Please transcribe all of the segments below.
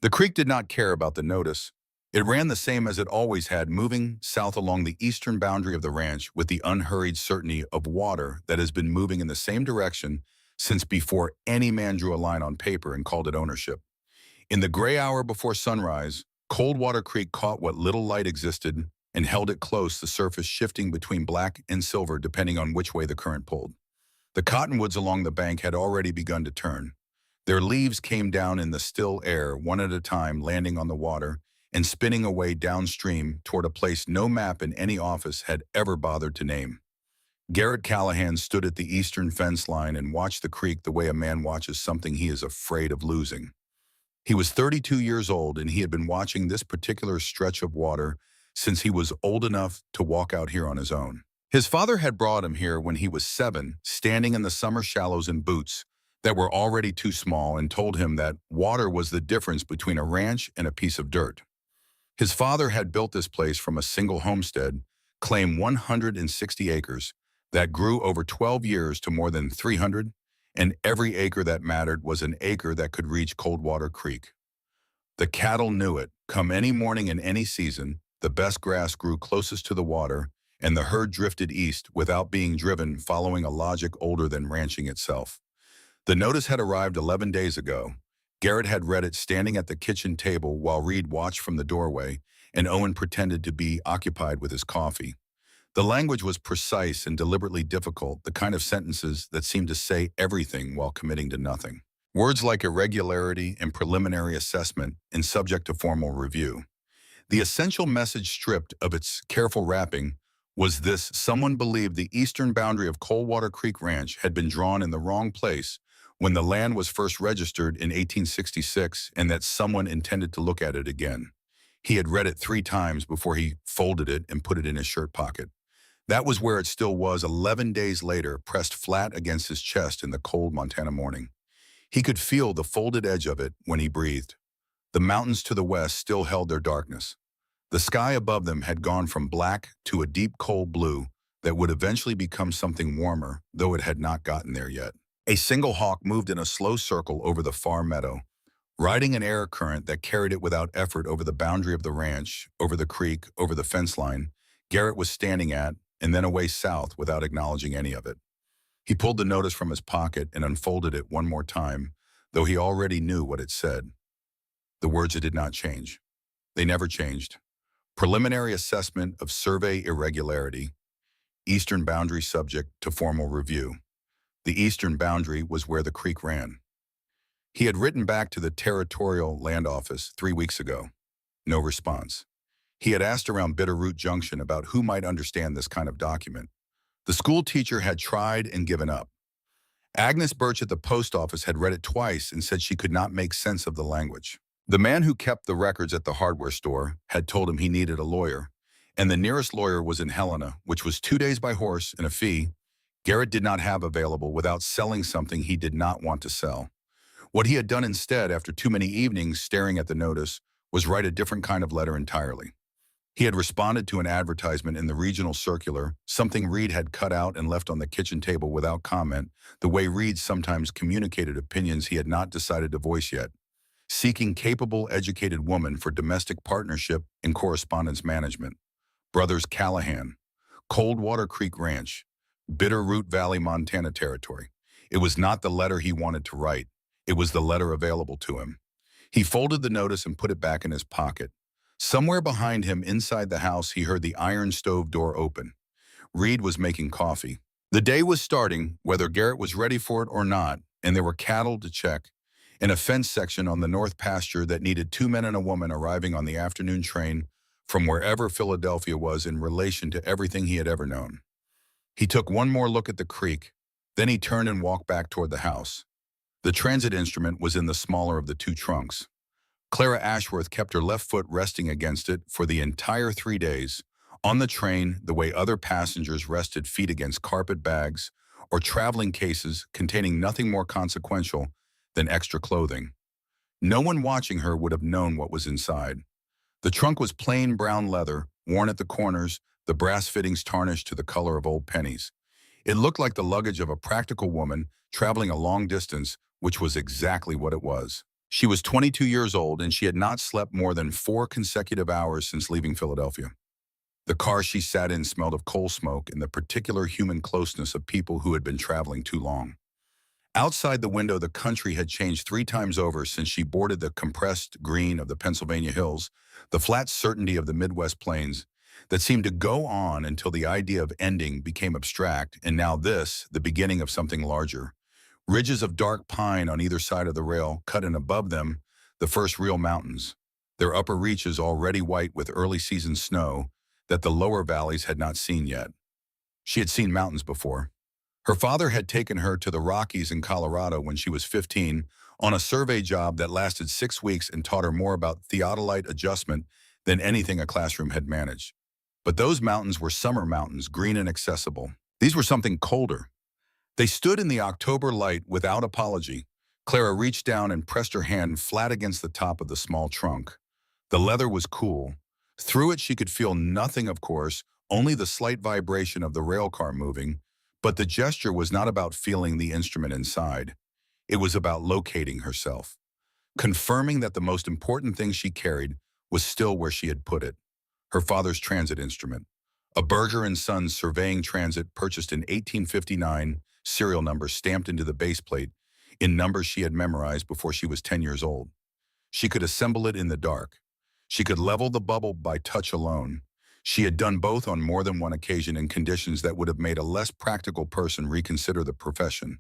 The creek did not care about the notice. It ran the same as it always had, moving south along the eastern boundary of the ranch with the unhurried certainty of water that has been moving in the same direction since before any man drew a line on paper and called it ownership. In the gray hour before sunrise, Coldwater Creek caught what little light existed and held it close, the surface shifting between black and silver depending on which way the current pulled. The cottonwoods along the bank had already begun to turn. Their leaves came down in the still air, one at a time, landing on the water and spinning away downstream toward a place no map in any office had ever bothered to name. Garrett Callahan stood at the eastern fence line and watched the creek the way a man watches something he is afraid of losing. He was 32 years old, and he had been watching this particular stretch of water since he was old enough to walk out here on his own. His father had brought him here when he was 7, standing in the summer shallows in boots that were already too small, and told him that water was the difference between a ranch and a piece of dirt. His father had built this place from a single homestead, claimed 160 acres, that grew over 12 years to more than 300, and every acre that mattered was an acre that could reach Coldwater Creek. The cattle knew it. Come any morning in any season, the best grass grew closest to the water, and the herd drifted east without being driven, following a logic older than ranching itself. The notice had arrived 11 days ago. Garrett had read it standing at the kitchen table while Reed watched from the doorway, and Owen pretended to be occupied with his coffee. The language was precise and deliberately difficult, the kind of sentences that seemed to say everything while committing to nothing. Words like irregularity and preliminary assessment and subject to formal review. The essential message, stripped of its careful wrapping, was this: someone believed the eastern boundary of Coldwater Creek Ranch had been drawn in the wrong place when the land was first registered in 1866, and that someone intended to look at it again. He had read it 3 times before he folded it and put it in his shirt pocket. That was where it still was 11 days later, pressed flat against his chest in the cold Montana morning. He could feel the folded edge of it when he breathed. The mountains to the west still held their darkness. The sky above them had gone from black to a deep cold blue that would eventually become something warmer, though it had not gotten there yet. A single hawk moved in a slow circle over the far meadow, riding an air current that carried it without effort over the boundary of the ranch, over the creek, over the fence line Garrett was standing at, and then away south without acknowledging any of it. He pulled the notice from his pocket and unfolded it one more time, though he already knew what it said. The words did not change. They never changed. Preliminary assessment of survey irregularity. Eastern boundary subject to formal review. The eastern boundary was where the creek ran. He had written back to the Territorial Land Office 3 weeks ago. No response. He had asked around Bitterroot Junction about who might understand this kind of document. The school teacher had tried and given up. Agnes Birch at the post office had read it twice and said she could not make sense of the language. The man who kept the records at the hardware store had told him he needed a lawyer, and the nearest lawyer was in Helena, which was 2 days by horse and a fee Garrett did not have available without selling something he did not want to sell. What he had done instead, after too many evenings staring at the notice, was write a different kind of letter entirely. He had responded to an advertisement in the regional circular, something Reed had cut out and left on the kitchen table without comment, the way Reed sometimes communicated opinions he had not decided to voice yet. Seeking capable, educated woman for domestic partnership and correspondence management. Brothers Callahan. Coldwater Creek Ranch. Bitterroot Valley, Montana Territory. It was not the letter he wanted to write. It was the letter available to him. He folded the notice and put it back in his pocket. Somewhere behind him, inside the house, he heard the iron stove door open. Reed was making coffee. The day was starting, whether Garrett was ready for it or not, and there were cattle to check, and a fence section on the north pasture that needed 2 men and a woman arriving on the afternoon train from wherever Philadelphia was in relation to everything he had ever known. He took one more look at the creek, then he turned and walked back toward the house. The transit instrument was in the smaller of the 2 trunks. Clara Ashworth kept her left foot resting against it for the entire 3 days, on the train the way other passengers rested feet against carpet bags or traveling cases containing nothing more consequential than extra clothing. No one watching her would have known what was inside. The trunk was plain brown leather, worn at the corners, the brass fittings tarnished to the color of old pennies. It looked like the luggage of a practical woman traveling a long distance, which was exactly what it was. She was 22 years old and she had not slept more than 4 consecutive hours since leaving Philadelphia. The car she sat in smelled of coal smoke and the particular human closeness of people who had been traveling too long. Outside the window, the country had changed 3 times over since she boarded the compressed green of the Pennsylvania hills, the flat certainty of the Midwest plains that seemed to go on until the idea of ending became abstract, and now this, the beginning of something larger. Ridges of dark pine on either side of the rail cut in above them the first real mountains, their upper reaches already white with early season snow that the lower valleys had not seen yet. She had seen mountains before. Her father had taken her to the Rockies in Colorado when she was 15 on a survey job that lasted 6 weeks and taught her more about theodolite adjustment than anything a classroom had managed. But those mountains were summer mountains, green and accessible. These were something colder. They stood in the October light without apology. Clara reached down and pressed her hand flat against the top of the small trunk. The leather was cool. Through it she could feel nothing, of course, only the slight vibration of the rail car moving, but the gesture was not about feeling the instrument inside. It was about locating herself, confirming that the most important thing she carried was still where she had put it, her father's transit instrument, a Berger and Sons surveying transit purchased in 1859, serial number stamped into the base plate in numbers she had memorized before she was 10 years old. She could assemble it in the dark. She could level the bubble by touch alone. She had done both on more than one occasion in conditions that would have made a less practical person reconsider the profession.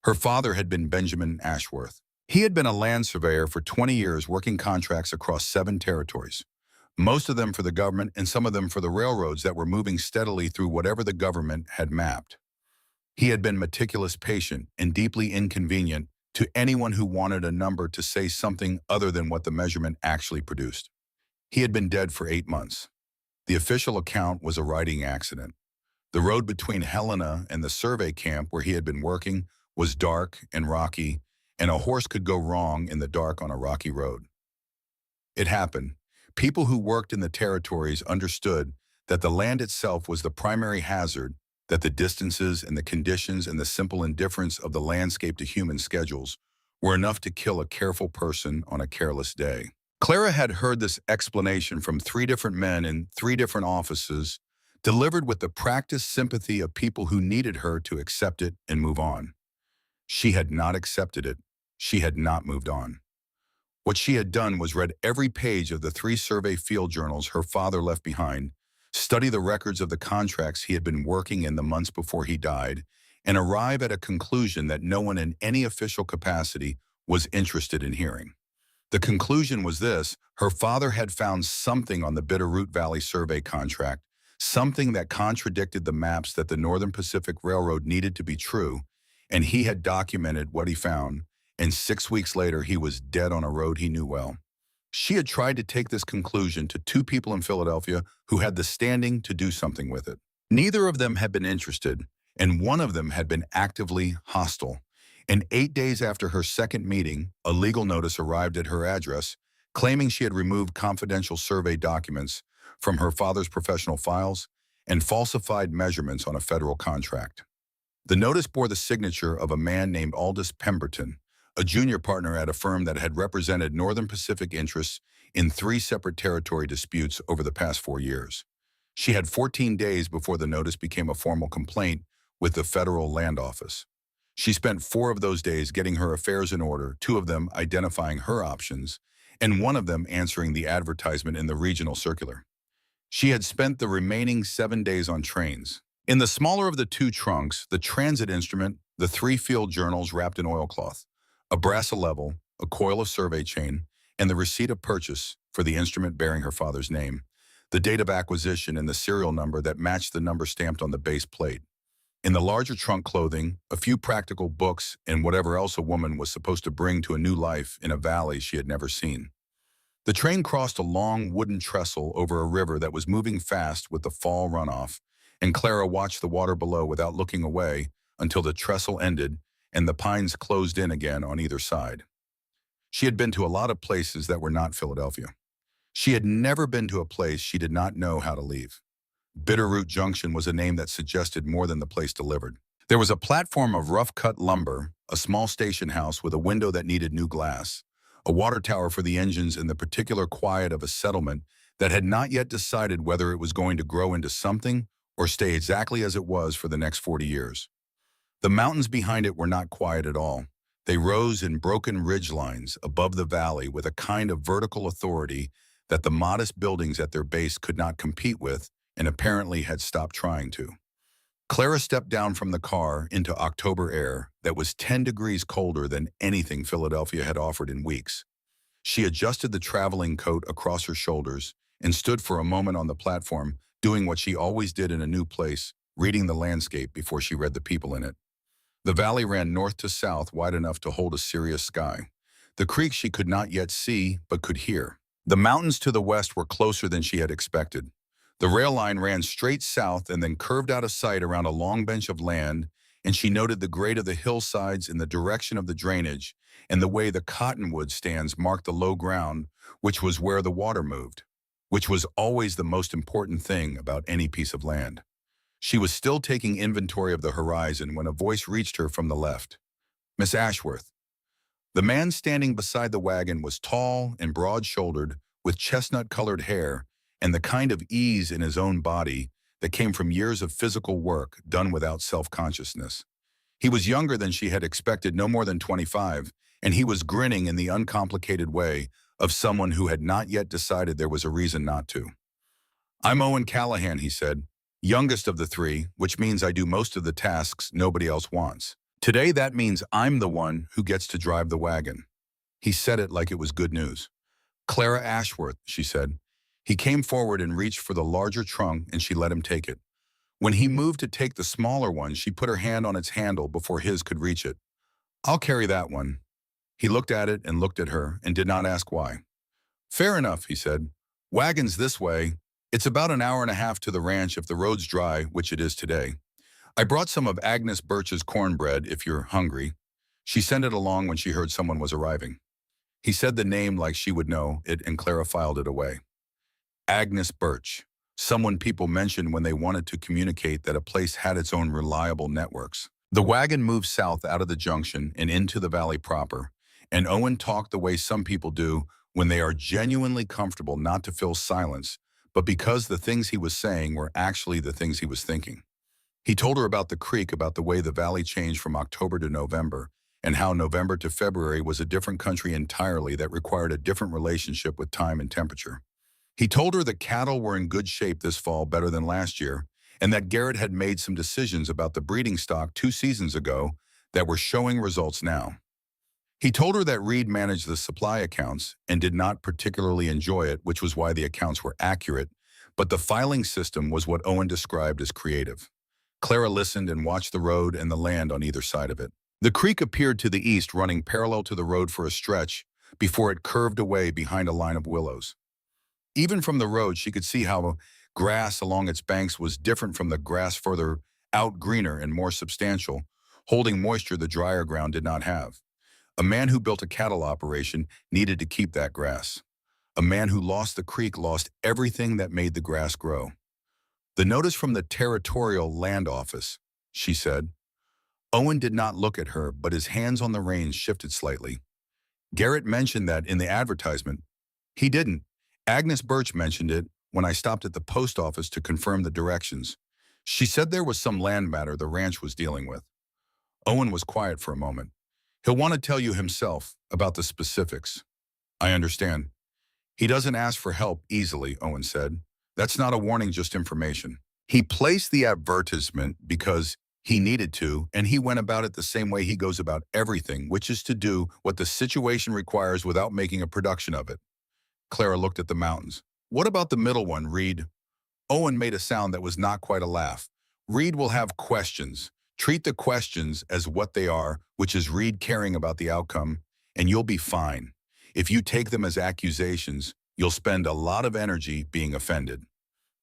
Her father had been Benjamin Ashworth. He had been a land surveyor for 20 years working contracts across 7 territories, most of them for the government and some of them for the railroads that were moving steadily through whatever the government had mapped. He had been meticulous, patient, and deeply inconvenient to anyone who wanted a number to say something other than what the measurement actually produced. He had been dead for 8 months. The official account was a riding accident. The road between Helena and the survey camp where he had been working was dark and rocky, and a horse could go wrong in the dark on a rocky road. It happened. People who worked in the territories understood that the land itself was the primary hazard, that the distances and the conditions and the simple indifference of the landscape to human schedules were enough to kill a careful person on a careless day. Clara had heard this explanation from 3 different men in 3 different offices, delivered with the practiced sympathy of people who needed her to accept it and move on. She had not accepted it. She had not moved on. What she had done was read every page of the 3 survey field journals her father left behind, study the records of the contracts he had been working in the months before he died, and arrive at a conclusion that no one in any official capacity was interested in hearing. The conclusion was this: her father had found something on the Bitterroot Valley survey contract, something that contradicted the maps that the Northern Pacific Railroad needed to be true, and he had documented what he found, and 6 weeks later he was dead on a road he knew well. She had tried to take this conclusion to 2 people in Philadelphia who had the standing to do something with it. Neither of them had been interested, and one of them had been actively hostile. And 8 days after her second meeting, a legal notice arrived at her address, claiming she had removed confidential survey documents from her father's professional files and falsified measurements on a federal contract. The notice bore the signature of a man named Aldous Pemberton, a junior partner at a firm that had represented Northern Pacific interests in 3 separate territory disputes over the past 4 years. She had 14 days before the notice became a formal complaint with the Federal Land Office. She spent 4 of those days getting her affairs in order, 2 of them identifying her options, and 1 of them answering the advertisement in the regional circular. She had spent the remaining 7 days on trains. In the smaller of the 2 trunks, the transit instrument, the 3 field journals wrapped in oilcloth, a brass level, a coil of survey chain, and the receipt of purchase for the instrument bearing her father's name, the date of acquisition and the serial number that matched the number stamped on the base plate. In the larger trunk clothing, a few practical books and whatever else a woman was supposed to bring to a new life in a valley she had never seen. The train crossed a long wooden trestle over a river that was moving fast with the fall runoff, and Clara watched the water below without looking away until the trestle ended and the pines closed in again on either side. She had been to a lot of places that were not Philadelphia. She had never been to a place she did not know how to leave. Bitterroot Junction was a name that suggested more than the place delivered. There was a platform of rough-cut lumber, a small station house with a window that needed new glass, a water tower for the engines in the particular quiet of a settlement that had not yet decided whether it was going to grow into something or stay exactly as it was for the next 40 years. The mountains behind it were not quiet at all. They rose in broken ridge lines above the valley with a kind of vertical authority that the modest buildings at their base could not compete with and apparently had stopped trying to. Clara stepped down from the car into October air that was 10 degrees colder than anything Philadelphia had offered in weeks. She adjusted the traveling coat across her shoulders and stood for a moment on the platform, doing what she always did in a new place, reading the landscape before she read the people in it. The valley ran north to south, wide enough to hold a serious sky. The creek she could not yet see, but could hear. The mountains to the west were closer than she had expected. The rail line ran straight south and then curved out of sight around a long bench of land, and she noted the grade of the hillsides in the direction of the drainage and the way the cottonwood stands marked the low ground, which was where the water moved, which was always the most important thing about any piece of land. She was still taking inventory of the horizon when a voice reached her from the left. "Miss Ashworth." The man standing beside the wagon was tall and broad-shouldered, with chestnut-colored hair and the kind of ease in his own body that came from years of physical work done without self-consciousness. He was younger than she had expected, no more than 25, and he was grinning in the uncomplicated way of someone who had not yet decided there was a reason not to. "I'm Owen Callahan," he said, "youngest of the three, which means I do most of the tasks nobody else wants. Today that means I'm the one who gets to drive the wagon." He said it like it was good news. "Clara Ashworth," she said. He came forward and reached for the larger trunk, and she let him take it. When he moved to take the smaller one, she put her hand on its handle before his could reach it. "I'll carry that one." He looked at it and looked at her and did not ask why. "Fair enough," he said. "Wagon's this way. It's about an hour and a half to the ranch if the road's dry, which it is today. I brought some of Agnes Birch's cornbread if you're hungry." She sent it along when she heard someone was arriving. He said the name like she would know it, and Clara filed it away. Agnes Birch, someone people mentioned when they wanted to communicate that a place had its own reliable networks. The wagon moved south out of the junction and into the valley proper, and Owen talked the way some people do when they are genuinely comfortable not to fill silence, but because the things he was saying were actually the things he was thinking. He told her about the creek, about the way the valley changed from October to November, and how November to February was a different country entirely that required a different relationship with time and temperature. He told her that cattle were in good shape this fall, better than last year, and that Garrett had made some decisions about the breeding stock 2 seasons ago that were showing results now. He told her that Reed managed the supply accounts and did not particularly enjoy it, which was why the accounts were accurate, but the filing system was what Owen described as creative. Clara listened and watched the road and the land on either side of it. The creek appeared to the east, running parallel to the road for a stretch before it curved away behind a line of willows. Even from the road, she could see how grass along its banks was different from the grass further out, greener and more substantial, holding moisture the drier ground did not have. A man who built a cattle operation needed to keep that grass. A man who lost the creek lost everything that made the grass grow. "The notice from the Territorial Land Office," she said. Owen did not look at her, but his hands on the reins shifted slightly. "Garrett mentioned that in the advertisement." "He didn't. Agnes Birch mentioned it when I stopped at the post office to confirm the directions. She said there was some land matter the ranch was dealing with." Owen was quiet for a moment. "He'll want to tell you himself about the specifics." "I understand." "He doesn't ask for help easily," Owen said. "That's not a warning, just information. He placed the advertisement because he needed to, and he went about it the same way he goes about everything, which is to do what the situation requires without making a production of it." Clara looked at the mountains. "What about the middle one, Reed?" Owen made a sound that was not quite a laugh. "Reed will have questions. Treat the questions as what they are, which is Reed caring about the outcome, and you'll be fine. If you take them as accusations, you'll spend a lot of energy being offended."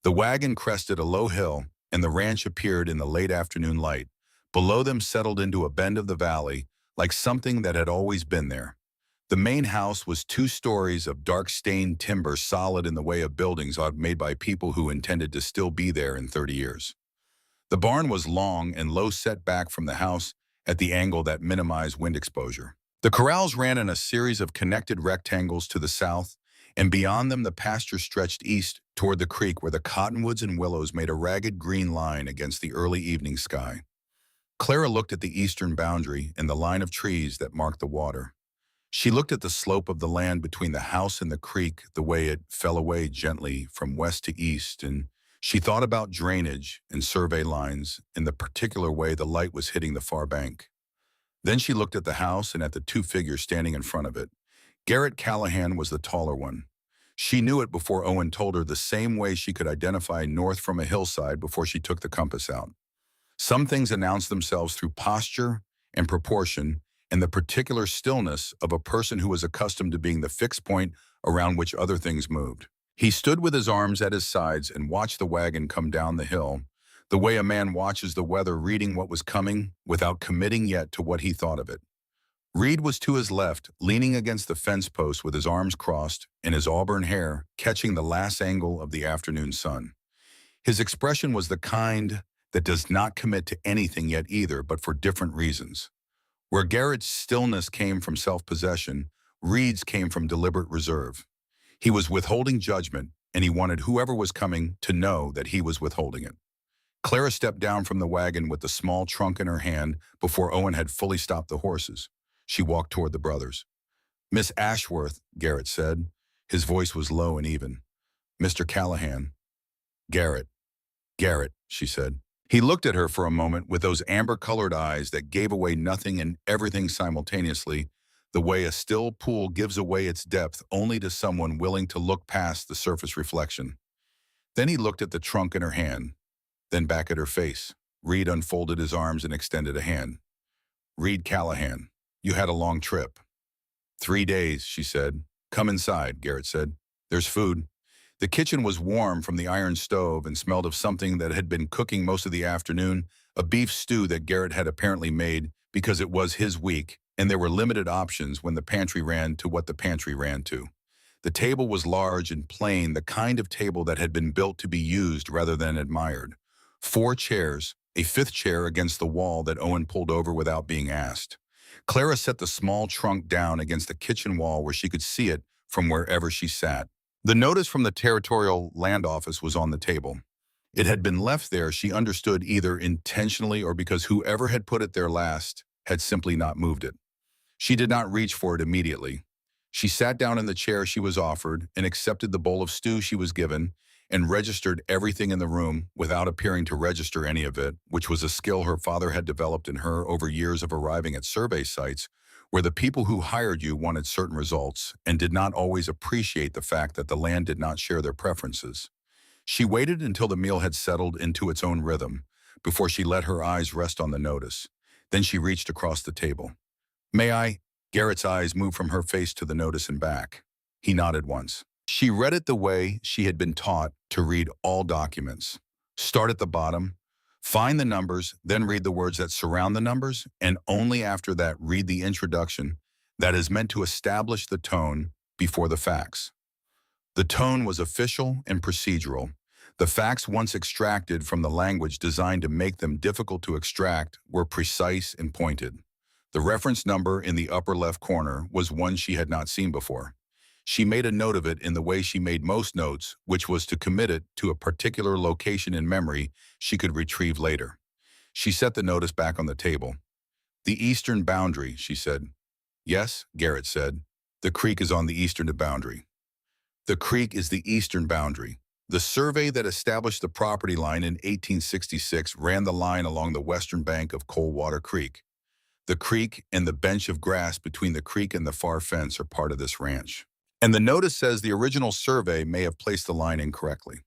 The wagon crested a low hill, and the ranch appeared in the late afternoon light. Below them settled into a bend of the valley, like something that had always been there. The main house was 2 stories of dark-stained timber, solid in the way of buildings made by people who intended to still be there in 30 years. The barn was long and low, set back from the house at the angle that minimized wind exposure. The corrals ran in a series of connected rectangles to the south, and beyond them the pasture stretched east toward the creek where the cottonwoods and willows made a ragged green line against the early evening sky. Clara looked at the eastern boundary and the line of trees that marked the water. She looked at the slope of the land between the house and the creek, the way it fell away gently from west to east, and she thought about drainage and survey lines and the particular way the light was hitting the far bank. Then she looked at the house and at the two figures standing in front of it. Garrett Callahan was the taller one. She knew it before Owen told her, the same way she could identify north from a hillside before she took the compass out. Some things announce themselves through posture and proportion and the particular stillness of a person who was accustomed to being the fixed point around which other things moved. He stood with his arms at his sides and watched the wagon come down the hill, the way a man watches the weather, reading what was coming without committing yet to what he thought of it. Reed was to his left, leaning against the fence post with his arms crossed and his auburn hair catching the last angle of the afternoon sun. His expression was the kind that does not commit to anything yet either, but for different reasons. Where Garrett's stillness came from self-possession, Reed's came from deliberate reserve. He was withholding judgment, and he wanted whoever was coming to know that he was withholding it. Clara stepped down from the wagon with the small trunk in her hand before Owen had fully stopped the horses. She walked toward the brothers. "Miss Ashworth," Garrett said. His voice was low and even. "Mr. Callahan." "Garrett." "Garrett," she said. He looked at her for a moment with those amber-colored eyes that gave away nothing and everything simultaneously, the way a still pool gives away its depth only to someone willing to look past the surface reflection. Then he looked at the trunk in her hand, then back at her face. Reed unfolded his arms and extended a hand. "Reed Callahan, you had a long trip." "3 days," she said. "Come inside," Garrett said. "There's food." The kitchen was warm from the iron stove and smelled of something that had been cooking most of the afternoon, a beef stew that Garrett had apparently made because it was his week, and there were limited options when the pantry ran to what the pantry ran to. The table was large and plain, the kind of table that had been built to be used rather than admired. 4 chairs, a 5th chair against the wall that Owen pulled over without being asked. Clara set the small trunk down against the kitchen wall where she could see it from wherever she sat. The notice from the Territorial Land Office was on the table. It had been left there, she understood, either intentionally or because whoever had put it there last had simply not moved it. She did not reach for it immediately. She sat down in the chair she was offered and accepted the bowl of stew she was given and registered everything in the room without appearing to register any of it, which was a skill her father had developed in her over years of arriving at survey sites where the people who hired you wanted certain results and did not always appreciate the fact that the land did not share their preferences. She waited until the meal had settled into its own rhythm before she let her eyes rest on the notice. Then she reached across the table. "May I?" Garrett's eyes moved from her face to the notice and back. He nodded once. She read it the way she had been taught to read all documents. Start at the bottom, find the numbers, then read the words that surround the numbers, and only after that read the introduction that is meant to establish the tone before the facts. The tone was official and procedural. The facts, once extracted from the language designed to make them difficult to extract, were precise and pointed. The reference number in the upper left corner was one she had not seen before. She made a note of it in the way she made most notes, which was to commit it to a particular location in memory she could retrieve later. She set the notice back on the table. "The eastern boundary," she said. "Yes," Garrett said. "The creek is on the eastern boundary." The creek is the eastern boundary. The survey that established the property line in 1866 ran the line along the western bank of Coldwater Creek. The creek and the bench of grass between the creek and the far fence are part of this ranch. And the notice says the original survey may have placed the line incorrectly.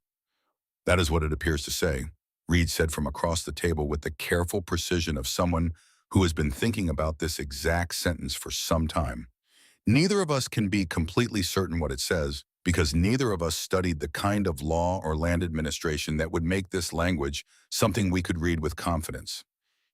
"That is what it appears to say," Reed said from across the table with the careful precision of someone who has been thinking about this exact sentence for some time. "Neither of us can be completely certain what it says, because neither of us studied the kind of law or land administration that would make this language something we could read with confidence."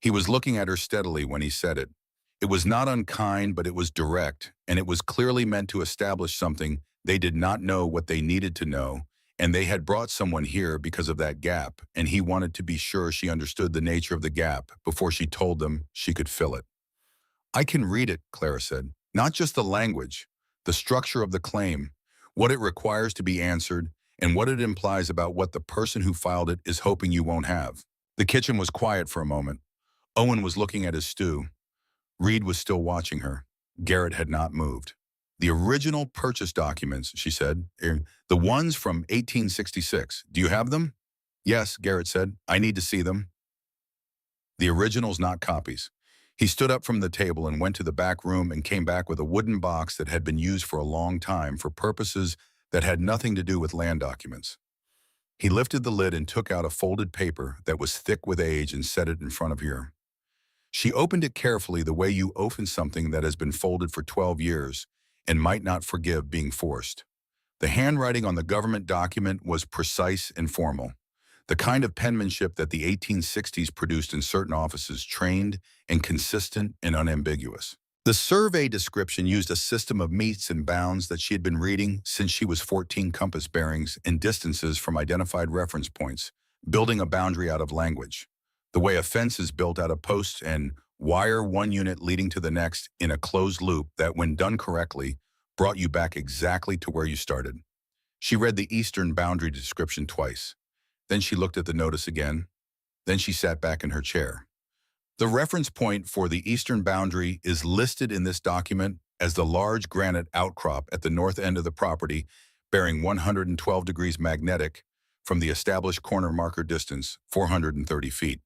He was looking at her steadily when he said it. It was not unkind, but it was direct, and it was clearly meant to establish something they did not know what they needed to know, and they had brought someone here because of that gap, and he wanted to be sure she understood the nature of the gap before she told them she could fill it. I can read it, Clara said. Not just the language, the structure of the claim, what it requires to be answered, and what it implies about what the person who filed it is hoping you won't have. The kitchen was quiet for a moment. Owen was looking at his stew. Reed was still watching her. Garrett had not moved. The original purchase documents, she said, the ones from 1866. Do you have them? Yes, Garrett said. I need to see them. The originals, not copies. He stood up from the table and went to the back room and came back with a wooden box that had been used for a long time for purposes that had nothing to do with land documents. He lifted the lid and took out a folded paper that was thick with age and set it in front of her. She opened it carefully the way you open something that has been folded for 12 years and might not forgive being forced. The handwriting on the government document was precise and formal, the kind of penmanship that the 1860s produced in certain offices, trained and consistent and unambiguous. The survey description used a system of metes and bounds that she had been reading since she was 14, compass bearings and distances from identified reference points, building a boundary out of language. The way a fence is built out of posts and wire, one unit leading to the next in a closed loop that, when done correctly, brought you back exactly to where you started. She read the eastern boundary description twice. Then she looked at the notice again. Then she sat back in her chair. The reference point for the eastern boundary is listed in this document as the large granite outcrop at the north end of the property, bearing 112 degrees magnetic from the established corner marker distance, 430 feet.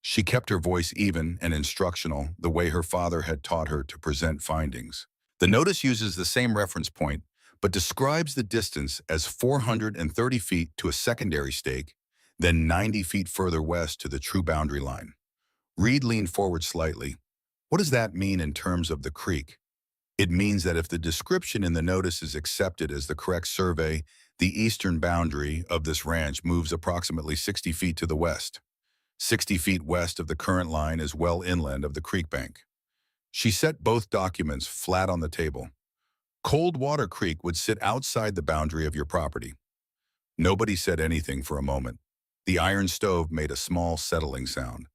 She kept her voice even and instructional, the way her father had taught her to present findings. The notice uses the same reference point, but describes the distance as 430 feet to a secondary stake, then 90 feet further west to the true boundary line. Reed leaned forward slightly. What does that mean in terms of the creek? It means that if the description in the notice is accepted as the correct survey, the eastern boundary of this ranch moves approximately 60 feet to the west. 60 feet west of the current line is well inland of the creek bank. She set both documents flat on the table. Cold Water Creek would sit outside the boundary of your property. Nobody said anything for a moment. The iron stove made a small settling sound.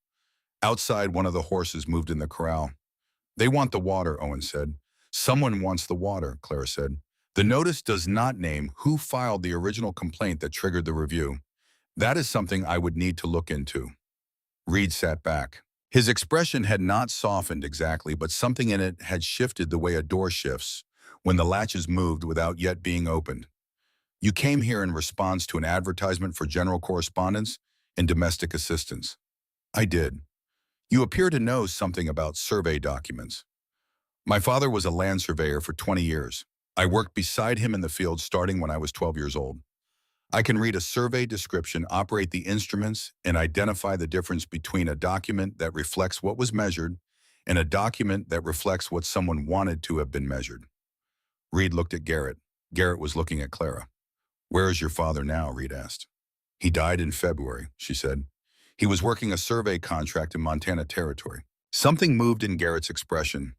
Outside, one of the horses moved in the corral. They want the water, Owen said. Someone wants the water, Clara said. The notice does not name who filed the original complaint that triggered the review. That is something I would need to look into. Reed sat back. His expression had not softened exactly, but something in it had shifted the way a door shifts when the latches moved without yet being opened. You came here in response to an advertisement for general correspondence and domestic assistance. I did. You appear to know something about survey documents. My father was a land surveyor for 20 years. I worked beside him in the field starting when I was 12 years old. I can read a survey description, operate the instruments, and identify the difference between a document that reflects what was measured and a document that reflects what someone wanted to have been measured. Reed looked at Garrett. Garrett was looking at Clara. Where is your father now? Reed asked. He died in February, she said. He was working a survey contract in Montana Territory. Something moved in Garrett's expression,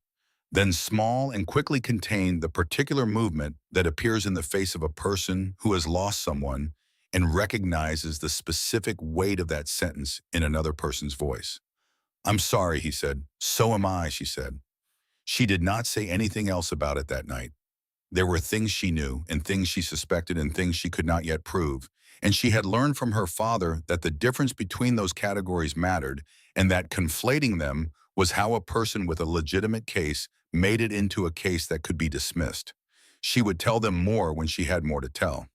then small and quickly contained the particular movement that appears in the face of a person who has lost someone and recognizes the specific weight of that sentence in another person's voice. I'm sorry, he said. So am I, she said. She did not say anything else about it that night. There were things she knew and things she suspected and things she could not yet prove, and she had learned from her father that the difference between those categories mattered and that conflating them was how a person with a legitimate case made it into a case that could be dismissed. She would tell them more when she had more to tell.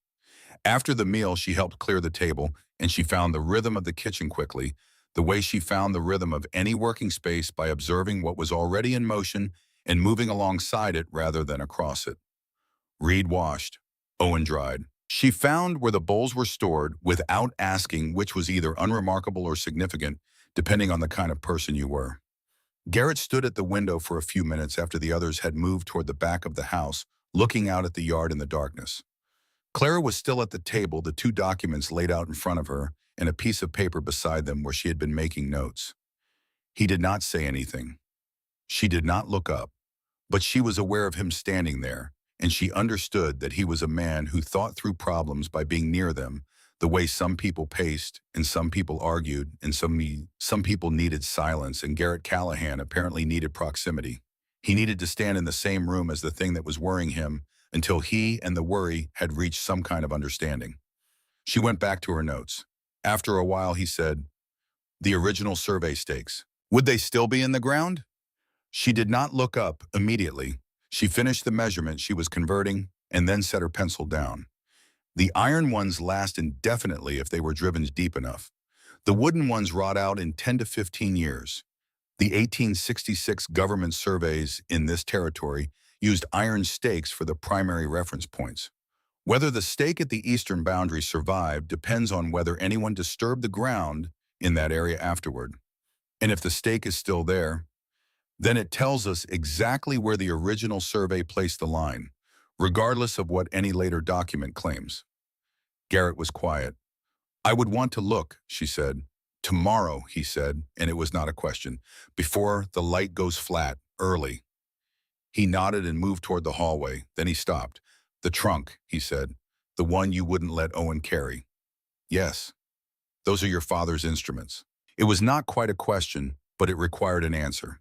After the meal, she helped clear the table, and she found the rhythm of the kitchen quickly, the way she found the rhythm of any working space by observing what was already in motion and moving alongside it rather than across it. Reed washed. Owen dried. She found where the bowls were stored without asking, which was either unremarkable or significant, depending on the kind of person you were. Garrett stood at the window for a few minutes after the others had moved toward the back of the house, looking out at the yard in the darkness. Clara was still at the table, the two documents laid out in front of her and a piece of paper beside them where she had been making notes. He did not say anything. She did not look up, but she was aware of him standing there, and she understood that he was a man who thought through problems by being near them, the way some people paced and some people argued and some people needed silence, and Garrett Callahan apparently needed proximity. He needed to stand in the same room as the thing that was worrying him until he and the worry had reached some kind of understanding. She went back to her notes. After a while, he said, "The original survey stakes. Would they still be in the ground?" She did not look up immediately. She finished the measurement she was converting and then set her pencil down. The iron ones last indefinitely if they were driven deep enough. The wooden ones rot out in 10 to 15 years. The 1866 government surveys in this territory used iron stakes for the primary reference points. Whether the stake at the eastern boundary survived depends on whether anyone disturbed the ground in that area afterward. And if the stake is still there, then it tells us exactly where the original survey placed the line, regardless of what any later document claims. Garrett was quiet. "I would want to look," she said. "Tomorrow," he said, and it was not a question. "Before the light goes flat, early." He nodded and moved toward the hallway. Then he stopped. "The trunk," he said. "The one you wouldn't let Owen carry." "Yes. Those are your father's instruments." It was not quite a question, but it required an answer.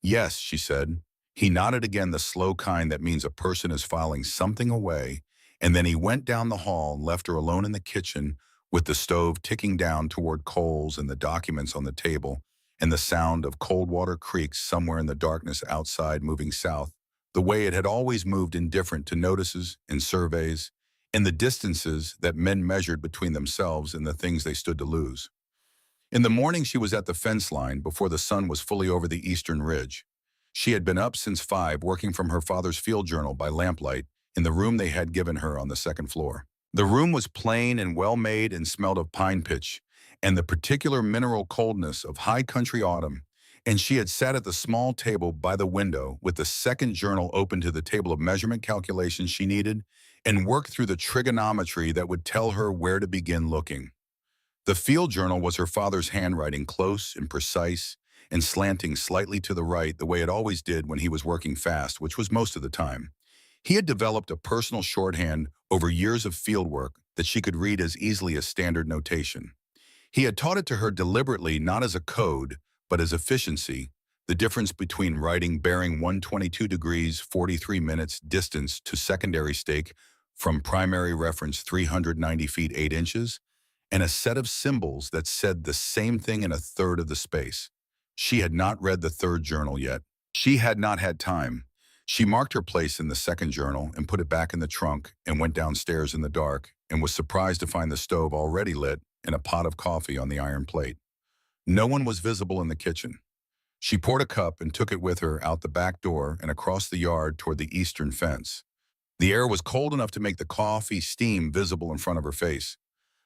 "Yes," she said. He nodded again, the slow kind that means a person is filing something away, and then he went down the hall and left her alone in the kitchen with the stove ticking down toward coals and the documents on the table, and the sound of cold water creeks somewhere in the darkness outside moving south, the way it had always moved, indifferent to notices and surveys, and the distances that men measured between themselves and the things they stood to lose. In the morning, she was at the fence line before the sun was fully over the eastern ridge. She had been up since 5, working from her father's field journal by lamplight in the room they had given her on the second floor. The room was plain and well-made and smelled of pine pitch and the particular mineral coldness of high country autumn, and she had sat at the small table by the window with the second journal open to the table of measurement calculations she needed and worked through the trigonometry that would tell her where to begin looking. The field journal was her father's handwriting, close and precise and slanting slightly to the right the way it always did when he was working fast, which was most of the time. He had developed a personal shorthand over years of field work that she could read as easily as standard notation. He had taught it to her deliberately, not as a code, but as efficiency, the difference between writing bearing 122 degrees 43 minutes distance to secondary stake from primary reference 390 feet 8 inches, and a set of symbols that said the same thing in a third of the space. She had not read the third journal yet. She had not had time. She marked her place in the second journal and put it back in the trunk and went downstairs in the dark and was surprised to find the stove already lit and a pot of coffee on the iron plate. No one was visible in the kitchen. She poured a cup and took it with her out the back door and across the yard toward the eastern fence. The air was cold enough to make the coffee steam visible in front of her face.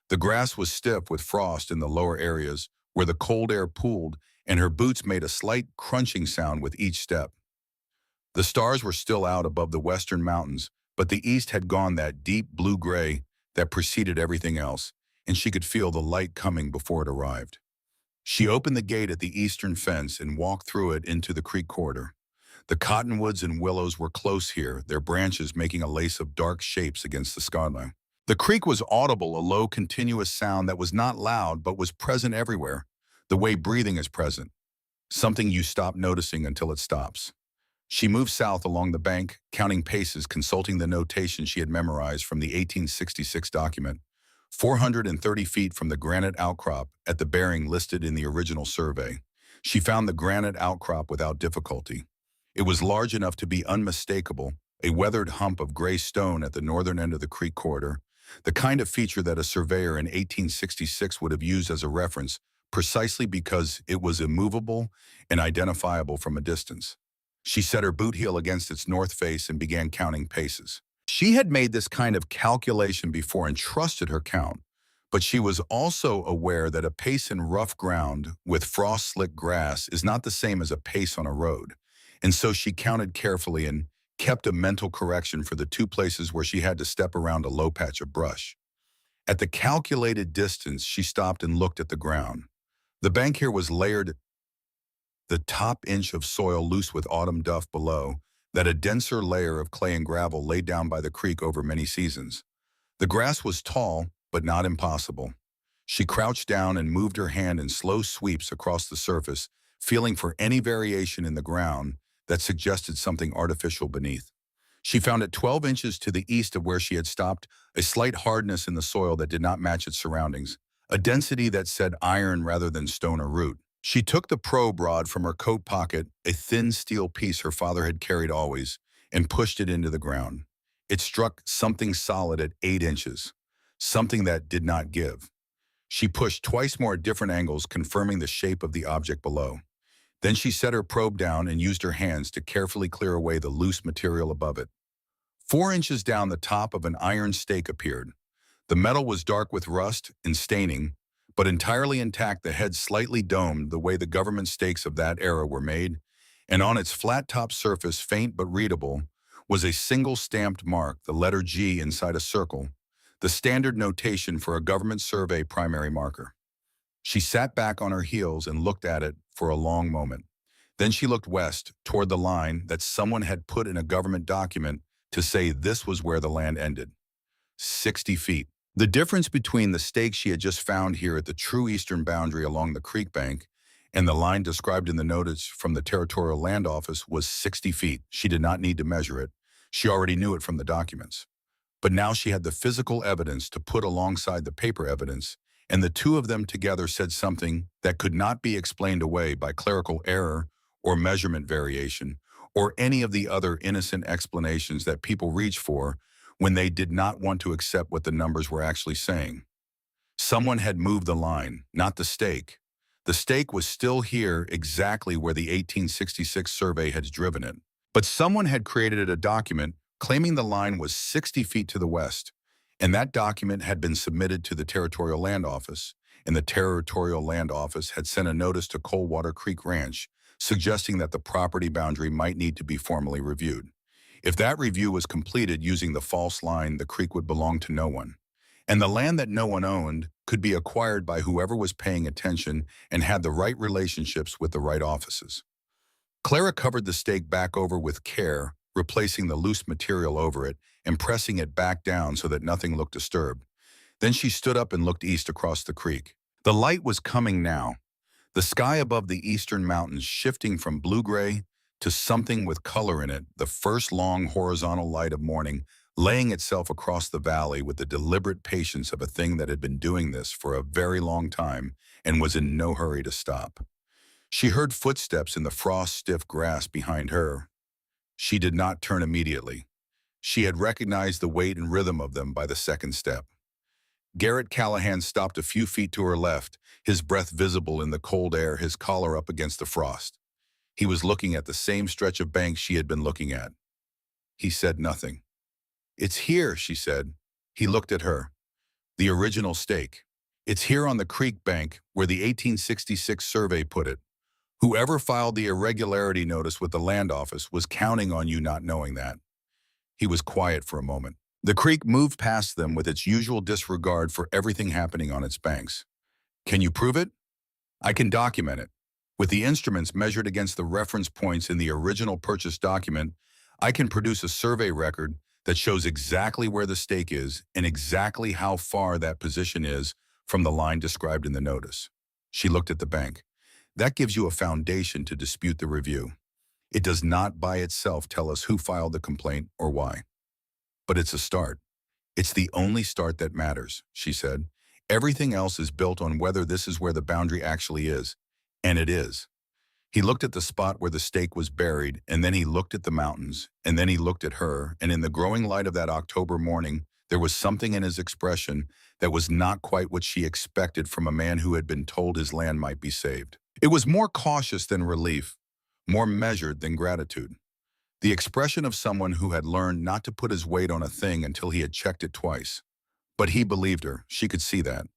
The grass was stiff with frost in the lower areas where the cold air pooled, and her boots made a slight crunching sound with each step. The stars were still out above the western mountains, but the east had gone that deep blue-gray that preceded everything else, and she could feel the light coming before it arrived. She opened the gate at the eastern fence and walked through it into the creek corridor. The cottonwoods and willows were close here, their branches making a lace of dark shapes against the skyline. The creek was audible, a low, continuous sound that was not loud but was present everywhere, the way breathing is present, something you stop noticing until it stops. She moved south along the bank, counting paces, consulting the notation she had memorized from the 1866 document. 430 feet from the granite outcrop at the bearing listed in the original survey. She found the granite outcrop without difficulty. It was large enough to be unmistakable, a weathered hump of gray stone at the northern end of the creek corridor, the kind of feature that a surveyor in 1866 would have used as a reference precisely because it was immovable and identifiable from a distance. She set her boot heel against its north face and began counting paces. She had made this kind of calculation before and trusted her count, but she was also aware that a pace in rough ground with frost-slick grass is not the same as a pace on a road, and so she counted carefully and kept a mental correction for the 2 places where she had to step around a low patch of brush. At the calculated distance, she stopped and looked at the ground. The bank here was layered, the top inch of soil loose with autumn duff below, that a denser layer of clay and gravel laid down by the creek over many seasons. The grass was tall, but not impossible. She crouched down and moved her hand in slow sweeps across the surface, feeling for any variation in the ground that suggested something artificial beneath. She found it 12 inches to the east of where she had stopped, a slight hardness in the soil that did not match its surroundings, a density that said iron rather than stone or root. She took the probe rod from her coat pocket, a thin steel piece her father had carried always, and pushed it into the ground. It struck something solid at 8 inches, something that did not give. She pushed twice more at different angles, confirming the shape of the object below. Then she set her probe down and used her hands to carefully clear away the loose material above it. 4 inches down, the top of an iron stake appeared. The metal was dark with rust and staining, but entirely intact, the head slightly domed the way the government stakes of that era were made, and on its flat-top surface, faint but readable, was a single stamped mark, the letter G inside a circle, the standard notation for a government survey primary marker. She sat back on her heels and looked at it for a long moment. Then she looked west, toward the line that someone had put in a government document to say this was where the land ended. 60 feet. The difference between the stake she had just found here at the true eastern boundary along the creek bank and the line described in the notice from the Territorial Land Office was 60 feet. She did not need to measure it. She already knew it from the documents. But now she had the physical evidence to put alongside the paper evidence, and the two of them together said something that could not be explained away by clerical error or measurement variation or any of the other innocent explanations that people reach for when they did not want to accept what the numbers were actually saying. Someone had moved the line, not the stake. The stake was still here exactly where the 1866 survey had driven it. But someone had created a document claiming the line was 60 feet to the west, and that document had been submitted to the Territorial Land Office, and the Territorial Land Office had sent a notice to Coldwater Creek Ranch suggesting that the property boundary might need to be formally reviewed. If that review was completed using the false line, the creek would belong to no one, and the land that no one owned could be acquired by whoever was paying attention and had the right relationships with the right offices. Clara covered the stake back over with care, replacing the loose material over it and pressing it back down so that nothing looked disturbed. Then she stood up and looked east across the creek. The light was coming now, the sky above the eastern mountains shifting from blue-gray to something with color in it, the first long horizontal light of morning laying itself across the valley with the deliberate patience of a thing that had been doing this for a very long time and was in no hurry to stop. She heard footsteps in the frost-stiff grass behind her. She did not turn immediately. She had recognized the weight and rhythm of them by the second step. Garrett Callahan stopped a few feet to her left, his breath visible in the cold air, his collar up against the frost. He was looking at the same stretch of bank she had been looking at. He said nothing. "It's here," she said. He looked at her. "The original stake. It's here on the creek bank where the 1866 survey put it. Whoever filed the irregularity notice with the land office was counting on you not knowing that." He was quiet for a moment. The creek moved past them with its usual disregard for everything happening on its banks. "Can you prove it?" "I can document it. With the instruments measured against the reference points in the original purchase document, I can produce a survey record that shows exactly where the stake is and exactly how far that position is from the line described in the notice." She looked at the bank. "That gives you a foundation to dispute the review. It does not by itself tell us who filed the complaint or why. But it's a start. It's the only start that matters," she said. "Everything else is built on whether this is where the boundary actually is. And it is." He looked at the spot where the stake was buried, and then he looked at the mountains, and then he looked at her, and in the growing light of that October morning, there was something in his expression that was not quite what she expected from a man who had been told his land might be saved. It was more cautious than relief, more measured than gratitude. The expression of someone who had learned not to put his weight on a thing until he had checked it twice. But he believed her. She could see that.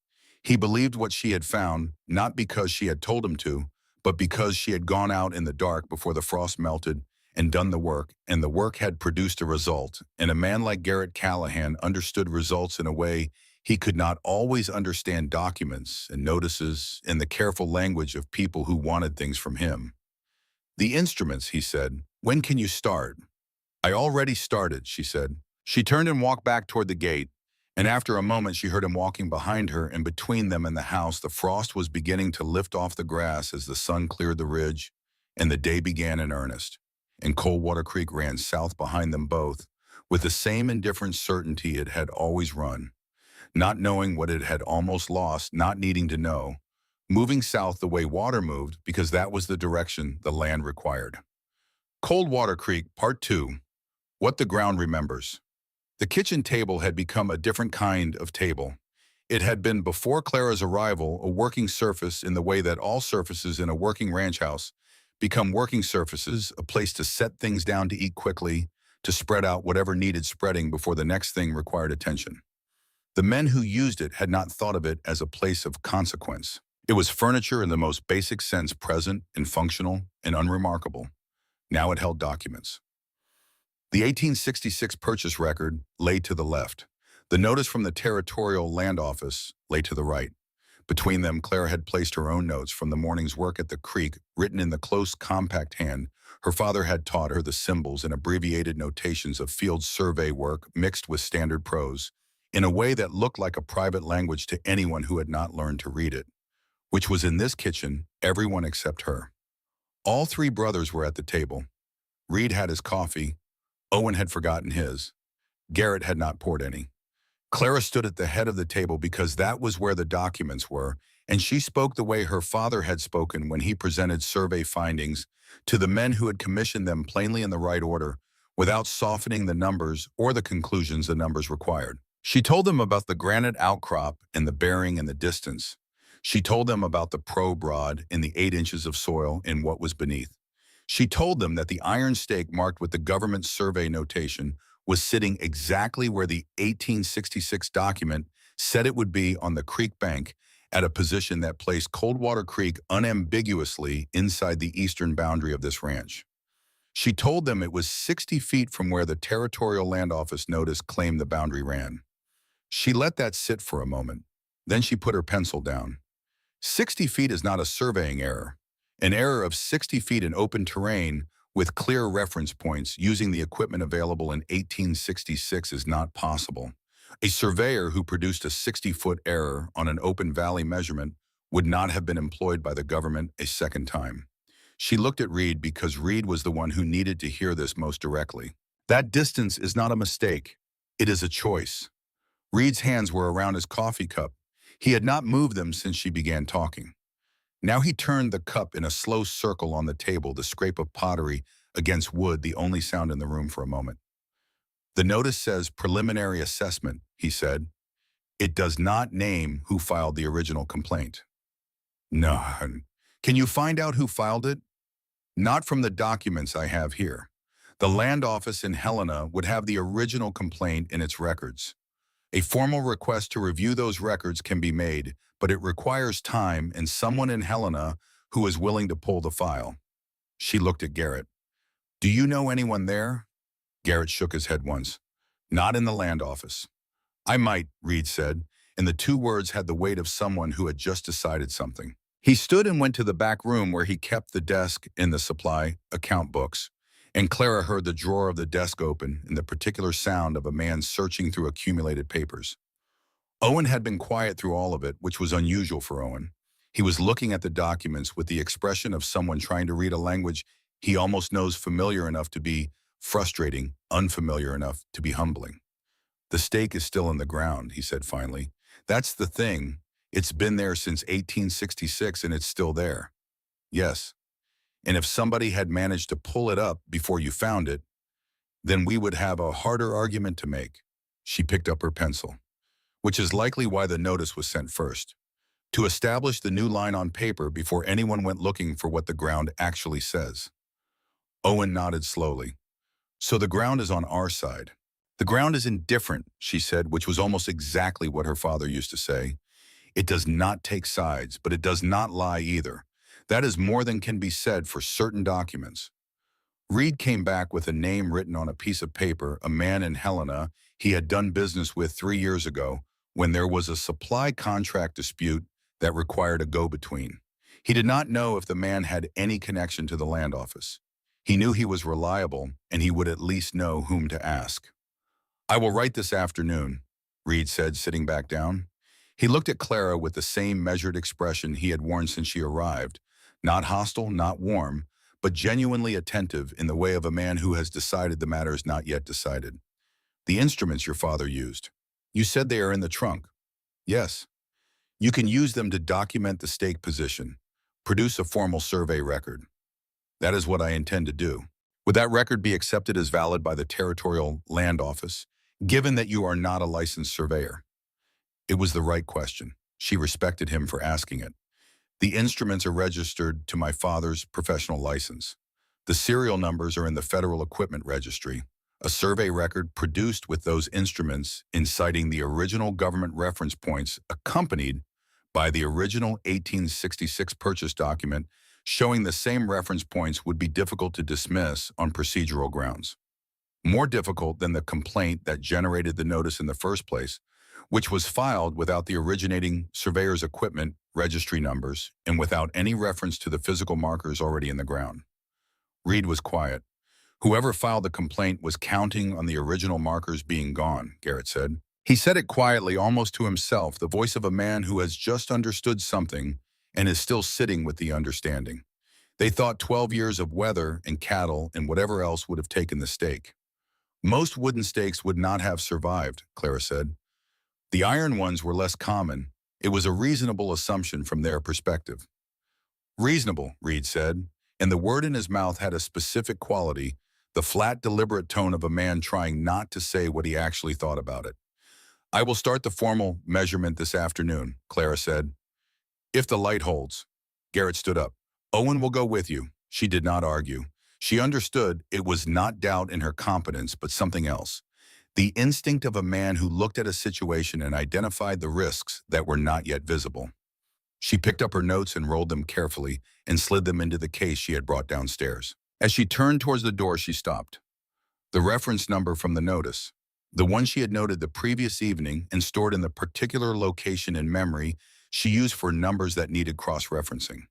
He believed what she had found, not because she had told him to, but because she had gone out in the dark before the frost melted and done the work, and the work had produced a result, and a man like Garrett Callahan understood results in a way he could not always understand documents and notices and the careful language of people who wanted things from him. "The instruments," he said. "When can you start?" "I already started," she said. She turned and walked back toward the gate, and after a moment she heard him walking behind her, and between them and the house the frost was beginning to lift off the grass as the sun cleared the ridge, and the day began in earnest. and Coldwater Creek ran south behind them both, with the same indifferent certainty it had always run, not knowing what it had almost lost, not needing to know, moving south the way water moved because that was the direction the land required. Coldwater Creek, Part 2, What the Ground Remembers. The kitchen table had become a different kind of table. It had been, before Clara's arrival, a working surface in the way that all surfaces in a working ranch house become working surfaces, a place to set things down to eat quickly, to spread out whatever needed spreading before the next thing required attention. The men who used it had not thought of it as a place of consequence. It was furniture in the most basic sense, present and functional and unremarkable. Now it held documents. The 1866 purchase record lay to the left. The notice from the Territorial Land Office lay to the right. Between them, Clara had placed her own notes from the morning's work at the creek, written in the close, compact hand. Her father had taught her the symbols and abbreviated notations of field survey work mixed with standard prose, in a way that looked like a private language to anyone who had not learned to read it, which was in this kitchen, everyone except her. All three brothers were at the table. Reed had his coffee. Owen had forgotten his. Garrett had not poured any. Clara stood at the head of the table because that was where the documents were, and she spoke the way her father had spoken when he presented survey findings to the men who had commissioned them, plainly in the right order, without softening the numbers or the conclusions the numbers required. She told them about the granite outcrop and the bearing and the distance. She told them about the probe rod and the 8 inches of soil in what was beneath. She told them that the iron stake marked with the government survey notation was sitting exactly where the 1866 document said it would be, on the creek bank, at a position that placed Coldwater Creek unambiguously inside the eastern boundary of this ranch. She told them it was 60 feet from where the Territorial Land Office notice claimed the boundary ran. She let that sit for a moment. Then she put her pencil down. 60 feet is not a surveying error. An error of 60 feet in open terrain with clear reference points using the equipment available in 1866 is not possible. A surveyor who produced a 60-foot error on an open valley measurement would not have been employed by the government a second time. She looked at Reed because Reed was the one who needed to hear this most directly. That distance is not a mistake. It is a choice. Reed's hands were around his coffee cup. He had not moved them since she began talking. Now he turned the cup in a slow circle on the table, the scrape of pottery against wood, the only sound in the room for a moment. The notice says preliminary assessment, he said. It does not name who filed the original complaint. No. Can you find out who filed it? Not from the documents I have here. The land office in Helena would have the original complaint in its records. A formal request to review those records can be made, but it requires time and someone in Helena who is willing to pull the file. She looked at Garrett. Do you know anyone there? Garrett shook his head once. Not in the land office. I might, Reed said, and the two words had the weight of someone who had just decided something. He stood and went to the back room where he kept the desk and the supply account books, and Clara heard the drawer of the desk open and the particular sound of a man searching through accumulated papers. Owen had been quiet through all of it, which was unusual for Owen. He was looking at the documents with the expression of someone trying to read a language he almost knows, familiar enough to be frustrating, unfamiliar enough to be humbling. The stake is still in the ground, he said finally. That's the thing. It's been there since 1866 and it's still there. Yes. And if somebody had managed to pull it up before you found it, then we would have a harder argument to make. She picked up her pencil, which is likely why the notice was sent first, to establish the new line on paper before anyone went looking for what the ground actually says. Owen nodded slowly. So the ground is on our side. The ground is indifferent, she said, which was almost exactly what her father used to say. It does not take sides, but it does not lie either. That is more than can be said for certain documents. Reed came back with a name written on a piece of paper, a man in Helena he had done business with 3 years ago when there was a supply contract dispute that required a go-between. He did not know if the man had any connection to the land office. He knew he was reliable, and he would at least know whom to ask. I will write this afternoon, Reed said, sitting back down. He looked at Clara with the same measured expression he had worn since she arrived, not hostile, not warm, but genuinely attentive in the way of a man who has decided the matter is not yet decided. The instruments your father used. You said they are in the trunk. Yes. You can use them to document the stake position, produce a formal survey record. That is what I intend to do. Would that record be accepted as valid by the Territorial Land Office, given that you are not a licensed surveyor? It was the right question. She respected him for asking it. The instruments are registered to my father's professional license. The serial numbers are in the Federal Equipment Registry. A survey record produced with those instruments inciting the original government reference points accompanied by the original 1866 purchase document showing the same reference points would be difficult to dismiss on procedural grounds. More difficult than the complaint that generated the notice in the first place, which was filed without the originating surveyor's equipment registry numbers and without any reference to the physical markers already in the ground. Reed was quiet. Whoever filed the complaint was counting on the original markers being gone, Garrett said. He said it quietly, almost to himself, the voice of a man who has just understood something and is still sitting with the understanding. They thought 12 years of weather and cattle and whatever else would have taken the stake. Most wooden stakes would not have survived, Clara said. The iron ones were less common. It was a reasonable assumption from their perspective. Reasonable, Reed said, and the word in his mouth had a specific quality, the flat, deliberate tone of a man trying not to say what he actually thought about it. I will start the formal measurement this afternoon, Clara said. If the light holds. Garrett stood up. Owen will go with you. She did not argue. She understood it was not doubt in her competence, but something else. The instinct of a man who looked at a situation and identified the risks that were not yet visible. She picked up her notes and rolled them carefully and slid them into the case she had brought downstairs. As she turned towards the door, she stopped. The reference number from the notice, the one she had noted the previous evening and stored in the particular location in memory she used for numbers that needed cross-referencing.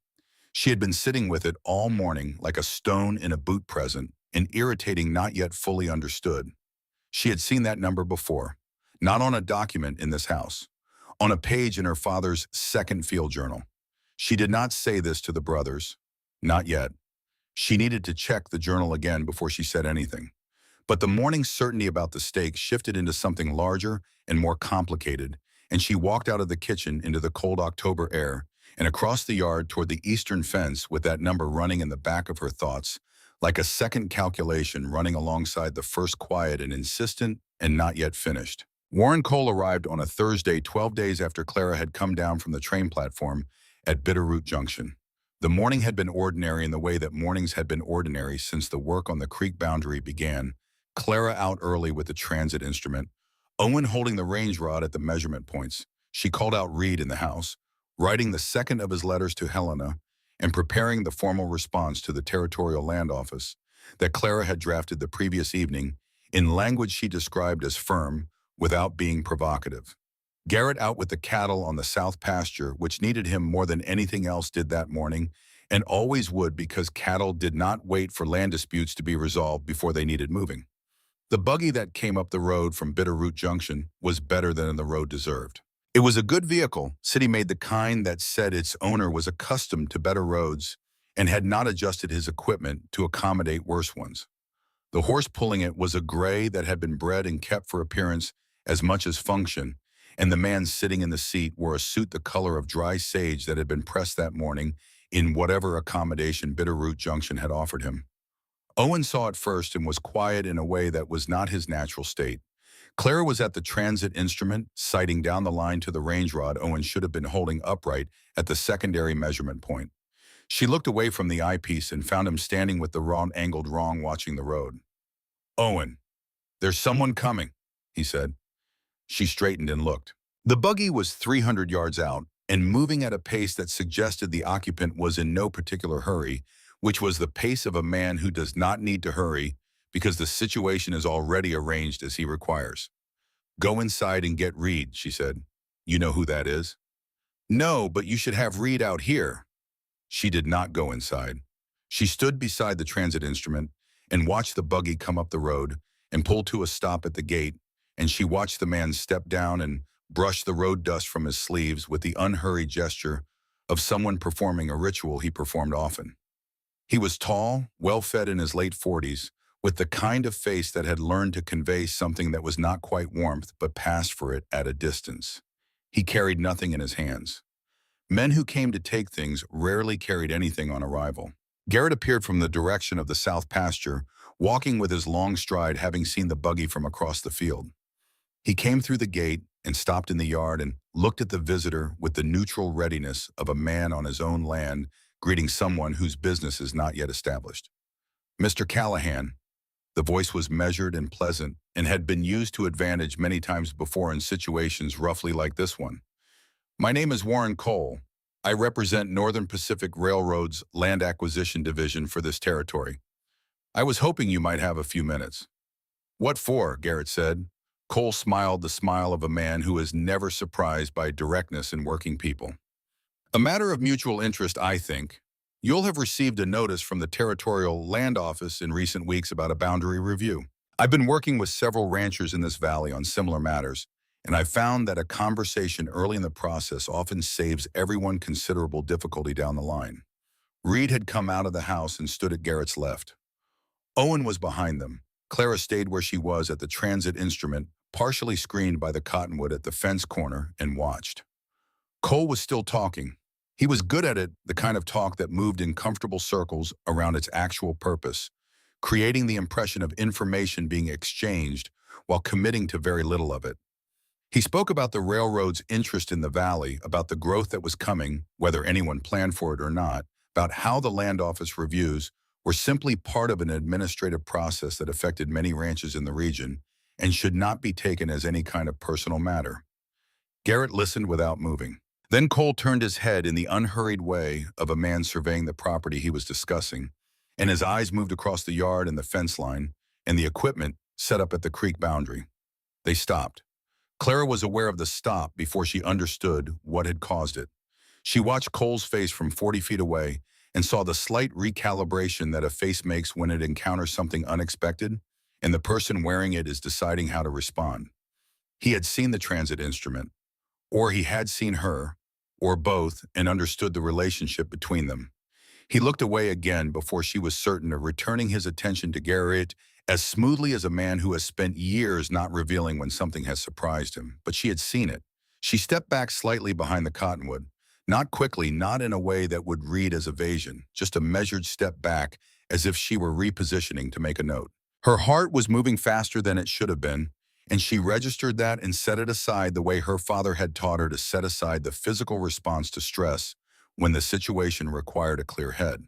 She had been sitting with it all morning like a stone in a boot present, and irritating not yet fully understood. She had seen that number before, not on a document in this house, on a page in her father's second field journal. She did not say this to the brothers, not yet. She needed to check the journal again before she said anything. But the morning's certainty about the stake shifted into something larger and more complicated, and she walked out of the kitchen into the cold October air and across the yard toward the eastern fence with that number running in the back of her thoughts, like a second calculation running alongside the first quiet and insistent and not yet finished. Warren Cole arrived on a Thursday 12 days after Clara had come down from the train platform at Bitterroot Junction. The morning had been ordinary in the way that mornings had been ordinary since the work on the creek boundary began. Clara out early with the transit instrument, Owen holding the range rod at the measurement points. She called out Reed in the house, writing the second of his letters to Helena and preparing the formal response to the Territorial Land Office that Clara had drafted the previous evening in language she described as firm without being provocative. Garrett out with the cattle on the south pasture, which needed him more than anything else did that morning, and always would because cattle did not wait for land disputes to be resolved before they needed moving. The buggy that came up the road from Bitterroot Junction was better than the road deserved. It was a good vehicle, city-made, the kind that said its owner was accustomed to better roads and had not adjusted his equipment to accommodate worse ones. The horse pulling it was a gray that had been bred and kept for appearance as much as function, and the man sitting in the seat wore a suit the color of dry sage that had been pressed that morning in whatever accommodation Bitterroot Junction had offered him. Owen saw it first and was quiet in a way that was not his natural state. Clara was at the transit instrument, sighting down the line to the range rod Owen should have been holding upright at the secondary measurement point. She looked away from the eyepiece and found him standing with the rod angled wrong watching the road. Owen, there's someone coming, he said. She straightened and looked. The buggy was 300 yards out and moving at a pace that suggested the occupant was in no particular hurry, which was the pace of a man who does not need to hurry because the situation is already arranged as he requires. Go inside and get Reed, she said. You know who that is? No, but you should have Reed out here. She did not go inside. She stood beside the transit instrument and watched the buggy come up the road and pull to a stop at the gate, and she watched the man step down and brush the road dust from his sleeves with the unhurried gesture of someone performing a ritual he performed often. He was tall, well-fed in his late 40s, with the kind of face that had learned to convey something that was not quite warmth but passed for it at a distance. He carried nothing in his hands. Men who came to take things rarely carried anything on arrival. Garrett appeared from the direction of the south pasture, walking with his long stride, having seen the buggy from across the field. He came through the gate and stopped in the yard and looked at the visitor with the neutral readiness of a man on his own land greeting someone whose business is not yet established. "Mr. Callahan." The voice was measured and pleasant and had been used to advantage many times before in situations roughly like this one. "My name is Warren Cole. I represent Northern Pacific Railroad's Land Acquisition Division for this territory. I was hoping you might have a few minutes." "What for?" Garrett said. Cole smiled the smile of a man who is never surprised by directness in working people. "A matter of mutual interest, I think. You'll have received a notice from the Territorial Land Office in recent weeks about a boundary review. I've been working with several ranchers in this valley on similar matters, and I've found that a conversation early in the process often saves everyone considerable difficulty down the line." Reed had come out of the house and stood at Garrett's left. Owen was behind them. Clara stayed where she was at the transit instrument, partially screened by the cottonwood at the fence corner, and watched. Cole was still talking. He was good at it, the kind of talk that moved in comfortable circles around its actual purpose, creating the impression of information being exchanged while committing to very little of it. He spoke about the railroad's interest in the valley, about the growth that was coming, whether anyone planned for it or not, about how the land office reviews were simply part of an administrative process that affected many ranches in the region and should not be taken as any kind of personal matter. Garrett listened without moving. Then Cole turned his head in the unhurried way of a man surveying the property he was discussing, and his eyes moved across the yard and the fence line and the equipment set up at the creek boundary. They stopped. Clara was aware of the stop before she understood what had caused it. She watched Cole's face from 40 feet away and saw the slight recalibration that a face makes when it encounters something unexpected, and the person wearing it is deciding how to respond. He had seen the transit instrument, or he had seen her, or both, and understood the relationship between them. He looked away again before she was certain of returning his attention to Garrett as smoothly as a man who has spent years not revealing when something has surprised him. But she had seen it. She stepped back slightly behind the cottonwood. Not quickly, not in a way that would read as evasion, just a measured step back as if she were repositioning to make a note. Her heart was moving faster than it should have been, and she registered that and set it aside the way her father had taught her to set aside the physical response to stress when the situation required a clear head.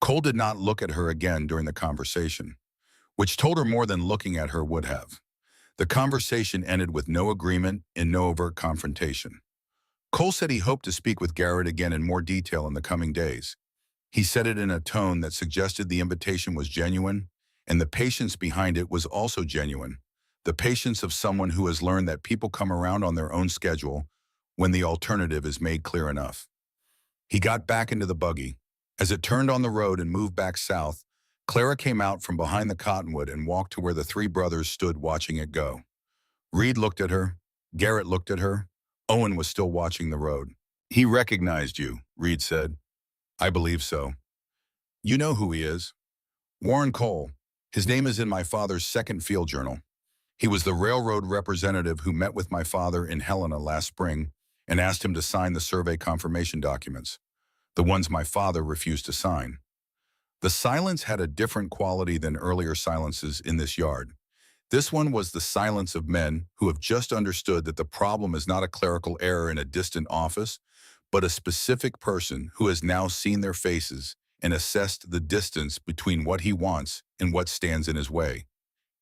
Cole did not look at her again during the conversation, which told her more than looking at her would have. The conversation ended with no agreement and no overt confrontation. Cole said he hoped to speak with Garrett again in more detail in the coming days. He said it in a tone that suggested the invitation was genuine, and the patience behind it was also genuine. The patience of someone who has learned that people come around on their own schedule when the alternative is made clear enough. He got back into the buggy. As it turned on the road and moved back south, Clara came out from behind the cottonwood and walked to where the three brothers stood watching it go. Reed looked at her. Garrett looked at her. Owen was still watching the road. "He recognized you," Reed said. "I believe so." "You know who he is." "Warren Cole. His name is in my father's second field journal. He was the railroad representative who met with my father in Helena last spring and asked him to sign the survey confirmation documents, the ones my father refused to sign." The silence had a different quality than earlier silences in this yard. This one was the silence of men who have just understood that the problem is not a clerical error in a distant office, but a specific person who has now seen their faces and assessed the distance between what he wants and what stands in his way.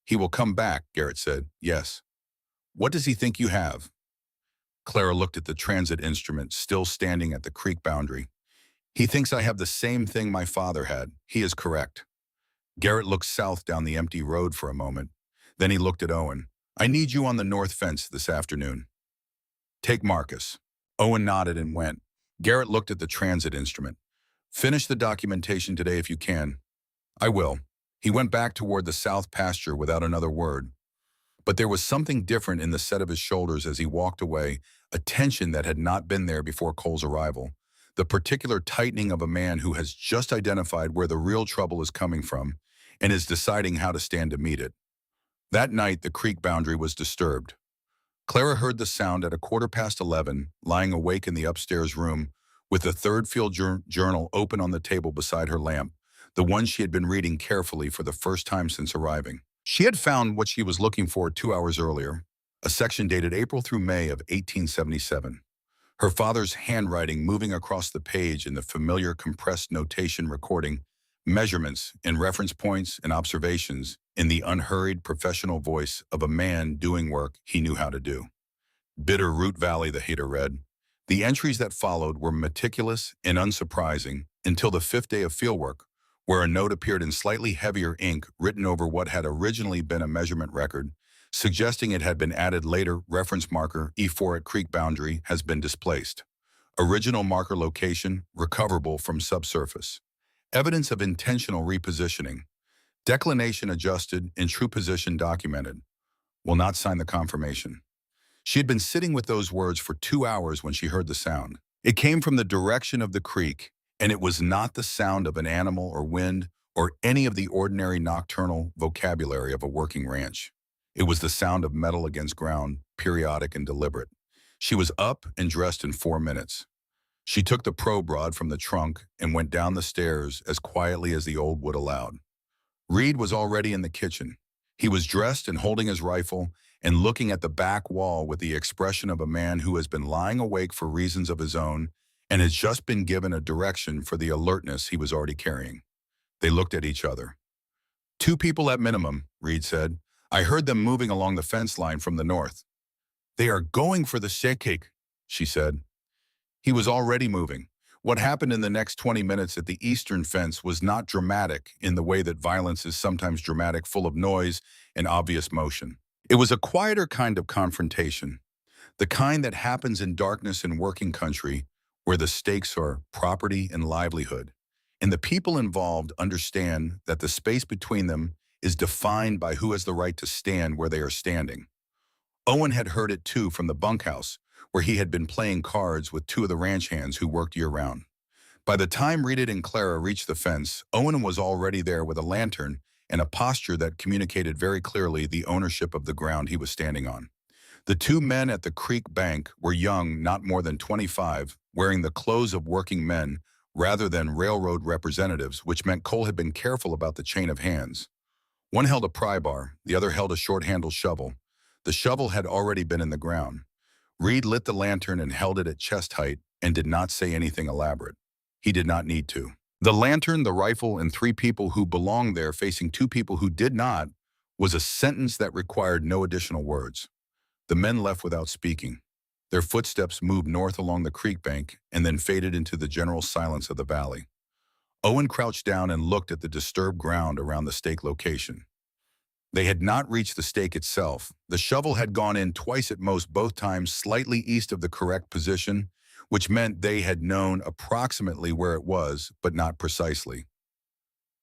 "He will come back," Garrett said. "Yes." "What does he think you have?" Clara looked at the transit instrument still standing at the creek boundary. "He thinks I have the same thing my father had. He is correct." Garrett looked south down the empty road for a moment. Then he looked at Owen. "I need you on the north fence this afternoon. Take Marcus." Owen nodded and went. Garrett looked at the transit instrument. "Finish the documentation today if you can." "I will." He went back toward the south pasture without another word. But there was something different in the set of his shoulders as he walked away, a tension that had not been there before Cole's arrival. the particular tightening of a man who has just identified where the real trouble is coming from and is deciding how to stand to meet it. That night, the creek boundary was disturbed. Clara heard the sound at 11:15, lying awake in the upstairs room, with the third field journal open on the table beside her lamp, the one she had been reading carefully for the first time since arriving. She had found what she was looking for 2 hours earlier, a section dated April through May of 1877. Her father's handwriting moving across the page in the familiar compressed notation recording measurements and reference points and observations in the unhurried professional voice of a man doing work he knew how to do. Bitter Root Valley, the hater read. The entries that followed were meticulous and unsurprising until the fifth day of fieldwork, where a note appeared in slightly heavier ink written over what had originally been a measurement record, suggesting it had been added later. Reference marker E4 at creek boundary has been displaced. Original marker location recoverable from subsurface. Evidence of intentional repositioning. Declination adjusted in true position documented. Will not sign the confirmation. She had been sitting with those words for 2 hours when she heard the sound. It came from the direction of the creek, and it was not the sound of an animal or wind or any of the ordinary nocturnal vocabulary of a working ranch. It was the sound of metal against ground, periodic and deliberate. She was up and dressed in 4 minutes. She took the probe rod from the trunk and went down the stairs as quietly as the old wood allowed. Reed was already in the kitchen. He was dressed and holding his rifle and looking at the back wall with the expression of a man who has been lying awake for reasons of his own and has just been given a direction for the alertness he was already carrying. They looked at each other. 2 people at minimum, Reed said. I heard them moving along the fence line from the north. They are going for the shekik, she said. He was already moving. What happened in the next 20 minutes at the eastern fence was not dramatic in the way that violence is sometimes dramatic, full of noise and obvious motion. It was a quieter kind of confrontation, the kind that happens in darkness in working country, where the stakes are property and livelihood, and the people involved understand that the space between them is defined by who has the right to stand where they are standing. Owen had heard it too from the bunkhouse, where he had been playing cards with 2 of the ranch hands who worked year-round. By the time Rita and Clara reached the fence, Owen was already there with a lantern and a posture that communicated very clearly the ownership of the ground he was standing on. The 2 men at the creek bank were young, not more than 25, wearing the clothes of working men rather than railroad representatives, which meant Cole had been careful about the chain of hands. One held a pry bar, the other held a short-handled shovel. The shovel had already been in the ground. Reed lit the lantern and held it at chest height and did not say anything elaborate. He did not need to. The lantern, the rifle, and 3 people who belonged there facing 2 people who did not was a sentence that required no additional words. The men left without speaking. Their footsteps moved north along the creek bank and then faded into the general silence of the valley. Owen crouched down and looked at the disturbed ground around the stake location. They had not reached the stake itself. The shovel had gone in twice at most, both times slightly east of the correct position, which meant they had known approximately where it was, but not precisely.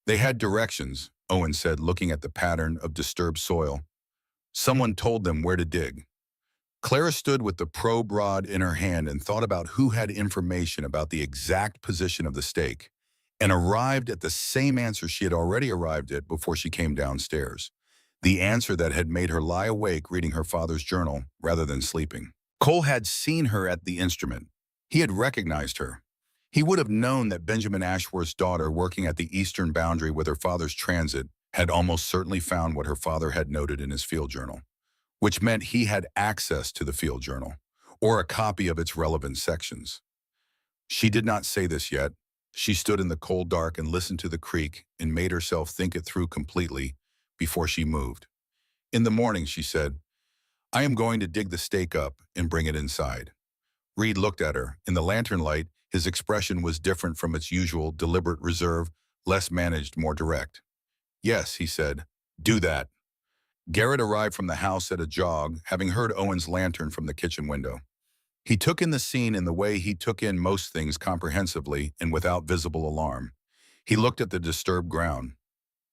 They had directions, Owen said, looking at the pattern of disturbed soil. Someone told them where to dig. Clara stood with the probe rod in her hand and thought about who had information about the exact position of the stake, and arrived at the same answer she had already arrived at before she came downstairs. The answer that had made her lie awake reading her father's journal rather than sleeping. Cole had seen her at the instrument. He had recognized her. He would have known that Benjamin Ashworth's daughter, working at the eastern boundary with her father's transit, had almost certainly found what her father had noted in his field journal, which meant he had access to the field journal, or a copy of its relevant sections. She did not say this yet. She stood in the cold dark and listened to the creek and made herself think it through completely before she moved. In the morning, she said, I am going to dig the stake up and bring it inside. Reed looked at her. In the lantern light, his expression was different from its usual deliberate reserve, less managed, more direct. Yes, he said, do that. Garrett arrived from the house at a jog, having heard Owen's lantern from the kitchen window. He took in the scene in the way he took in most things, comprehensively and without visible alarm. He looked at the disturbed ground.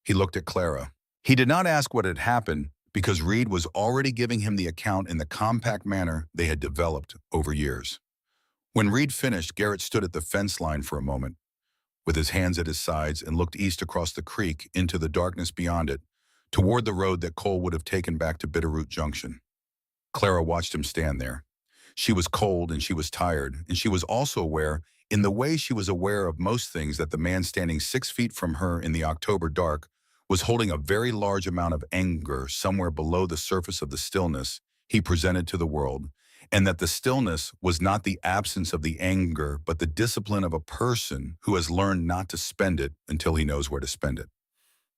He looked at Clara. He did not ask what had happened because Reed was already giving him the account in the compact manner they had developed over years. When Reed finished, Garrett stood at the fence line for a moment, with his hands at his sides, and looked east across the creek into the darkness beyond it, toward the road that Cole would have taken back to Bitterroot Junction. Clara watched him stand there. She was cold and she was tired, and she was also aware, in the way she was aware of most things, that the man standing 6 feet from her in the October dark was holding a very large amount of anger somewhere below the surface of the stillness he presented to the world, and that the stillness was not the absence of the anger, but the discipline of a person who has learned not to spend it until he knows where to spend it.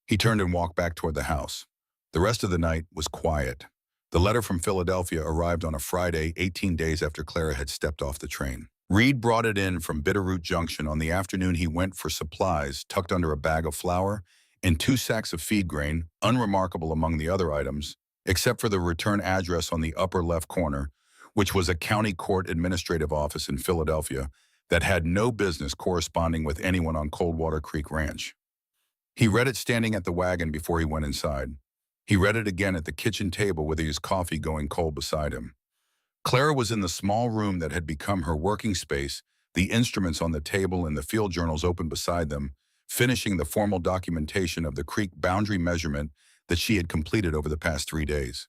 He turned and walked back toward the house. The rest of the night was quiet. The letter from Philadelphia arrived on a Friday, 18 days after Clara had stepped off the train. Reed brought it in from Bitterroot Junction on the afternoon he went for supplies, tucked under a bag of flour and 2 sacks of feed grain, unremarkable among the other items, except for the return address on the upper left corner, which was a county court administrative office in Philadelphia that had no business corresponding with anyone on Coldwater Creek Ranch. He read it standing at the wagon before he went inside. He read it again at the kitchen table with his coffee going cold beside him. Clara was in the small room that had become her working space, the instruments on the table and the field journals open beside them, finishing the formal documentation of the creek boundary measurement that she had completed over the past 3 days.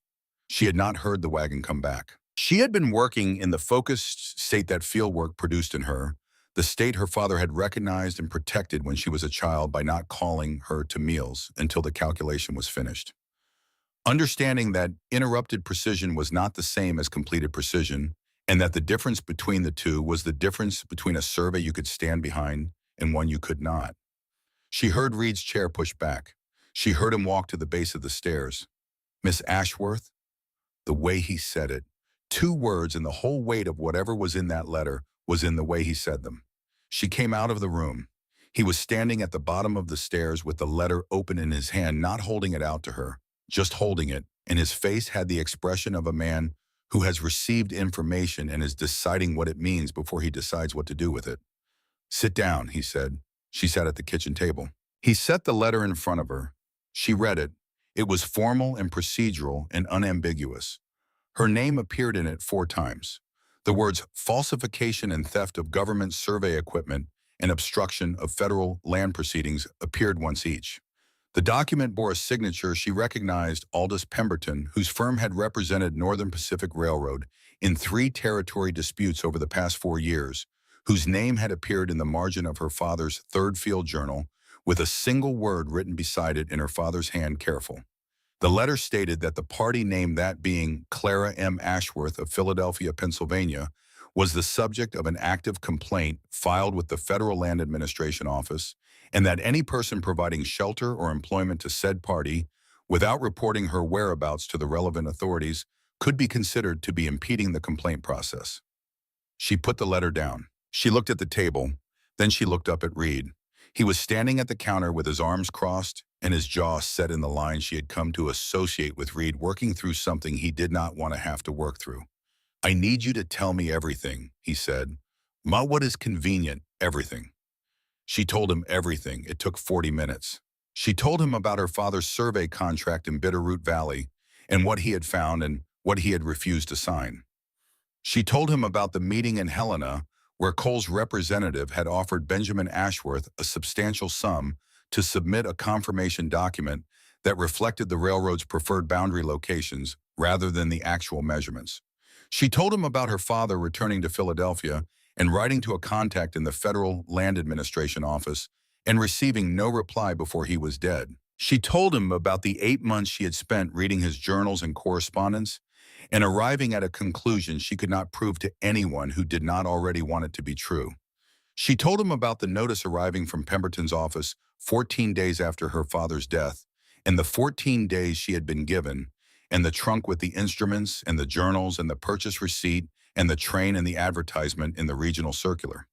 She had not heard the wagon come back. She had been working in the focused state that field work produced in her, the state her father had recognized and protected when she was a child by not calling her to meals until the calculation was finished. Understanding that interrupted precision was not the same as completed precision, and that the difference between the two was the difference between a survey you could stand behind and one you could not. She heard Reed's chair push back. She heard him walk to the base of the stairs. Miss Ashworth? The way he said it. 2 words, and the whole weight of whatever was in that letter was in the way he said them. She came out of the room. He was standing at the bottom of the stairs with the letter open in his hand, not holding it out to her, just holding it, and his face had the expression of a man who has received information and is deciding what it means before he decides what to do with it. "Sit down," he said. She sat at the kitchen table. He set the letter in front of her. She read it. It was formal and procedural and unambiguous. Her name appeared in it 4 times. The words falsification and theft of government survey equipment and obstruction of federal land proceedings appeared once each. The document bore a signature she recognized: Aldous Pemberton, whose firm had represented Northern Pacific Railroad in 3 territory disputes over the past 4 years, whose name had appeared in the margin of her father's third field journal, with a single word written beside it in her father's hand, careful. The letter stated that the party named, that being Clara M. Ashworth of Philadelphia, Pennsylvania, was the subject of an active complaint filed with the Federal Land Administration Office, and that any person providing shelter or employment to said party, without reporting her whereabouts to the relevant authorities, could be considered to be impeding the complaint process. She put the letter down. She looked at the table. Then she looked up at Reed. He was standing at the counter with his arms crossed and his jaw set in the line she had come to associate with Reed working through something he did not want to have to work through. "I need you to tell me everything," he said. What is convenient, everything." She told him everything. It took 40 minutes. She told him about her father's survey contract in Bitterroot Valley and what he had found and what he had refused to sign. She told him about the meeting in Helena where Cole's representative had offered Benjamin Ashworth a substantial sum to submit a confirmation document that reflected the railroad's preferred boundary locations rather than the actual measurements. She told him about her father returning to Philadelphia and writing to a contact in the Federal Land Administration Office and receiving no reply before he was dead. She told him about the 8 months she had spent reading his journals and correspondence and arriving at a conclusion she could not prove to anyone who did not already want it to be true. She told him about the notice arriving from Pemberton's office 14 days after her father's death, and the 14 days she had been given, and the trunk with the instruments and the journals and the purchase receipt and the train and the advertisement in the regional circular.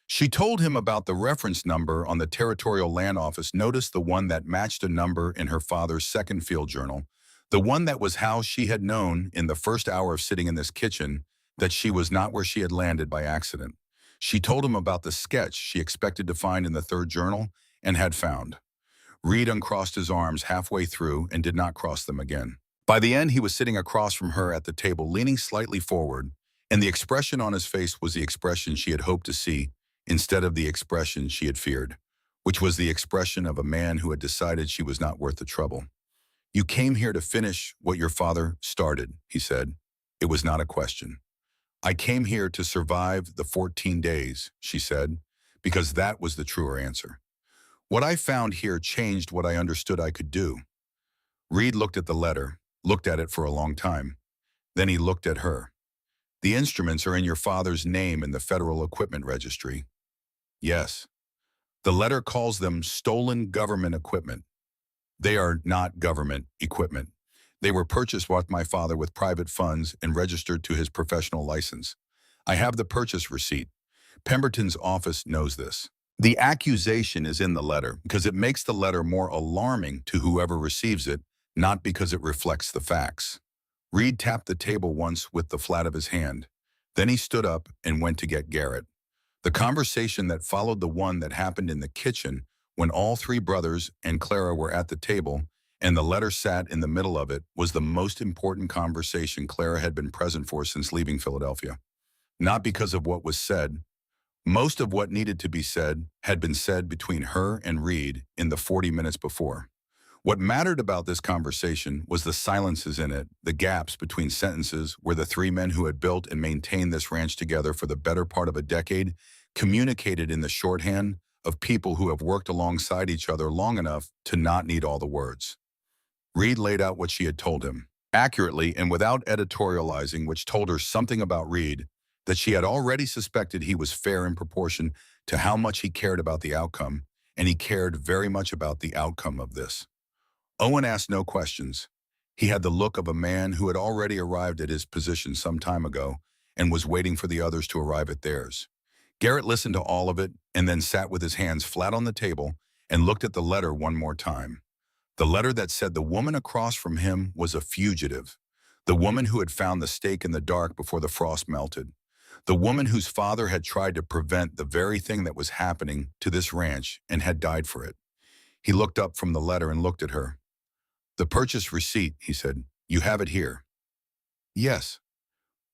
She told him about the reference number on the Territorial Land Office notice, the one that matched a number in her father's second field journal, the one that was how she had known in the first hour of sitting in this kitchen that she was not where she had landed by accident. She told him about the sketch she expected to find in the third journal and had found. Reed uncrossed his arms halfway through and did not cross them again. By the end, he was sitting across from her at the table, leaning slightly forward, And the expression on his face was the expression she had hoped to see instead of the expression she had feared, which was the expression of a man who had decided she was not worth the trouble. "You came here to finish what your father started," he said. It was not a question. "I came here to survive the 14 days," she said, because that was the truer answer. "What I found here changed what I understood I could do." Reed looked at the letter, looked at it for a long time. Then he looked at her. "The instruments are in your father's name in the Federal Equipment Registry." "Yes." "The letter calls them stolen government equipment." "They are not government equipment. They were purchased by my father with private funds and registered to his professional license. I have the purchase receipt. Pemberton's office knows this." The accusation is in the letter because it makes the letter more alarming to whoever receives it, not because it reflects the facts. Reed tapped the table once with the flat of his hand. Then he stood up and went to get Garrett. The conversation that followed the one that happened in the kitchen when all three brothers and Clara were at the table and the letter sat in the middle of it was the most important conversation Clara had been present for since leaving Philadelphia. Not because of what was said. Most of what needed to be said had been said between her and Reed in the 40 minutes before. What mattered about this conversation was the silences in it, the gaps between sentences where the three men who had built and maintained this ranch together for the better part of a decade communicated in the shorthand of people who have worked alongside each other long enough to not need all the words. Reed laid out what she had told him, accurately and without editorializing, which told her something about Reed, that she had already suspected he was fair in proportion to how much he cared about the outcome, and he cared very much about the outcome of this. Owen asked no questions. He had the look of a man who had already arrived at his position some time ago and was waiting for the others to arrive at theirs. Garrett listened to all of it and then sat with his hands flat on the table and looked at the letter one more time. The letter that said the woman across from him was a fugitive. The woman who had found the stake in the dark before the frost melted. The woman whose father had tried to prevent the very thing that was happening to this ranch and had died for it. He looked up from the letter and looked at her. "The purchase receipt," he said. "You have it here." "Yes."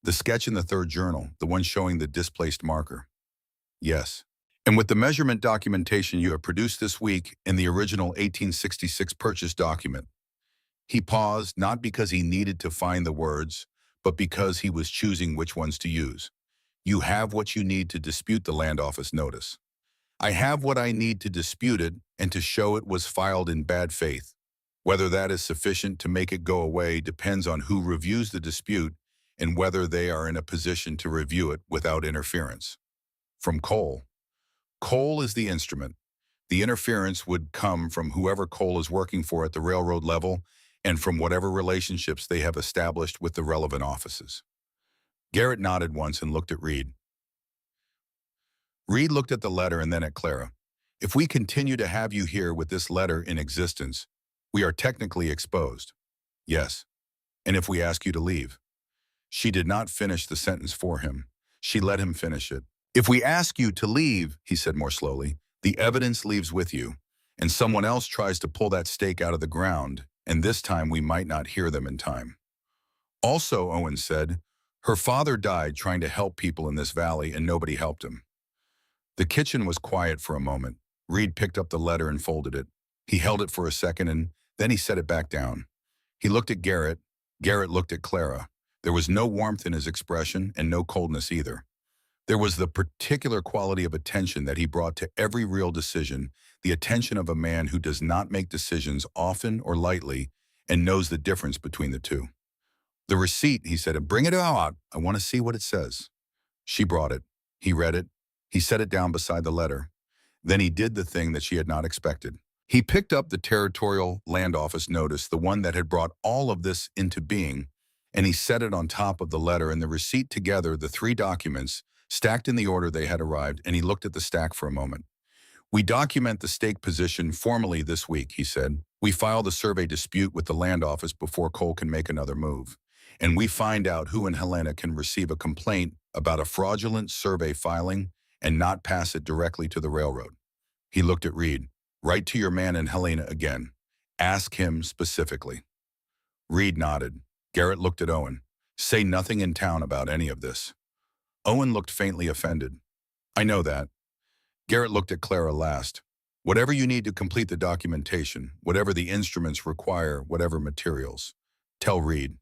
"The sketch in the third journal, the one showing the displaced marker." "Yes." "And with the measurement documentation you have produced this week in the original 1866 purchase document." He paused, not because he needed to find the words, but because he was choosing which ones to use. "You have what you need to dispute the land office notice." "I have what I need to dispute it and to show it was filed in bad faith. Whether that is sufficient to make it go away depends on who reviews the dispute and whether they are in a position to review it without interference." From Cole. Cole is the instrument. The interference would come from whoever Cole is working for at the railroad level and from whatever relationships they have established with the relevant offices. Garrett nodded once and looked at Reed. Reed looked at the letter and then at Clara. "If we continue to have you here with this letter in existence, we are technically exposed." "Yes." "And if we ask you to leave?" She did not finish the sentence for him. She let him finish it. "If we ask you to leave," he said more slowly, "the evidence leaves with you, and someone else tries to pull that stake out of the ground, and this time we might not hear them in time." "Also," Owen said, "her father died trying to help people in this valley, and nobody helped him." The kitchen was quiet for a moment. Reed picked up the letter and folded it. He held it for a second, and then he set it back down. He looked at Garrett. Garrett looked at Clara. There was no warmth in his expression and no coldness either. There was the particular quality of attention that he brought to every real decision, the attention of a man who does not make decisions often or lightly and knows the difference between the two. "The receipt," he said, "and bring it out. I want to see what it says." She brought it. He read it. He set it down beside the letter. Then he did the thing that she had not expected. He picked up the Territorial Land Office notice, the one that had brought all of this into being, and he set it on top of the letter and the receipt together, the three documents, stacked in the order they had arrived, and he looked at the stack for a moment. "We document the stake position formally this week," he said. "We file the survey dispute with the land office before Cole can make another move. And we find out who in Helena can receive a complaint about a fraudulent survey filing and not pass it directly to the railroad." He looked at Reed. "Write to your man in Helena again. Ask him specifically." Reed nodded. Garrett looked at Owen. "Say nothing in town about any of this." Owen looked faintly offended. I know that. Garrett looked at Clara last. Whatever you need to complete the documentation, whatever the instruments require, whatever materials. Tell Reed.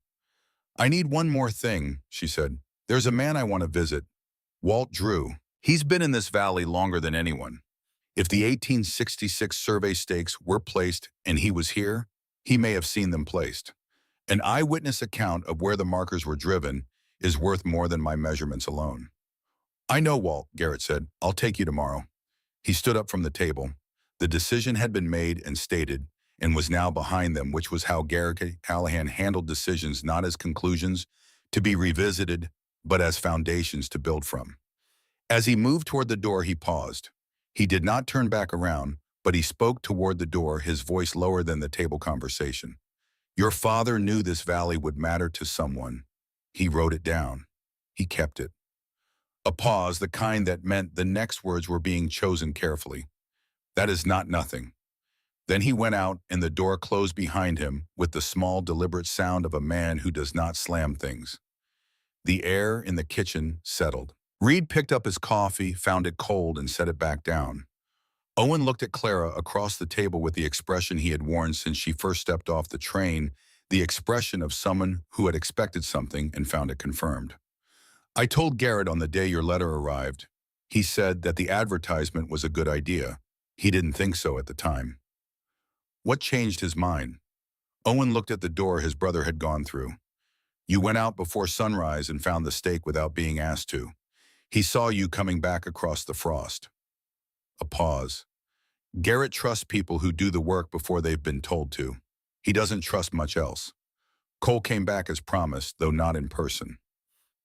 I need one more thing, she said. There's a man I want to visit. Walt Drew. He's been in this valley longer than anyone. If the 1866 survey stakes were placed and he was here, he may have seen them placed. An eyewitness account of where the markers were driven is worth more than my measurements alone. I know, Walt, Garrett said. I'll take you tomorrow. He stood up from the table. The decision had been made and stated and was now behind them, which was how Garrett Callahan handled decisions not as conclusions to be revisited, but as foundations to build from. As he moved toward the door, he paused. He did not turn back around, but he spoke toward the door, his voice lower than the table conversation. Your father knew this valley would matter to someone. He wrote it down. He kept it. A pause, the kind that meant the next words were being chosen carefully. That is not nothing. Then he went out and the door closed behind him with the small, deliberate sound of a man who does not slam things. The air in the kitchen settled. Reed picked up his coffee, found it cold, and set it back down. Owen looked at Clara across the table with the expression he had worn since she first stepped off the train, the expression of someone who had expected something and found it confirmed. I told Garrett on the day your letter arrived. He said that the advertisement was a good idea. He didn't think so at the time. What changed his mind? Owen looked at the door his brother had gone through. You went out before sunrise and found the stake without being asked to. He saw you coming back across the frost. A pause. Garrett trusts people who do the work before they've been told to. He doesn't trust much else. Cole came back as promised, though not in person.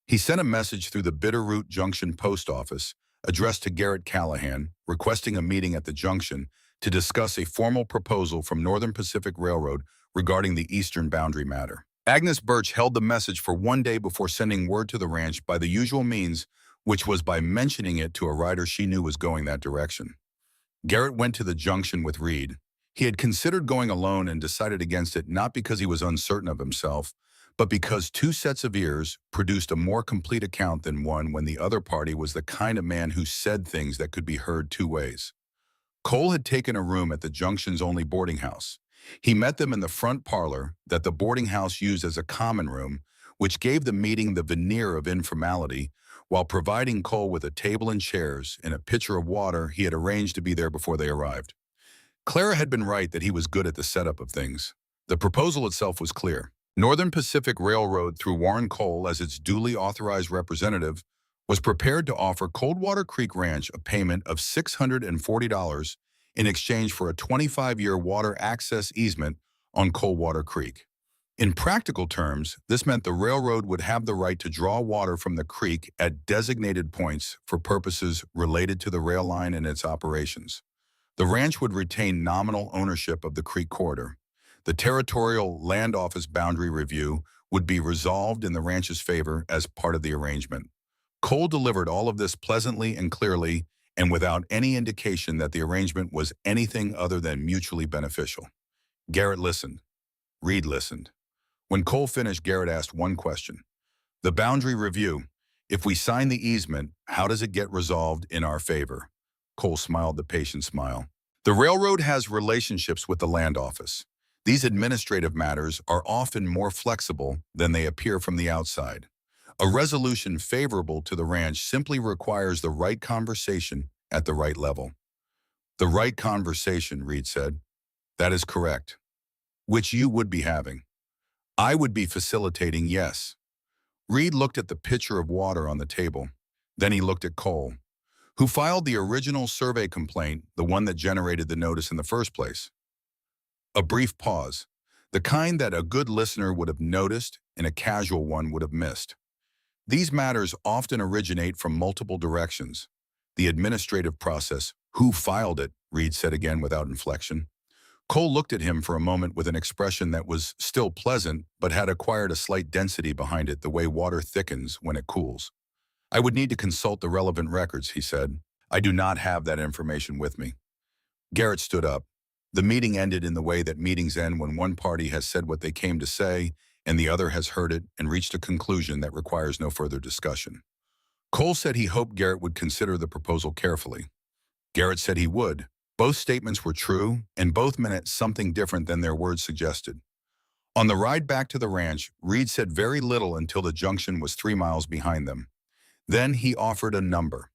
He sent a message through the Bitterroot Junction post office, addressed to Garrett Callahan, requesting a meeting at the junction to discuss a formal proposal from Northern Pacific Railroad regarding the eastern boundary matter. Agnes Birch held the message for one day before sending word to the ranch by the usual means, which was by mentioning it to a rider she knew was going that direction. Garrett went to the junction with Reed. He had considered going alone and decided against it not because he was uncertain of himself, but because two sets of ears produced a more complete account than one when the other party was the kind of man who said things that could be heard two ways. Cole had taken a room at the junction's only boarding house. He met them in the front parlor that the boarding house used as a common room, which gave the meeting the veneer of informality, while providing Cole with a table and chairs and a pitcher of water he had arranged to be there before they arrived. Clara had been right that he was good at the setup of things. The proposal itself was clear. Northern Pacific Railroad, through Warren Cole as its duly authorized representative, was prepared to offer Coldwater Creek Ranch a payment of $640 in exchange for a 25-year water access easement on Coldwater Creek. In practical terms, this meant the railroad would have the right to draw water from the creek at designated points for purposes related to the rail line and its operations. The ranch would retain nominal ownership of the creek corridor. The Territorial Land Office boundary review would be resolved in the ranch's favor as part of the arrangement. Cole delivered all of this pleasantly and clearly and without any indication that the arrangement was anything other than mutually beneficial. Garrett listened. Reed listened. When Cole finished, Garrett asked one question. The boundary review, if we sign the easement, how does it get resolved in our favor? Cole smiled the patient smile. The railroad has relationships with the land office. These administrative matters are often more flexible than they appear from the outside. A resolution favorable to the ranch simply requires the right conversation at the right level. The right conversation, Reed said. That is correct. Which you would be having. I would be facilitating, yes. Reed looked at the pitcher of water on the table. Then he looked at Cole, who filed the original survey complaint, the one that generated the notice in the first place. A brief pause, the kind that a good listener would have noticed and a casual one would have missed. These matters often originate from multiple directions. The administrative process, who filed it, Reed said again without inflection. Cole looked at him for a moment with an expression that was still pleasant but had acquired a slight density behind it the way water thickens when it cools. I would need to consult the relevant records, he said. I do not have that information with me. Garrett stood up. The meeting ended in the way that meetings end when one party has said what they came to say and the other has heard it and reached a conclusion that requires no further discussion. Cole said he hoped Garrett would consider the proposal carefully. Garrett said he would. Both statements were true, and both meant something different than their words suggested. On the ride back to the ranch, Reed said very little until the junction was 3 miles behind them. Then he offered a number.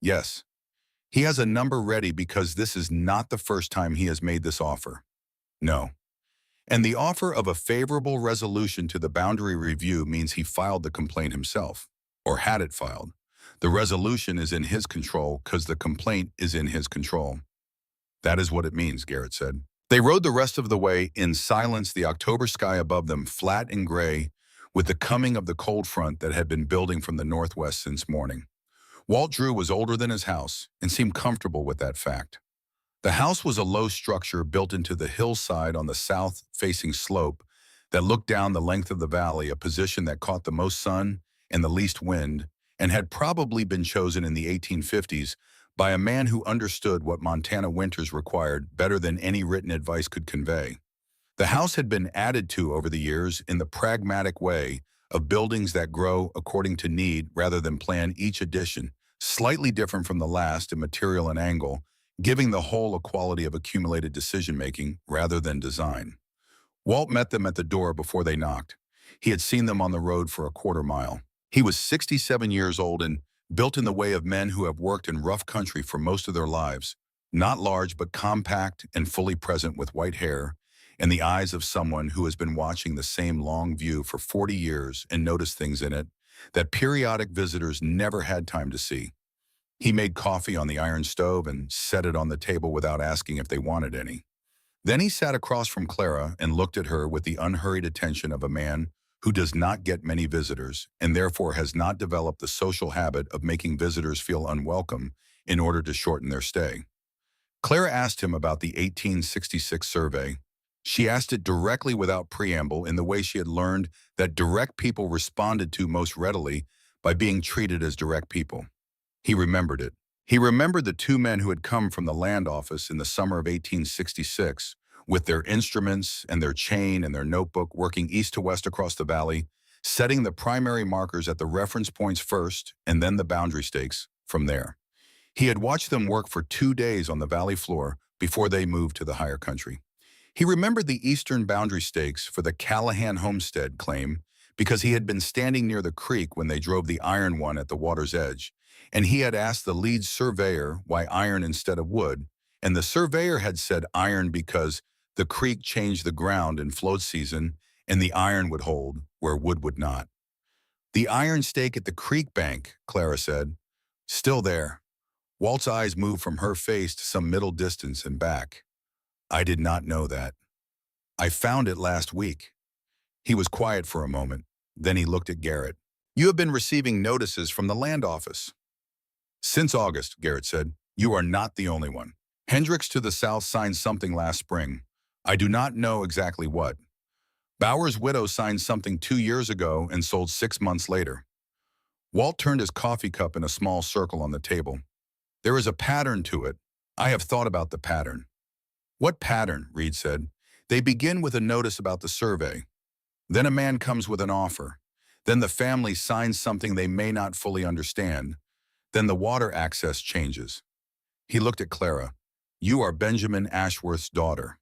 Yes, he has a number ready because this is not the first time he has made this offer. No. And the offer of a favorable resolution to the boundary review means he filed the complaint himself, or had it filed. The resolution is in his control because the complaint is in his control. That is what it means, Garrett said. They rode the rest of the way in silence, the October sky above them flat and gray, with the coming of the cold front that had been building from the northwest since morning. Walt Drew was older than his house and seemed comfortable with that fact. The house was a low structure built into the hillside on the south-facing slope that looked down the length of the valley, a position that caught the most sun and the least wind, and had probably been chosen in the 1850s by a man who understood what Montana winters required better than any written advice could convey. The house had been added to over the years in the pragmatic way of buildings that grow according to need rather than plan, each addition slightly different from the last in material and angle, giving the whole a quality of accumulated decision-making rather than design. Walt met them at the door before they knocked. He had seen them on the road for a quarter-mile. He was 67 years old and built in the way of men who have worked in rough country for most of their lives, not large but compact and fully present, with white hair and the eyes of someone who has been watching the same long view for 40 years and noticed things in it that periodic visitors never had time to see. He made coffee on the iron stove and set it on the table without asking if they wanted any. Then he sat across from Clara and looked at her with the unhurried attention of a man who does not get many visitors and therefore has not developed the social habit of making visitors feel unwelcome in order to shorten their stay. Clara asked him about the 1866 survey. She asked it directly without preamble, in the way she had learned that direct people responded to most readily by being treated as direct people. He remembered it. He remembered the two men who had come from the land office in the summer of 1866, with their instruments and their chain and their notebook, working east to west across the valley, setting the primary markers at the reference points first and then the boundary stakes from there. He had watched them work for 2 days on the valley floor before they moved to the higher country. He remembered the eastern boundary stakes for the Callahan homestead claim because he had been standing near the creek when they drove the iron one at the water's edge, and he had asked the lead surveyor why iron instead of wood, and the surveyor had said iron because the creek changed the ground in float season and the iron would hold where wood would not. The iron stake at the creek bank, Clara said. Still there. Walt's eyes moved from her face to some middle distance and back. I did not know that. I found it last week. He was quiet for a moment. Then he looked at Garrett. You have been receiving notices from the land office. Since August, Garrett said. You are not the only one. Hendricks to the south signed something last spring. I do not know exactly what. Bauer's widow signed something 2 years ago and sold 6 months later. Walt turned his coffee cup in a small circle on the table. There is a pattern to it. I have thought about the pattern. What pattern? Reed said. They begin with a notice about the survey. Then a man comes with an offer. Then the family signs something they may not fully understand. Then the water access changes. He looked at Clara. You are Benjamin Ashworth's daughter.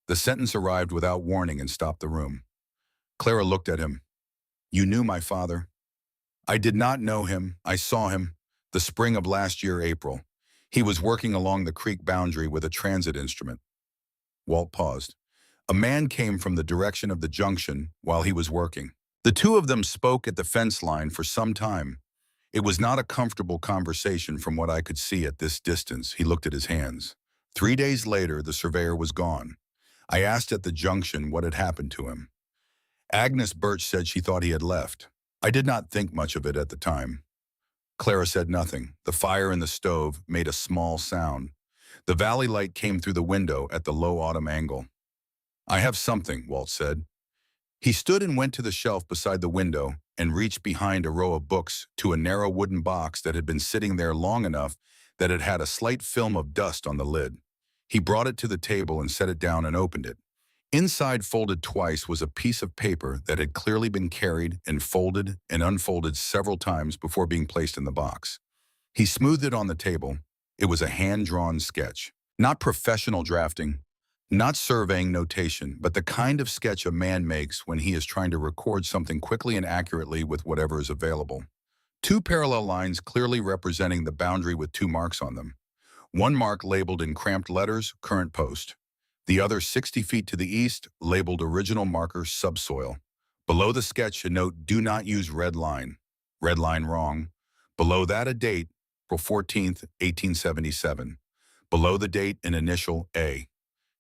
The sentence arrived without warning and stopped the room. Clara looked at him. You knew my father? I did not know him. I saw him the spring of last year, April. He was working along the creek boundary with a transit instrument. Walt paused. A man came from the direction of the junction while he was working. The two of them spoke at the fence line for some time. It was not a comfortable conversation from what I could see at this distance. He looked at his hands. 3 days later, the surveyor was gone. I asked at the junction what had happened to him. Agnes Birch said she thought he had left. I did not think much of it at the time. Clara said nothing. The fire in the stove made a small sound. The valley light came through the window at the low autumn angle. I have something, Walt said. He stood and went to the shelf beside the window and reached behind a row of books to a narrow wooden box that had been sitting there long enough that it had a slight film of dust on the lid. He brought it to the table and set it down and opened it. Inside, folded twice, was a piece of paper that had clearly been carried and folded and unfolded several times before being placed in the box. He smoothed it on the table. It was a hand-drawn sketch. Not professional drafting, not surveying notation, but the kind of sketch a man makes when he is trying to record something quickly and accurately with whatever is available. Two parallel lines clearly representing the boundary with two marks on them. One mark labeled in cramped letters, current post. The other 60 feet to the east, labeled original marker, subsoil. Below the sketch, a note, do not use red line. Red line wrong. Below that, a date, April 14th, 1877. Below the date, an initial A.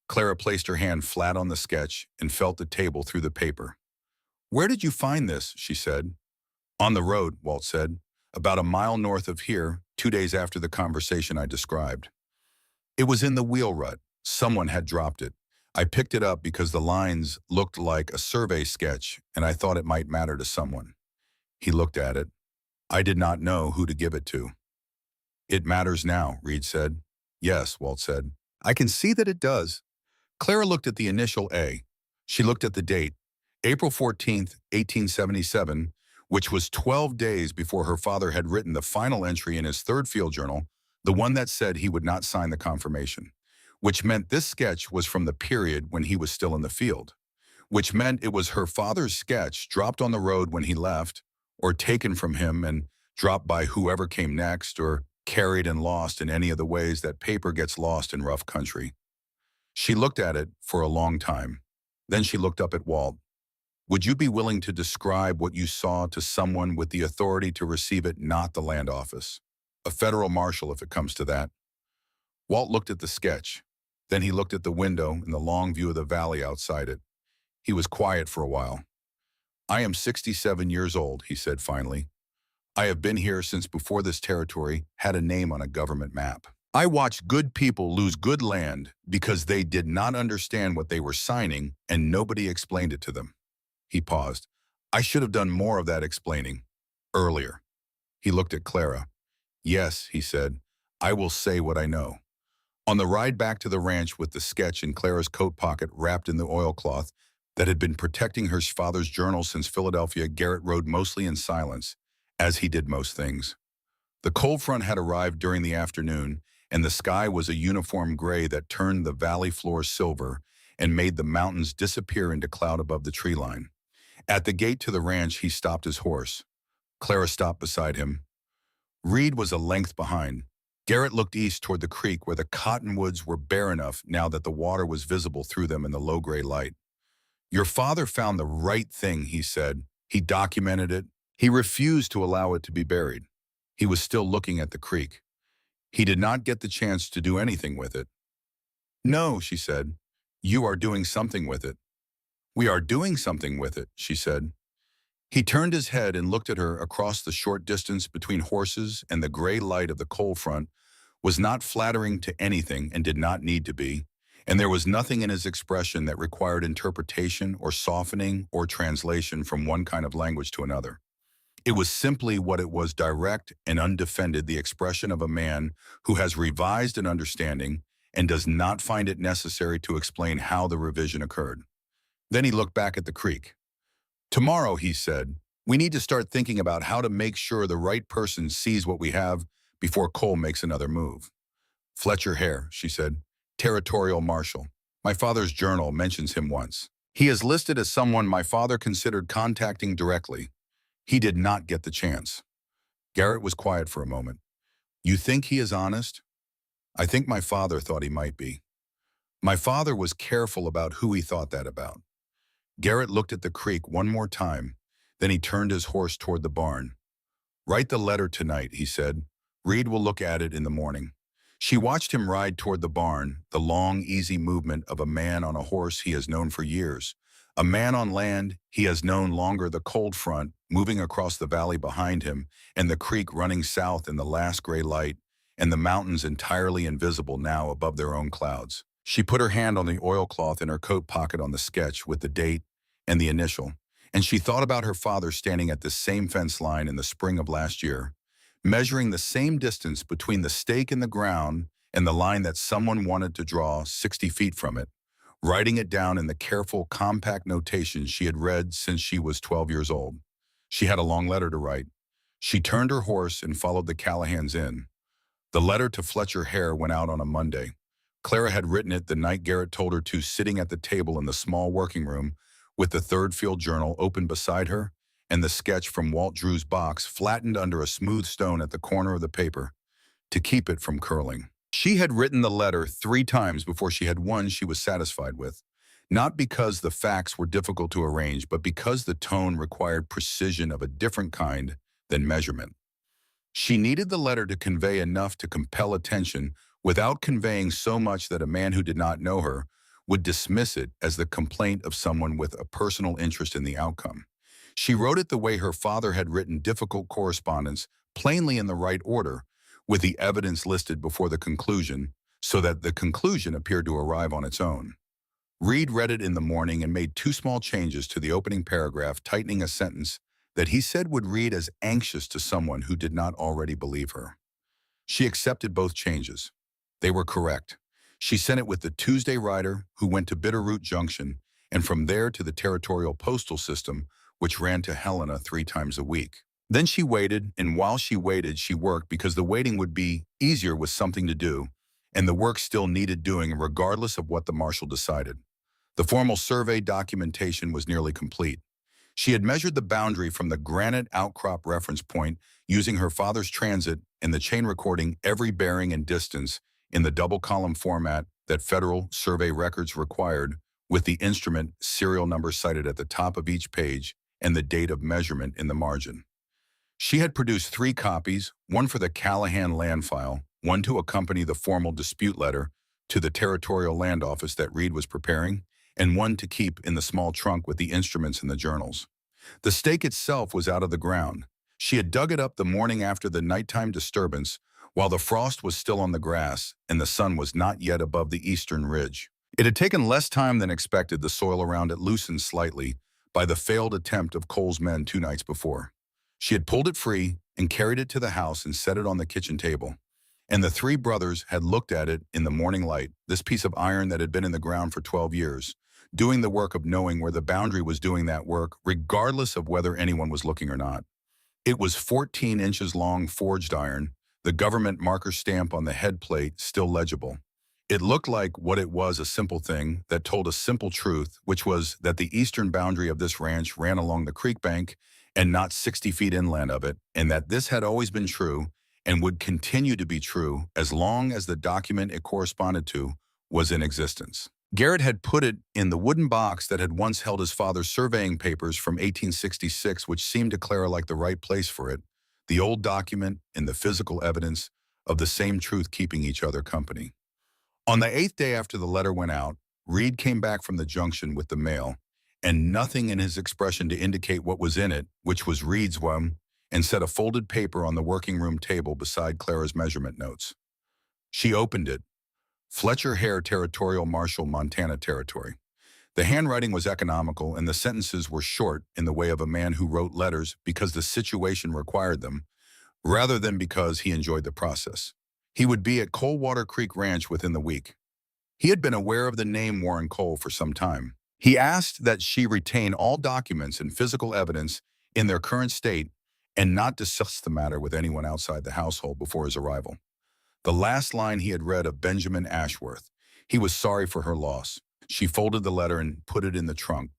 Clara placed her hand flat on the sketch and felt the table through the paper. Where did you find this? She said. On the road, Walt said. About a mile north of here, 2 days after the conversation I described. It was in the wheel rut. Someone had dropped it. I picked it up because the lines looked like a survey sketch and I thought it might matter to someone. He looked at it. I did not know who to give it to. It matters now, Reed said. Yes, Walt said. I can see that it does. Clara looked at the initial A. She looked at the date, April 14th, 1877, which was 12 days before her father had written the final entry in his third field journal, the one that said he would not sign the confirmation, which meant this sketch was from the period when he was still in the field, which meant it was her father's sketch dropped on the road when he left, or taken from him and dropped by whoever came next, or carried and lost in any of the ways that paper gets lost in rough country. She looked at it for a long time. Then she looked up at Walt. Would you be willing to describe what you saw to someone with the authority to receive it, not the land office? A federal marshal, if it comes to that. Walt looked at the sketch. Then he looked at the window and the long view of the valley outside it. He was quiet for a while. I am 67 years old, he said finally. I have been here since before this territory had a name on a government map. I watched good people lose good land because they did not understand what they were signing and nobody explained it to them. He paused. I should have done more of that explaining. Earlier. He looked at Clara. Yes, he said. I will say what I know. On the ride back to the ranch with the sketch in Clara's coat pocket wrapped in the oilcloth that had been protecting her father's journal since Philadelphia, Garrett rode mostly in silence, as he did most things. The cold front had arrived during the afternoon, and the sky was a uniform gray that turned the valley floor silver and made the mountains disappear into cloud above the tree line. At the gate to the ranch, he stopped his horse. Clara stopped beside him. Reed was a length behind. Garrett looked east toward the creek where the cottonwoods were bare enough now that the water was visible through them in the low gray light. Your father found the right thing, he said. He documented it. He refused to allow it to be buried. He was still looking at the creek. He did not get the chance to do anything with it. No, she said. You are doing something with it. We are doing something with it, she said. He turned his head and looked at her across the short distance between horses, and the gray light of the coal front was not flattering to anything and did not need to be, and there was nothing in his expression that required interpretation or softening or translation from one kind of language to another. It was simply what it was, direct and undefended, the expression of a man who has revised an understanding and does not find it necessary to explain how the revision occurred. Then he looked back at the creek. Tomorrow, he said, we need to start thinking about how to make sure the right person sees what we have before Cole makes another move. Fletcher Hare, she said, territorial marshal. My father's journal mentions him once. He is listed as someone my father considered contacting directly. He did not get the chance. Garrett was quiet for a moment. You think he is honest? I think my father thought he might be. My father was careful about who he thought that about. Garrett looked at the creek one more time, then he turned his horse toward the barn. Write the letter tonight, he said. Reed will look at it in the morning. She watched him ride toward the barn, the long, easy movement of a man on a horse he has known for years. A man on land he has known longer, the cold front moving across the valley behind him, and the creek running south in the last gray light, and the mountains entirely invisible now above their own clouds. She put her hand on the oilcloth in her coat pocket on the sketch with the date and the initial, and she thought about her father standing at this same fence line in the spring of last year, measuring the same distance between the stake in the ground and the line that someone wanted to draw 60 feet from it, writing it down in the careful, compact notations she had read since she was 12 years old. She had a long letter to write. She turned her horse and followed the Callahans in. The letter to Fletcher Hare went out on a Monday. Clara had written it the night Garrett told her to, sitting at the table in the small working room with the Third Field Journal open beside her and the sketch from Walt Drew's box flattened under a smooth stone at the corner of the paper to keep it from curling. She had written the letter 3 times before she had one she was satisfied with, not because the facts were difficult to arrange, but because the tone required precision of a different kind than measurement. She needed the letter to convey enough to compel attention without conveying so much that a man who did not know her would dismiss it as the complaint of someone with a personal interest in the outcome. She wrote it the way her father had written difficult correspondence, plainly in the right order, with the evidence listed before the conclusion, so that the conclusion appeared to arrive on its own. Reed read it in the morning and made 2 small changes to the opening paragraph, tightening a sentence that he said would read as anxious to someone who did not already believe her. She accepted both changes. They were correct. She sent it with the Tuesday rider, who went to Bitterroot Junction, and from there to the territorial postal system, which ran to Helena 3 times a week. Then she waited, and while she waited, she worked, because the waiting would be easier with something to do, and the work still needed doing regardless of what the marshal decided. The formal survey documentation was nearly complete. She had measured the boundary from the granite outcrop reference point using her father's transit and the chain recording every bearing and distance in the double-column format that federal survey records required, with the instrument serial number cited at the top of each page and the date of measurement in the margin. She had produced 3 copies, one for the Callahan land file, one to accompany the formal dispute letter to the Territorial Land Office that Reed was preparing, and one to keep in the small trunk with the instruments and the journals. The stake itself was out of the ground. She had dug it up the morning after the nighttime disturbance, while the frost was still on the grass and the sun was not yet above the eastern ridge. It had taken less time than expected, the soil around it loosened slightly by the failed attempt of Cole's men 2 nights before. She had pulled it free and carried it to the house and set it on the kitchen table. And the 3 brothers had looked at it in the morning light, this piece of iron that had been in the ground for 12 years, doing the work of knowing where the boundary was doing that work, regardless of whether anyone was looking or not. It was 14 inches long forged iron, the government marker stamp on the head plate still legible. It looked like what it was, a simple thing that told a simple truth, which was that the eastern boundary of this ranch ran along the creek bank and not 60 feet inland of it, and that this had always been true and would continue to be true as long as the document it corresponded to was in existence. Garrett had put it in the wooden box that had once held his father's surveying papers from 1866, which seemed to Clara like the right place for it, the old document and the physical evidence of the same truth keeping each other company. On the 8th day after the letter went out, Reed came back from the junction with the mail, and nothing in his expression to indicate what was in it, which was Reed's one, and set a folded paper on the working room table beside Clara's measurement notes. She opened it. Fletcher Hare, Territorial Marshal, Montana Territory. The handwriting was economical, and the sentences were short in the way of a man who wrote letters because the situation required them, rather than because he enjoyed the process. He would be at Coldwater Creek Ranch within the week. He had been aware of the name Warren Cole for some time. He asked that she retain all documents and physical evidence in their current state and not discuss the matter with anyone outside the household before his arrival. The last line he had read of Benjamin Ashworth. He was sorry for her loss. She folded the letter and put it in the trunk.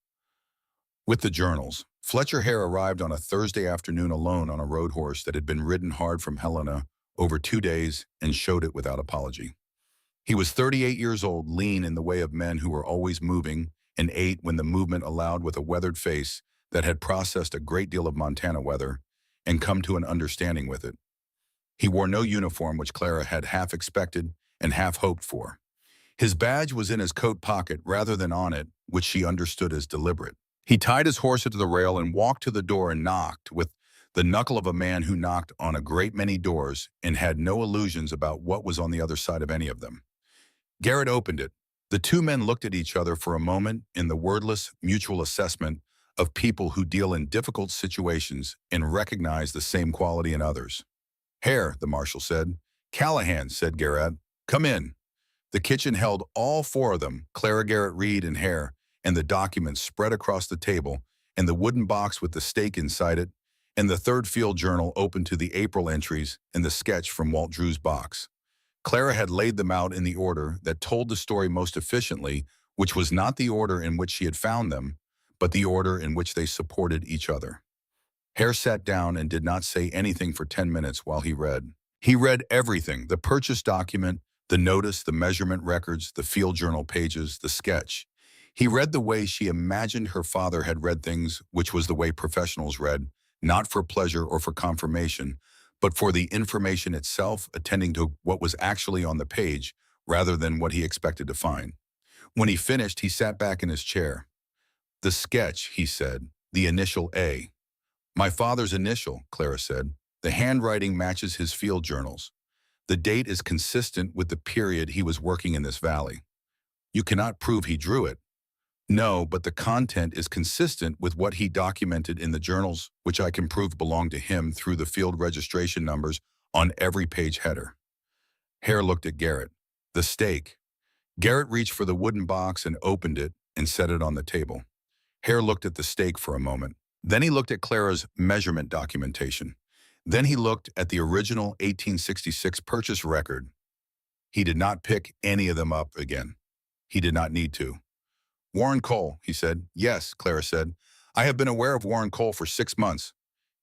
With the journals, Fletcher Hare arrived on a Thursday afternoon alone on a road horse that had been ridden hard from Helena over 2 days and showed it without apology. He was 38 years old, lean in the way of men who were always moving, and ate when the movement allowed, with a weathered face that had processed a great deal of Montana weather and come to an understanding with it. He wore no uniform, which Clara had half expected and half hoped for. His badge was in his coat pocket rather than on it, which she understood as deliberate. He tied his horse to the rail and walked to the door and knocked with the knuckle of a man who knocked on a great many doors and had no illusions about what was on the other side of any of them. Garrett opened it. The 2 men looked at each other for a moment in the wordless mutual assessment of people who deal in difficult situations and recognize the same quality in others. "Hare," the marshal said. "Callahan," said Garrett. "Come in." The kitchen held all four of them, Clara Garrett Reed and Hare, and the documents spread across the table, and the wooden box with the stake inside it, and the third field journal open to the April entries, and the sketch from Walt Drew's box. Clara had laid them out in the order that told the story most efficiently, which was not the order in which she had found them, but the order in which they supported each other. Hare sat down and did not say anything for 10 minutes while he read. He read everything, the purchase document, the notice, the measurement records, the field journal pages, the sketch. He read the way she imagined her father had read things, which was the way professionals read, not for pleasure or for confirmation, but for the information itself, attending to what was actually on the page, rather than what he expected to find. When he finished, he sat back in his chair. "The sketch," he said, "the initial A." "My father's initial," Clara said. "The handwriting matches his field journals. The date is consistent with the period he was working in this valley." "You cannot prove he drew it." "No, but the content is consistent with what he documented in the journals, which I can prove belong to him through the field registration numbers on every page header." Hare looked at Garrett. "The stake." Garrett reached for the wooden box and opened it and set it on the table. Hare looked at the stake for a moment. Then he looked at Clara's measurement documentation. Then he looked at the original 1866 purchase record. He did not pick any of them up again. He did not need to. "Warren Cole," he said. "Yes," Clara said. "I have been aware of Warren Cole for 6 months."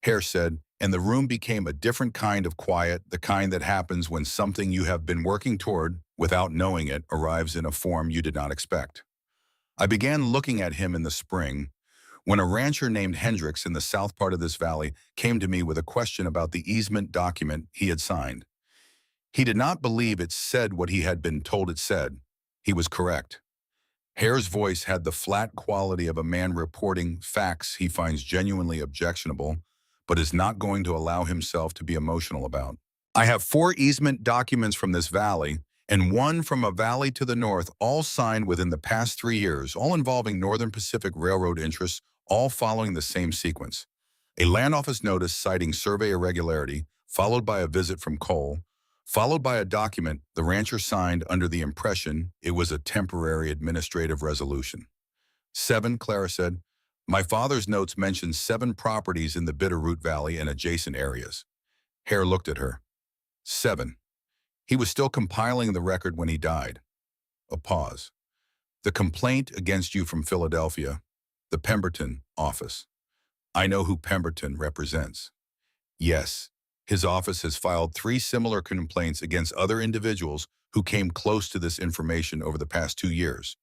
Hare said, and the room became a different kind of quiet, the kind that happens when something you have been working toward, without knowing it, arrives in a form you did not expect. "I began looking at him in the spring, when a rancher named Hendricks in the south part of this valley came to me with a question about the easement document he had signed. He did not believe it said what he had been told it said. He was correct." Hare's voice had the flat quality of a man reporting facts he finds genuinely objectionable, but is not going to allow himself to be emotional about. "I have 4 easement documents from this valley, and 1 from a valley to the north, all signed within the past 3 years, all involving Northern Pacific Railroad interests, all following the same sequence. A land office notice citing survey irregularity, followed by a visit from Cole, followed by a document the rancher signed under the impression it was a temporary administrative resolution." 7, Clara said. "My father's notes mention 7 properties in the Bitterroot Valley and adjacent areas." Hare looked at her. 7. He was still compiling the record when he died. A pause. "The complaint against you from Philadelphia, the Pemberton office. I know who Pemberton represents." "Yes. His office has filed 3 similar complaints against other individuals who came close to this information over the past 2 years.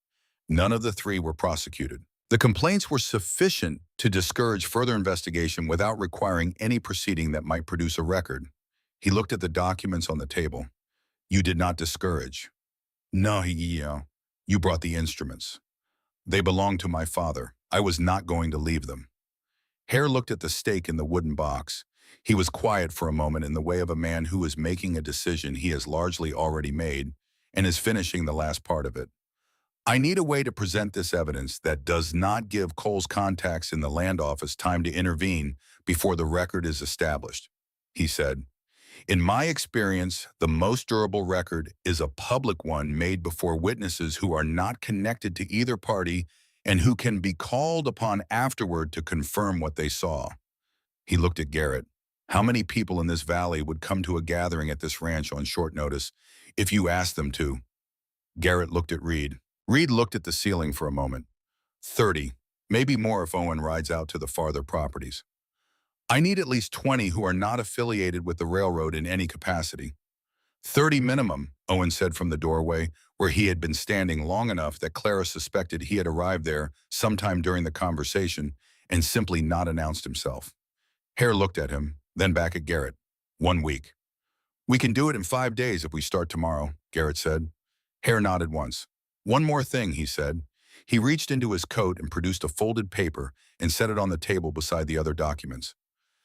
None of the 3 were prosecuted. The complaints were sufficient to discourage further investigation without requiring any proceeding that might produce a record." He looked at the documents on the table. "You did not discourage." "No, you brought the instruments. They belonged to my father. I was not going to leave them." Hare looked at the stake in the wooden box. He was quiet for a moment in the way of a man who is making a decision he has largely already made and is finishing the last part of it. "I need a way to present this evidence that does not give Cole's contacts in the land office time to intervene before the record is established," he said. "In my experience, the most durable record is a public one made before witnesses who are not connected to either party and who can be called upon afterward to confirm what they saw." He looked at Garrett. "How many people in this valley would come to a gathering at this ranch on short notice if you asked them to?" Garrett looked at Reed. Reed looked at the ceiling for a moment. 30, maybe more if Owen rides out to the farther properties. "I need at least 20 who are not affiliated with the railroad in any capacity." 30 minimum, Owen said from the doorway, where he had been standing long enough that Clara suspected he had arrived there sometime during the conversation and simply not announced himself. Hare looked at him, then back at Garrett. 1 week. "We can do it in 5 days if we start tomorrow," Garrett said. Hare nodded once. "One more thing," he said. He reached into his coat and produced a folded paper and set it on the table beside the other documents.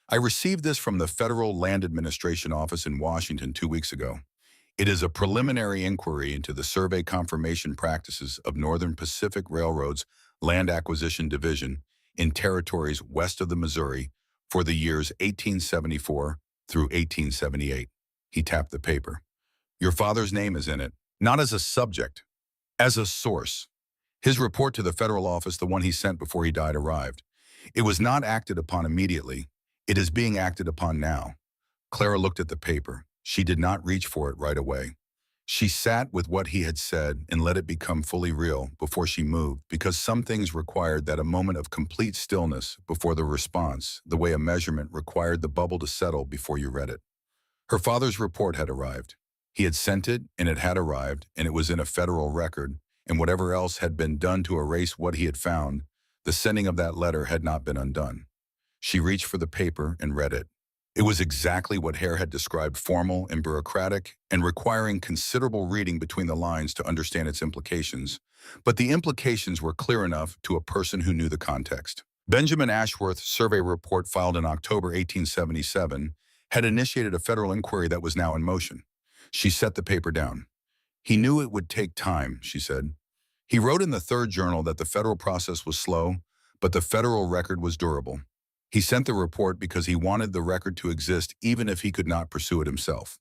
"I received this from the Federal Land Administration Office in Washington 2 weeks ago. It is a preliminary inquiry into the survey confirmation practices of Northern Pacific Railroad's Land Acquisition Division in territories west of the Missouri for the years 1874 through 1878. He tapped the paper. "Your father's name is in it. not as a subject, as a source. His report to the federal office, the one he sent before he died, arrived. It was not acted upon immediately. It is being acted upon now. Clara looked at the paper. She did not reach for it right away. She sat with what he had said and let it become fully real before she moved, because some things required that a moment of complete stillness before the response, the way a measurement required the bubble to settle before you read it. Her father's report had arrived. He had sent it, and it had arrived, and it was in a federal record, and whatever else had been done to erase what he had found, the sending of that letter had not been undone. She reached for the paper and read it. It was exactly what Hare had described, formal and bureaucratic, and requiring considerable reading between the lines to understand its implications. But the implications were clear enough to a person who knew the context. Benjamin Ashworth's survey report, filed in October 1877, had initiated a federal inquiry that was now in motion. She set the paper down. He knew it would take time, she said. He wrote in the third journal that the federal process was slow, but the federal record was durable. He sent the report because he wanted the record to exist even if he could not pursue it himself.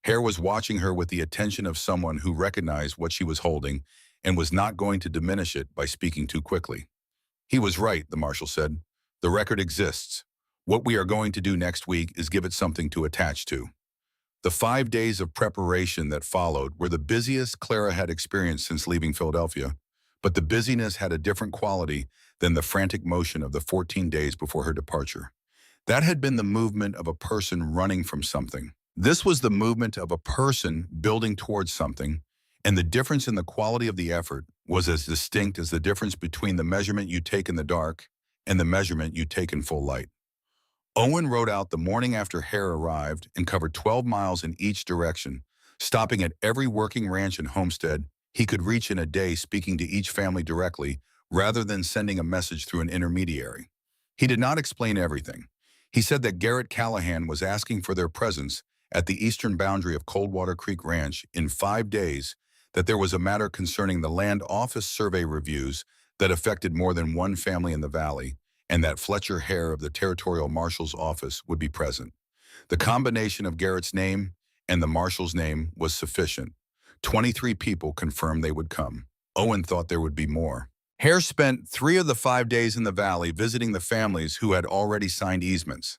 Hare was watching her with the attention of someone who recognized what she was holding and was not going to diminish it by speaking too quickly. He was right, the marshal said. The record exists. What we are going to do next week is give it something to attach to. The 5 days of preparation that followed were the busiest Clara had experienced since leaving Philadelphia, but the busyness had a different quality than the frantic motion of the 14 days before her departure. That had been the movement of a person running from something. This was the movement of a person building towards something, and the difference in the quality of the effort was as distinct as the difference between the measurement you take in the dark and the measurement you take in full light. Owen rode out the morning after Hare arrived and covered 12 miles in each direction, stopping at every working ranch and homestead he could reach in a day, speaking to each family directly rather than sending a message through an intermediary. He did not explain everything. He said that Garrett Callahan was asking for their presence at the eastern boundary of Coldwater Creek Ranch in 5 days, that there was a matter concerning the land office survey reviews that affected more than one family in the valley, and that Fletcher Hare of the Territorial Marshal's office would be present. The combination of Garrett's name and the marshal's name was sufficient. 23 people confirmed they would come. Owen thought there would be more. Hare spent 3 of the 5 days in the valley visiting the families who had already signed easements.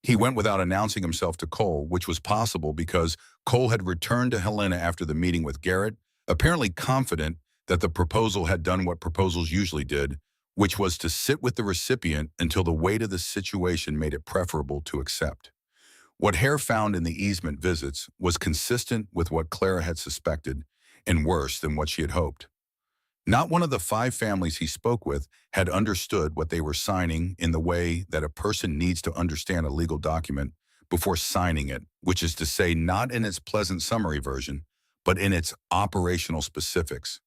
He went without announcing himself to Cole, which was possible because Cole had returned to Helena after the meeting with Garrett, apparently confident that the proposal had done what proposals usually did, which was to sit with the recipient until the weight of the situation made it preferable to accept. What Hare found in the easement visits was consistent with what Clara had suspected, and worse than what she had hoped. Not one of the 5 families he spoke with had understood what they were signing in the way that a person needs to understand a legal document before signing it, which is to say, not in its pleasant summary version, but in its operational specifics.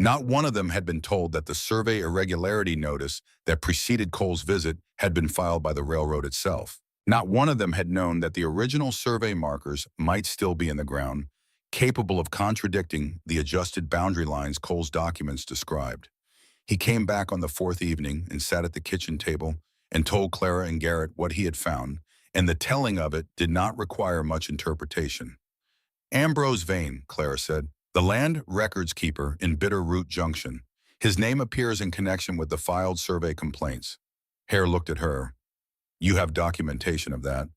Not one of them had been told that the survey irregularity notice that preceded Cole's visit had been filed by the railroad itself. Not one of them had known that the original survey markers might still be in the ground, capable of contradicting the adjusted boundary lines Cole's documents described. He came back on the 4th evening and sat at the kitchen table and told Clara and Garrett what he had found, and the telling of it did not require much interpretation. Ambrose Vane, Clara said, the land records keeper in Bitter Root Junction. His name appears in connection with the filed survey complaints. Hare looked at her. You have documentation of that?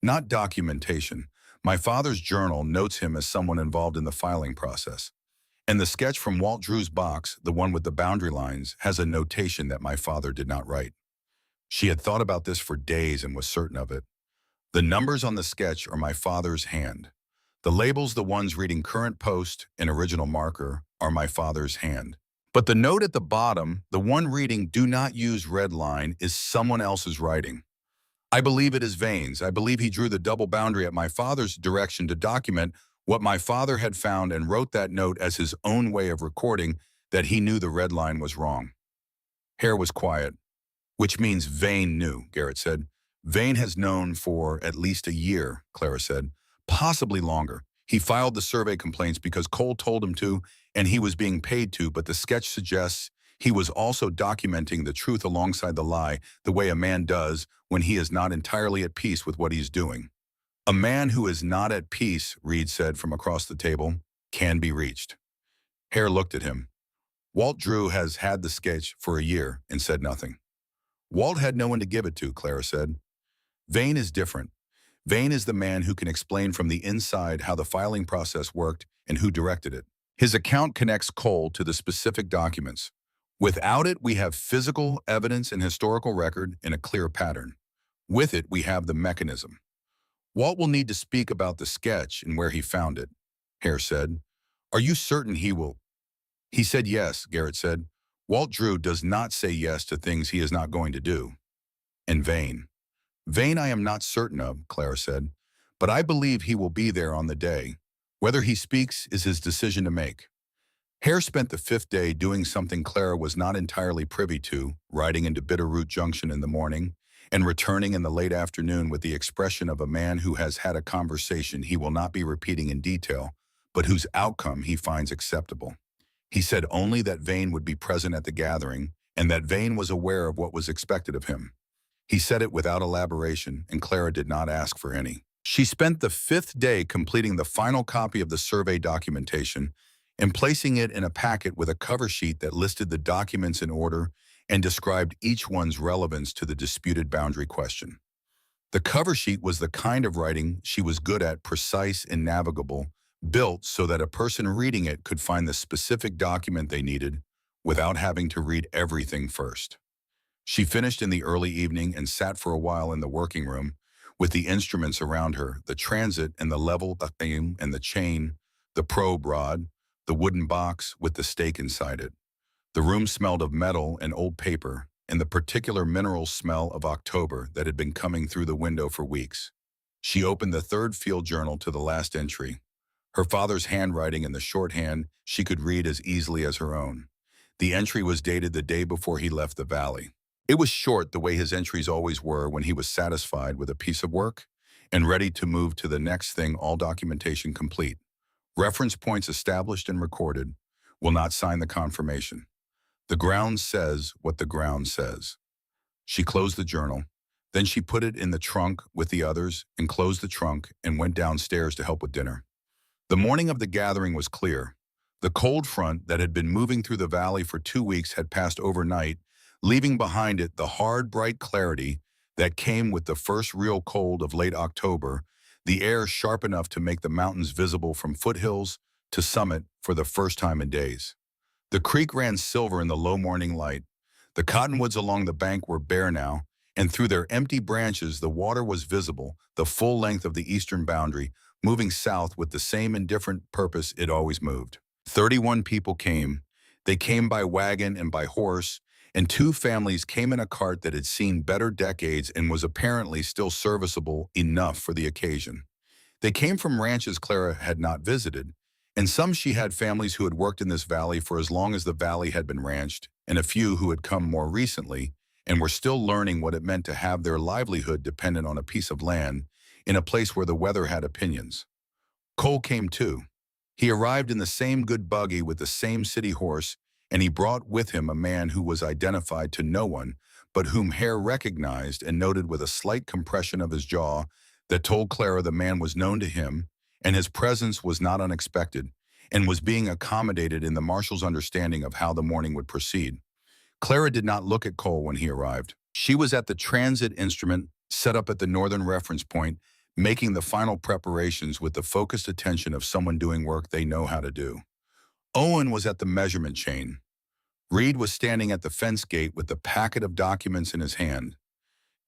Not documentation. My father's journal notes him as someone involved in the filing process. And the sketch from Walt Drew's box, the one with the boundary lines, has a notation that my father did not write. She had thought about this for days and was certain of it. The numbers on the sketch are my father's hand. The labels, the ones reading current post and original marker, are my father's hand. But the note at the bottom, the one reading do not use red line, is someone else's writing. I believe it is Vane's. I believe he drew the double boundary at my father's direction to document what my father had found and wrote that note as his own way of recording that he knew the red line was wrong. Hare was quiet. Which means Vane knew, Garrett said. Vane has known for at least a year, Clara said. Possibly longer. He filed the survey complaints because Cole told him to, and he was being paid to, but the sketch suggests he was also documenting the truth alongside the lie, the way a man does when he is not entirely at peace with what he's doing. A man who is not at peace, Reed said from across the table, can be reached. Hare looked at him. Walt Drew has had the sketch for a year and said nothing. Walt had no one to give it to, Clara said. Vane is different. Vane is the man who can explain from the inside how the filing process worked and who directed it. His account connects Cole to the specific documents. Without it, we have physical evidence and historical record in a clear pattern. With it, we have the mechanism. Walt will need to speak about the sketch and where he found it, Hare said. Are you certain he will? He said yes, Garrett said. Walt Drew does not say yes to things he is not going to do. And Vane. Vane I am not certain of, Clara said, but I believe he will be there on the day. Whether he speaks is his decision to make. Hare spent the 5th day doing something Clara was not entirely privy to, riding into Bitterroot Junction in the morning and returning in the late afternoon with the expression of a man who has had a conversation he will not be repeating in detail, but whose outcome he finds acceptable. He said only that Vane would be present at the gathering and that Vane was aware of what was expected of him. He said it without elaboration, and Clara did not ask for any. She spent the 5th day completing the final copy of the survey documentation and placing it in a packet with a cover sheet that listed the documents in order and described each one's relevance to the disputed boundary question. The cover sheet was the kind of writing she was good at, precise and navigable, built so that a person reading it could find the specific document they needed without having to read everything first. She finished in the early evening and sat for a while in the working room with the instruments around her, the transit and the level, the theme and the chain, the probe rod, the wooden box with the stake inside it. The room smelled of metal and old paper and the particular mineral smell of October that had been coming through the window for weeks. She opened the 3rd field journal to the last entry. Her father's handwriting in the shorthand she could read as easily as her own. The entry was dated the day before he left the valley. It was short the way his entries always were when he was satisfied with a piece of work and ready to move to the next thing, all documentation complete. Reference points established and recorded. Will not sign the confirmation. The ground says what the ground says. She closed the journal. Then she put it in the trunk with the others and closed the trunk and went downstairs to help with dinner. The morning of the gathering was clear. The cold front that had been moving through the valley for 2 weeks had passed overnight, leaving behind it the hard, bright clarity that came with the first real cold of late October, the air sharp enough to make the mountains visible from foothills to summit for the first time in days. The creek ran silver in the low morning light. The cottonwoods along the bank were bare now, and through their empty branches the water was visible, the full length of the eastern boundary, moving south with the same indifferent purpose it always moved. 31 people came. They came by wagon and by horse, and 2 families came in a cart that had seen better decades and was apparently still serviceable enough for the occasion. They came from ranches Clara had not visited, and some she had families who had worked in this valley for as long as the valley had been ranched, and a few who had come more recently and were still learning what it meant to have their livelihood dependent on a piece of land in a place where the weather had opinions. Cole came too. He arrived in the same good buggy with the same city horse, and he brought with him a man who was identified to no one, but whom Hare recognized and noted with a slight compression of his jaw that told Clara the man was known to him, and his presence was not unexpected, and was being accommodated in the marshal's understanding of how the morning would proceed. Clara did not look at Cole when he arrived. She was at the transit instrument set up at the northern reference point, making the final preparations with the focused attention of someone doing work they know how to do. Owen was at the measurement chain. Reed was standing at the fence gate with the packet of documents in his hand.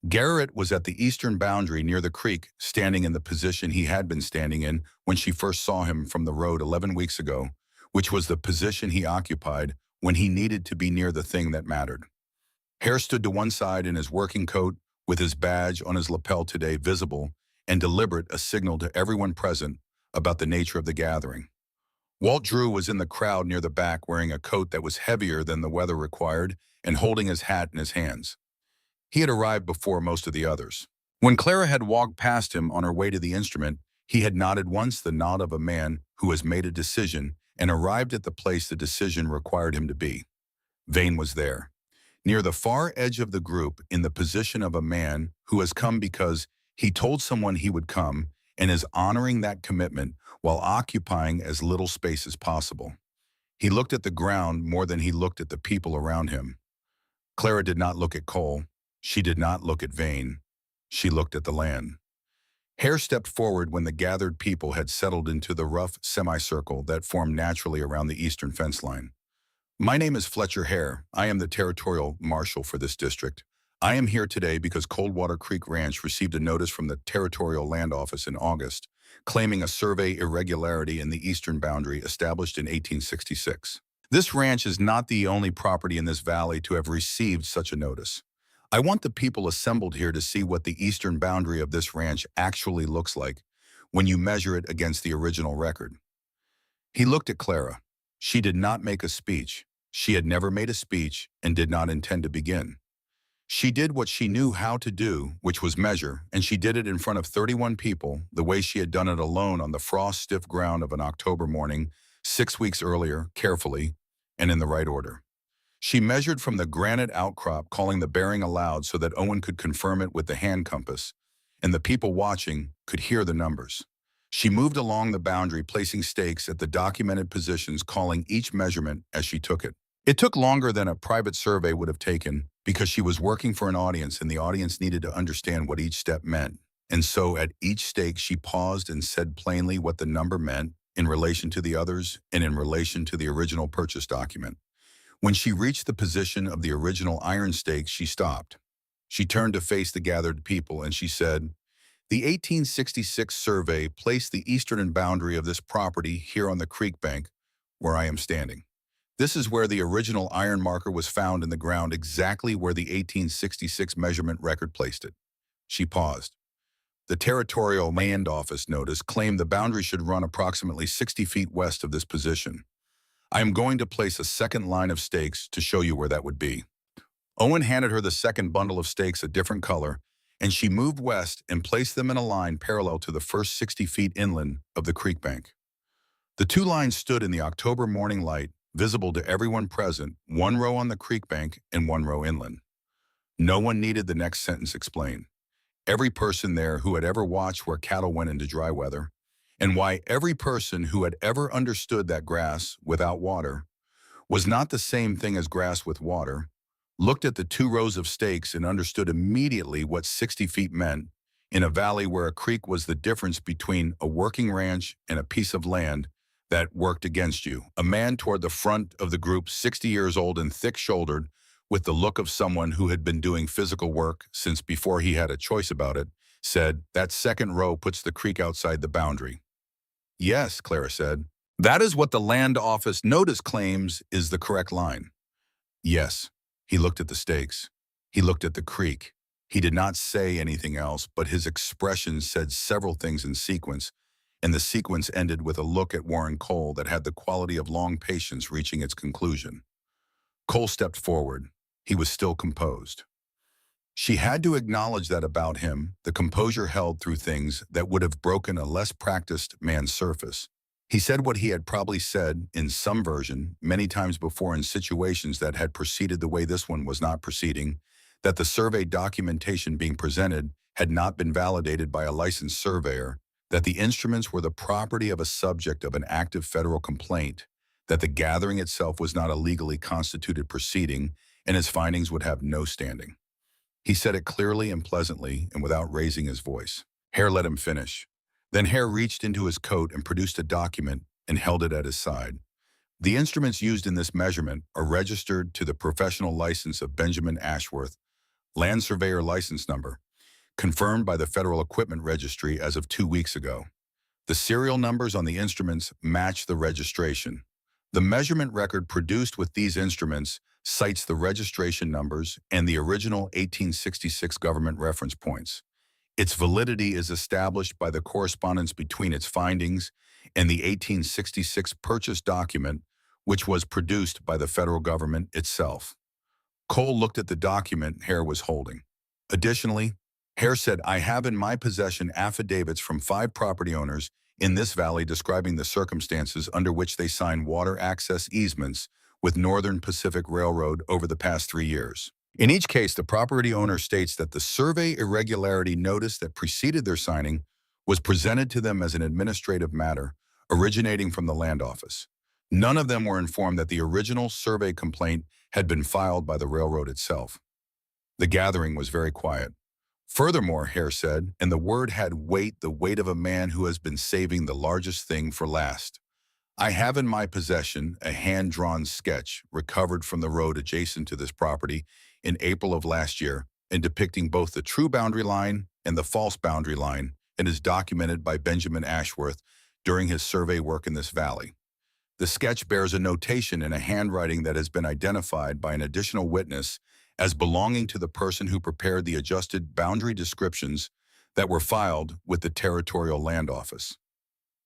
Garrett was at the eastern boundary near the creek, standing in the position he had been standing in when she first saw him from the road 11 weeks ago, which was the position he occupied when he needed to be near the thing that mattered. Hare stood to one side in his working coat, with his badge on his lapel today visible and deliberate, a signal to everyone present about the nature of the gathering. Walt Drew was in the crowd near the back, wearing a coat that was heavier than the weather required and holding his hat in his hands. He had arrived before most of the others. When Clara had walked past him on her way to the instrument, he had nodded once, the nod of a man who has made a decision and arrived at the place the decision required him to be. Vane was there, near the far edge of the group, in the position of a man who has come because he told someone he would come and is honoring that commitment while occupying as little space as possible. He looked at the ground more than he looked at the people around him. Clara did not look at Cole. She did not look at Vane. She looked at the land. Hare stepped forward when the gathered people had settled into the rough semicircle that formed naturally around the eastern fence line. My name is Fletcher Hare. I am the territorial marshal for this district. I am here today because Coldwater Creek Ranch received a notice from the Territorial Land Office in August, claiming a survey irregularity in the eastern boundary established in 1866. This ranch is not the only property in this valley to have received such a notice. I want the people assembled here to see what the eastern boundary of this ranch actually looks like when you measure it against the original record. He looked at Clara. She did not make a speech. She had never made a speech and did not intend to begin. She did what she knew how to do, which was measure, and she did it in front of 31 people, the way she had done it alone on the frost-stiff ground of an October morning, 6 weeks earlier, carefully, and in the right order. She measured from the granite outcrop, calling the bearing aloud so that Owen could confirm it with the hand compass, and the people watching could hear the numbers. She moved along the boundary, placing stakes at the documented positions, calling each measurement as she took it. It took longer than a private survey would have taken because she was working for an audience and the audience needed to understand what each step meant. And so at each stake, she paused and said plainly what the number meant in relation to the others and in relation to the original purchase document. When she reached the position of the original iron stake, she stopped. She turned to face the gathered people and she said, "The 1866 survey placed the eastern boundary of this property here on the creek bank where I am standing. This is where the original iron marker was found in the ground, exactly where the 1866 measurement record placed it." She paused. The Territorial Land Office notice claimed the boundary should run approximately 60 feet west of this position. I am going to place a second line of stakes to show you where that would be. Owen handed her the second bundle of stakes, a different color, and she moved west and placed them in a line parallel to the first 60 feet inland of the creek bank. The two lines stood in the October morning light, visible to everyone present, one row on the creek bank and one row inland. No one needed the next sentence explained. Every person there who had ever watched where cattle went into dry weather, and why every person who had ever understood that grass without water was not the same thing as grass with water, looked at the two rows of stakes and understood immediately what 60 feet meant in a valley where a creek was the difference between a working ranch and a piece of land that worked against you. A man toward the front of the group, 60 years old and thick-shouldered, with the look of someone who had been doing physical work since before he had a choice about it, said, "That second row puts the creek outside the boundary." "Yes," Clara said. "That is what the land office notice claims is the correct line." "Yes." He looked at the stakes. He looked at the creek. He did not say anything else, but his expression said several things in sequence, and the sequence ended with a look at Warren Cole that had the quality of long patience reaching its conclusion. Cole stepped forward. He was still composed. She had to acknowledge that about him, the composure held through things that would have broken a less practiced man's surface. He said what he had probably said, in some version, many times before in situations that had proceeded the way this one was not proceeding, that the survey documentation being presented had not been validated by a licensed surveyor, that the instruments were the property of a subject of an active federal complaint, that the gathering itself was not a legally constituted proceeding, and his findings would have no standing. He said it clearly and pleasantly and without raising his voice. Hare let him finish. Then Hare reached into his coat and produced a document and held it at his side. The instruments used in this measurement are registered to the professional license of Benjamin Ashworth, Land Surveyor License Number, confirmed by the Federal Equipment Registry as of 2 weeks ago. The serial numbers on the instruments match the registration. The measurement record produced with these instruments cites the registration numbers and the original 1866 government reference points. Its validity is established by the correspondence between its findings and the 1866 purchase document, which was produced by the federal government itself. Cole looked at the document Hare was holding. Additionally, Hare said, "I have in my possession affidavits from 5 property owners in this valley describing the circumstances under which they signed water access easements with Northern Pacific Railroad over the past 3 years. In each case, the property owner states that the survey irregularity notice that preceded their signing was presented to them as an administrative matter originating from the land office. None of them were informed that the original survey complaint had been filed by the railroad itself. The gathering was very quiet. Furthermore, Hare said, and the word had weight, the weight of a man who has been saving the largest thing for last. I have in my possession a hand-drawn sketch recovered from the road adjacent to this property in April of last year and depicting both the true boundary line and the false boundary line, and is documented by Benjamin Ashworth during his survey work in this valley. The sketch bears a notation in a handwriting that has been identified by an additional witness as belonging to the person who prepared the adjusted boundary descriptions that were filed with the Territorial Land Office.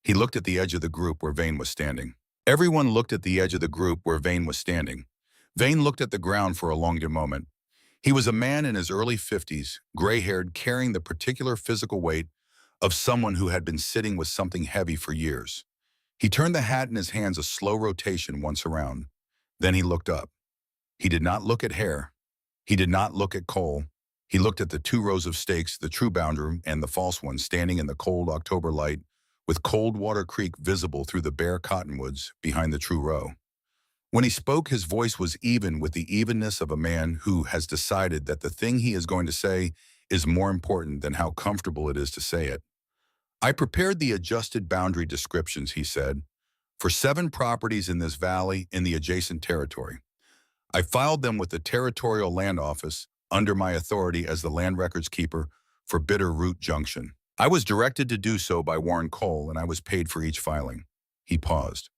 He looked at the edge of the group where Vane was standing. Everyone looked at the edge of the group where Vane was standing. Vane looked at the ground for a longer moment. He was a man in his early 50s, gray-haired, carrying the particular physical weight of someone who had been sitting with something heavy for years. He turned the hat in his hands a slow rotation once around. Then he looked up. He did not look at Hare. He did not look at Cole. He looked at the two rows of stakes, the true boundary and the false one, standing in the cold October light, with Coldwater Creek visible through the bare cottonwoods behind the true row. When he spoke, his voice was even with the evenness of a man who has decided that the thing he is going to say is more important than how comfortable it is to say it. I prepared the adjusted boundary descriptions, he said, for 7 properties in this valley in the adjacent territory. I filed them with the Territorial Land Office under my authority as the land records keeper for Bitter Root Junction. I was directed to do so by Warren Cole, and I was paid for each filing. He paused.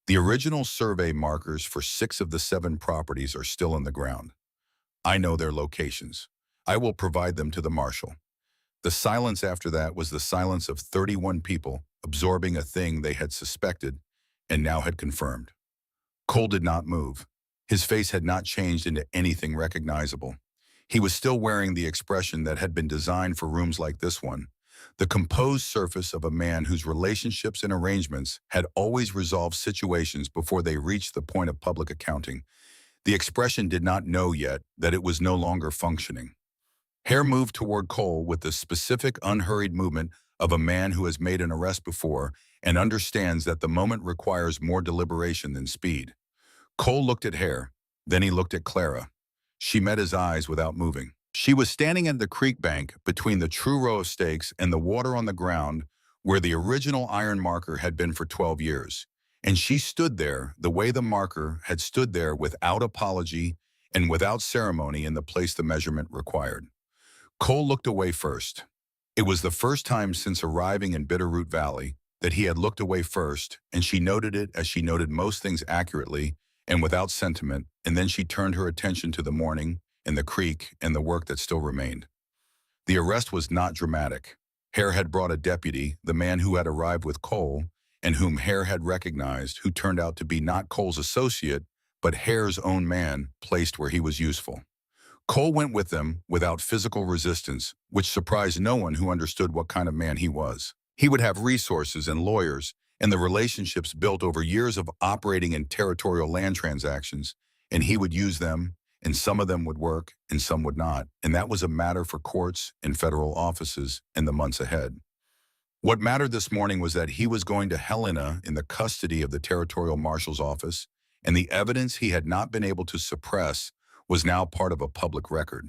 The original survey markers for 6 of the 7 properties are still in the ground. I know their locations. I will provide them to the marshal. The silence after that was the silence of 31 people absorbing a thing they had suspected and now had confirmed. Cole did not move. His face had not changed into anything recognizable. He was still wearing the expression that had been designed for rooms like this one, the composed surface of a man whose relationships and arrangements had always resolved situations before they reached the point of public accounting. The expression did not know yet that it was no longer functioning. Hare moved toward Cole with the specific, unhurried movement of a man who has made an arrest before and understands that the moment requires more deliberation than speed. Cole looked at Hare, then he looked at Clara. She met his eyes without moving. She was standing at the creek bank between the true row of stakes and the water on the ground where the original iron marker had been for 12 years. And she stood there the way the marker had stood there, without apology and without ceremony, in the place the measurement required. Cole looked away first. It was the first time since arriving in Bitterroot Valley that he had looked away first, and she noted it as she noted most things accurately and without sentiment, and then she turned her attention to the morning and the creek and the work that still remained. The arrest was not dramatic. Hare had brought a deputy, the man who had arrived with Cole, and whom Hare had recognized, who turned out to be not Cole's associate, but Hare's own man, placed where he was useful. Cole went with them without physical resistance, which surprised no one who understood what kind of man he was. He would have resources and lawyers and the relationships built over years of operating in territorial land transactions, and he would use them, and some of them would work and some would not, and that was a matter for courts and federal offices in the months ahead. What mattered this morning was that he was going to Helena in the custody of the territorial marshal's office, and the evidence he had not been able to suppress was now part of a public record.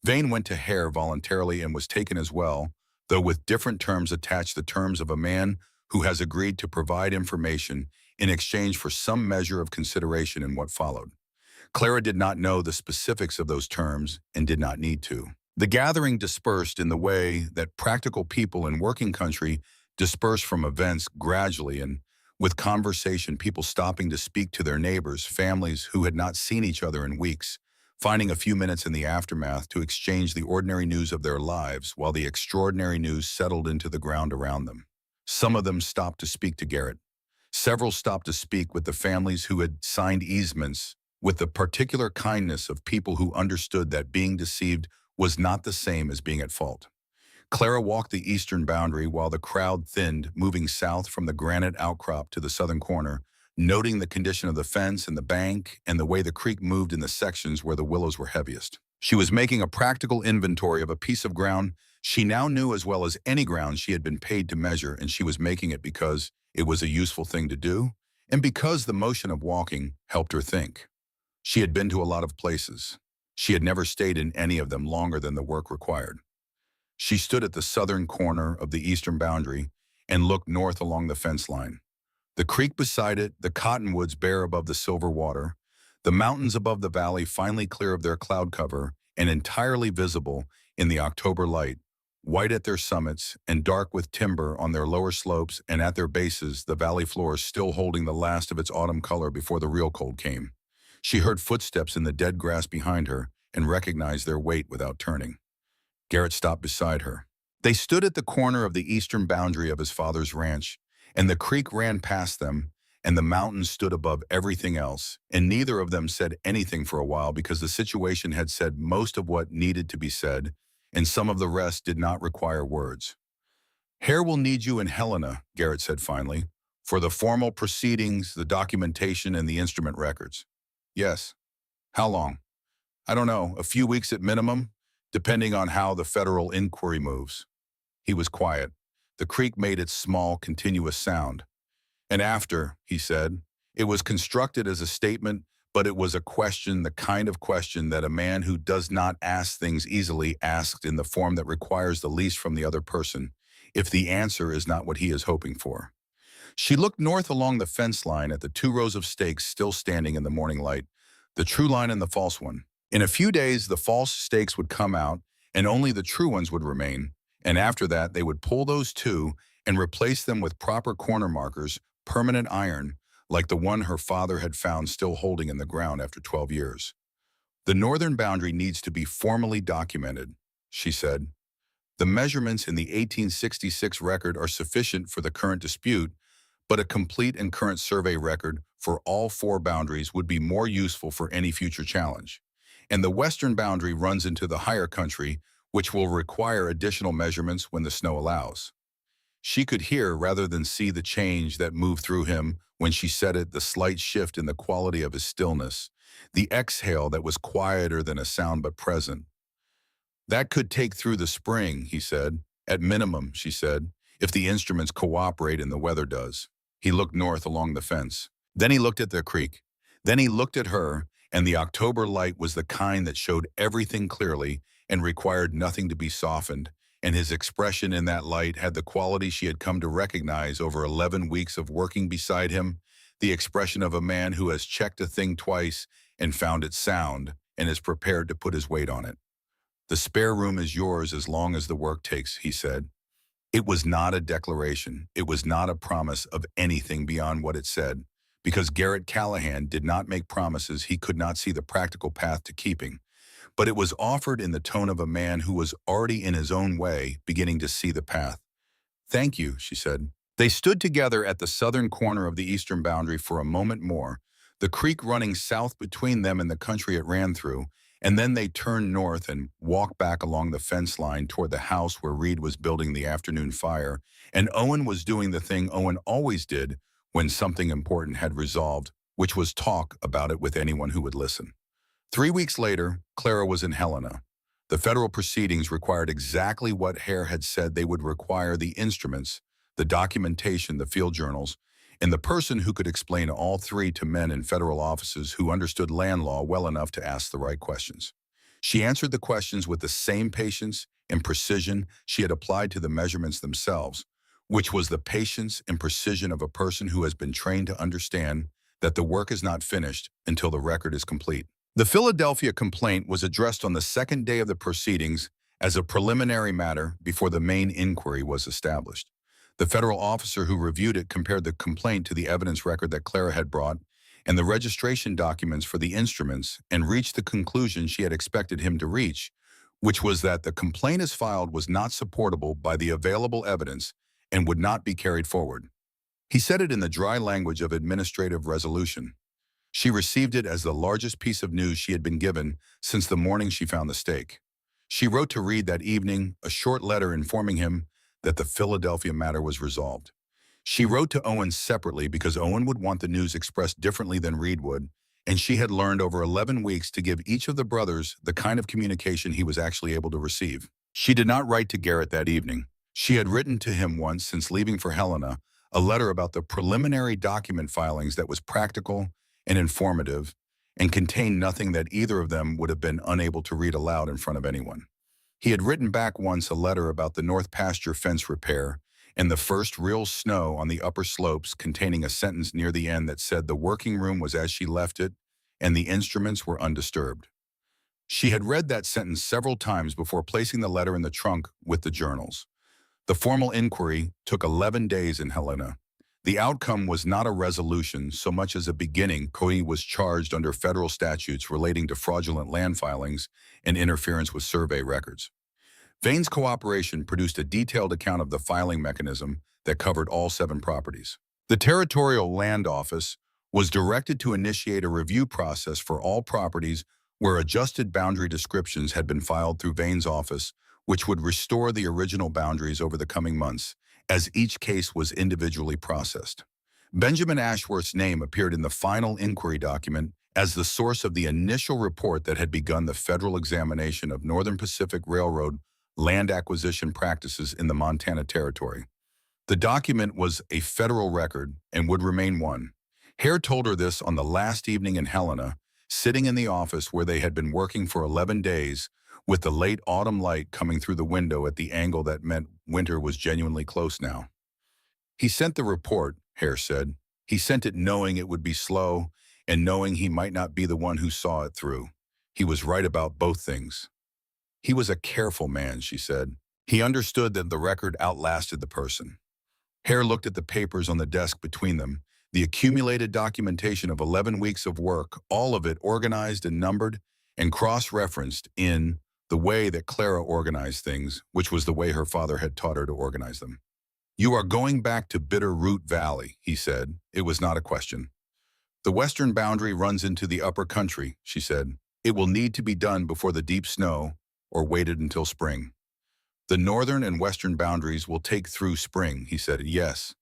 Vane went to Hare voluntarily and was taken as well, though with different terms attached, the terms of a man who has agreed to provide information in exchange for some measure of consideration in what followed. Clara did not know the specifics of those terms and did not need to. The gathering dispersed in the way that practical people in working country disperse from events gradually, and with conversation, people stopping to speak to their neighbors, families who had not seen each other in weeks, finding a few minutes in the aftermath to exchange the ordinary news of their lives while the extraordinary news settled into the ground around them. Some of them stopped to speak to Garrett. Several stopped to speak with the families who had signed easements, with the particular kindness of people who understood that being deceived was not the same as being at fault. Clara walked the eastern boundary while the crowd thinned, moving south from the granite outcrop to the southern corner, noting the condition of the fence and the bank and the way the creek moved in the sections where the willows were heaviest. She was making a practical inventory of a piece of ground She now knew as well as any ground she had been paid to measure, and she was making it because it was a useful thing to do, and because the motion of walking helped her think. She had been to a lot of places. She had never stayed in any of them longer than the work required. She stood at the southern corner of the eastern boundary and looked north along the fence line. The creek beside it, the cottonwoods bare above the silver water, the mountains above the valley finally clear of their cloud cover and entirely visible in the October light, white at their summits and dark with timber on their lower slopes, and at their bases the valley floor still holding the last of its autumn color before the real cold came. She heard footsteps in the dead grass behind her and recognized their weight without turning. Garrett stopped beside her. They stood at the corner of the eastern boundary of his father's ranch, and the creek ran past them, and the mountains stood above everything else, and neither of them said anything for a while because the situation had said most of what needed to be said, and some of the rest did not require words. "Hare will need you in Helena," Garrett said finally, "for the formal proceedings, the documentation, and the instrument records." "Yes." "How long?" "I don't know, a few weeks at minimum, depending on how the federal inquiry moves." He was quiet. The creek made its small, continuous sound. "And after," he said, "it was constructed as a statement, but it was a question, the kind of question that a man who does not ask things easily asks in the form that requires the least from the other person, if the answer is not what he is hoping for." She looked north along the fence line at the 2 rows of stakes still standing in the morning light, the true line and the false one. In a few days, the false stakes would come out, and only the true ones would remain, and after that they would pull those two and replace them with proper corner markers, permanent iron, like the one her father had found still holding in the ground after 12 years. "The northern boundary needs to be formally documented," she said. "The measurements in the 1866 record are sufficient for the current dispute, but a complete and current survey record for all 4 boundaries would be more useful for any future challenge. And the western boundary runs into the higher country, which will require additional measurements when the snow allows." She could hear rather than see the change that moved through him when she said it, the slight shift in the quality of his stillness, the exhale that was quieter than a sound but present. "That could take through the spring," he said. "At minimum," she said, "if the instruments cooperate and the weather does." He looked north along the fence. Then he looked at the creek. Then he looked at her, and the October light was the kind that showed everything clearly and required nothing to be softened, and his expression in that light had the quality she had come to recognize over 11 weeks of working beside him, the expression of a man who has checked a thing twice and found it sound and is prepared to put his weight on it. "The spare room is yours as long as the work takes," he said. It was not a declaration. It was not a promise of anything beyond what it said, because Garrett Callahan did not make promises he could not see the practical path to keeping. But it was offered in the tone of a man who was already in his own way beginning to see the path. "Thank you," she said. They stood together at the southern corner of the eastern boundary for a moment more, the creek running south between them and the country it ran through, and then they turned north and walked back along the fence line toward the house where Reed was building the afternoon fire, and Owen was doing the thing Owen always did when something important had resolved, which was talk about it with anyone who would listen. 3 weeks later, Clara was in Helena. The federal proceedings required exactly what Hare had said they would require: the instruments, the documentation, the field journals, and the person who could explain all 3 to men in federal offices who understood land law well enough to ask the right questions. She answered the questions with the same patience and precision she had applied to the measurements themselves, which was the patience and precision of a person who has been trained to understand that the work is not finished until the record is complete. The Philadelphia complaint was addressed on the second day of the proceedings as a preliminary matter before the main inquiry was established. The federal officer who reviewed it compared the complaint to the evidence record that Clara had brought and the registration documents for the instruments and reached the conclusion she had expected him to reach, which was that the complaint as filed was not supportable by the available evidence and would not be carried forward. He said it in the dry language of administrative resolution. She received it as the largest piece of news she had been given since the morning she found the stake. She wrote to Reed that evening a short letter informing him that the Philadelphia matter was resolved. She wrote to Owen separately because Owen would want the news expressed differently than Reed would, and she had learned over 11 weeks to give each of the brothers the kind of communication he was actually able to receive. She did not write to Garrett that evening. She had written to him once since leaving for Helena, a letter about the preliminary document filings that was practical and informative and contained nothing that either of them would have been unable to read aloud in front of anyone. He had written back once a letter about the north pasture fence repair and the first real snow on the upper slopes, containing a sentence near the end that said the working room was as she left it and the instruments were undisturbed. She had read that sentence several times before placing the letter in the trunk with the journals. The formal inquiry took 11 days in Helena. The outcome was not a resolution so much as a beginning. Coe was charged under federal statutes relating to fraudulent land filings and interference with survey records. Vane's cooperation produced a detailed account of the filing mechanism that covered all 7 properties. The Territorial Land Office was directed to initiate a review process for all properties where adjusted boundary descriptions had been filed through Vane's office, which would restore the original boundaries over the coming months, as each case was individually processed. Benjamin Ashworth's name appeared in the final inquiry document as the source of the initial report that had begun the federal examination of Northern Pacific Railroad land acquisition practices in the Montana Territory. The document was a federal record and would remain one. Hare told her this on the last evening in Helena, sitting in the office where they had been working for 11 days, with the late autumn light coming through the window at the angle that meant winter was genuinely close now. He sent the report, Hare said. He sent it knowing it would be slow and knowing he might not be the one who saw it through. He was right about both things. He was a careful man, she said. He understood that the record outlasted the person. Hare looked at the papers on the desk between them, the accumulated documentation of 11 weeks of work, all of it organized and numbered and cross-referenced in the way that Clara organized things, which was the way her father had taught her to organize them. "You are going back to Bitter Root Valley," he said. It was not a question. "The western boundary runs into the upper country," she said. "It will need to be done before the deep snow or waited until spring." "The northern and western boundaries will take through spring," he said. "Yes."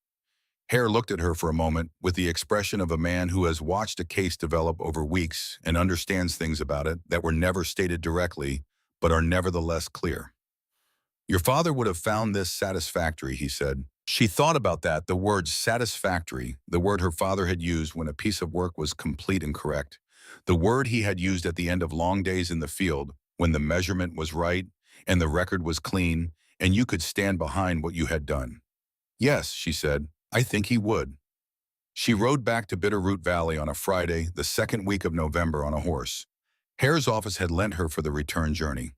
Hare looked at her for a moment with the expression of a man who has watched a case develop over weeks and understands things about it that were never stated directly, but are nevertheless clear. "Your father would have found this satisfactory," he said. She thought about that, the word satisfactory, the word her father had used when a piece of work was complete and correct, the word he had used at the end of long days in the field, when the measurement was right and the record was clean, and you could stand behind what you had done. "Yes," she said, "I think he would." She rode back to Bitterroot Valley on a Friday, the second week of November, on a horse. Hare's office had lent her for the return journey.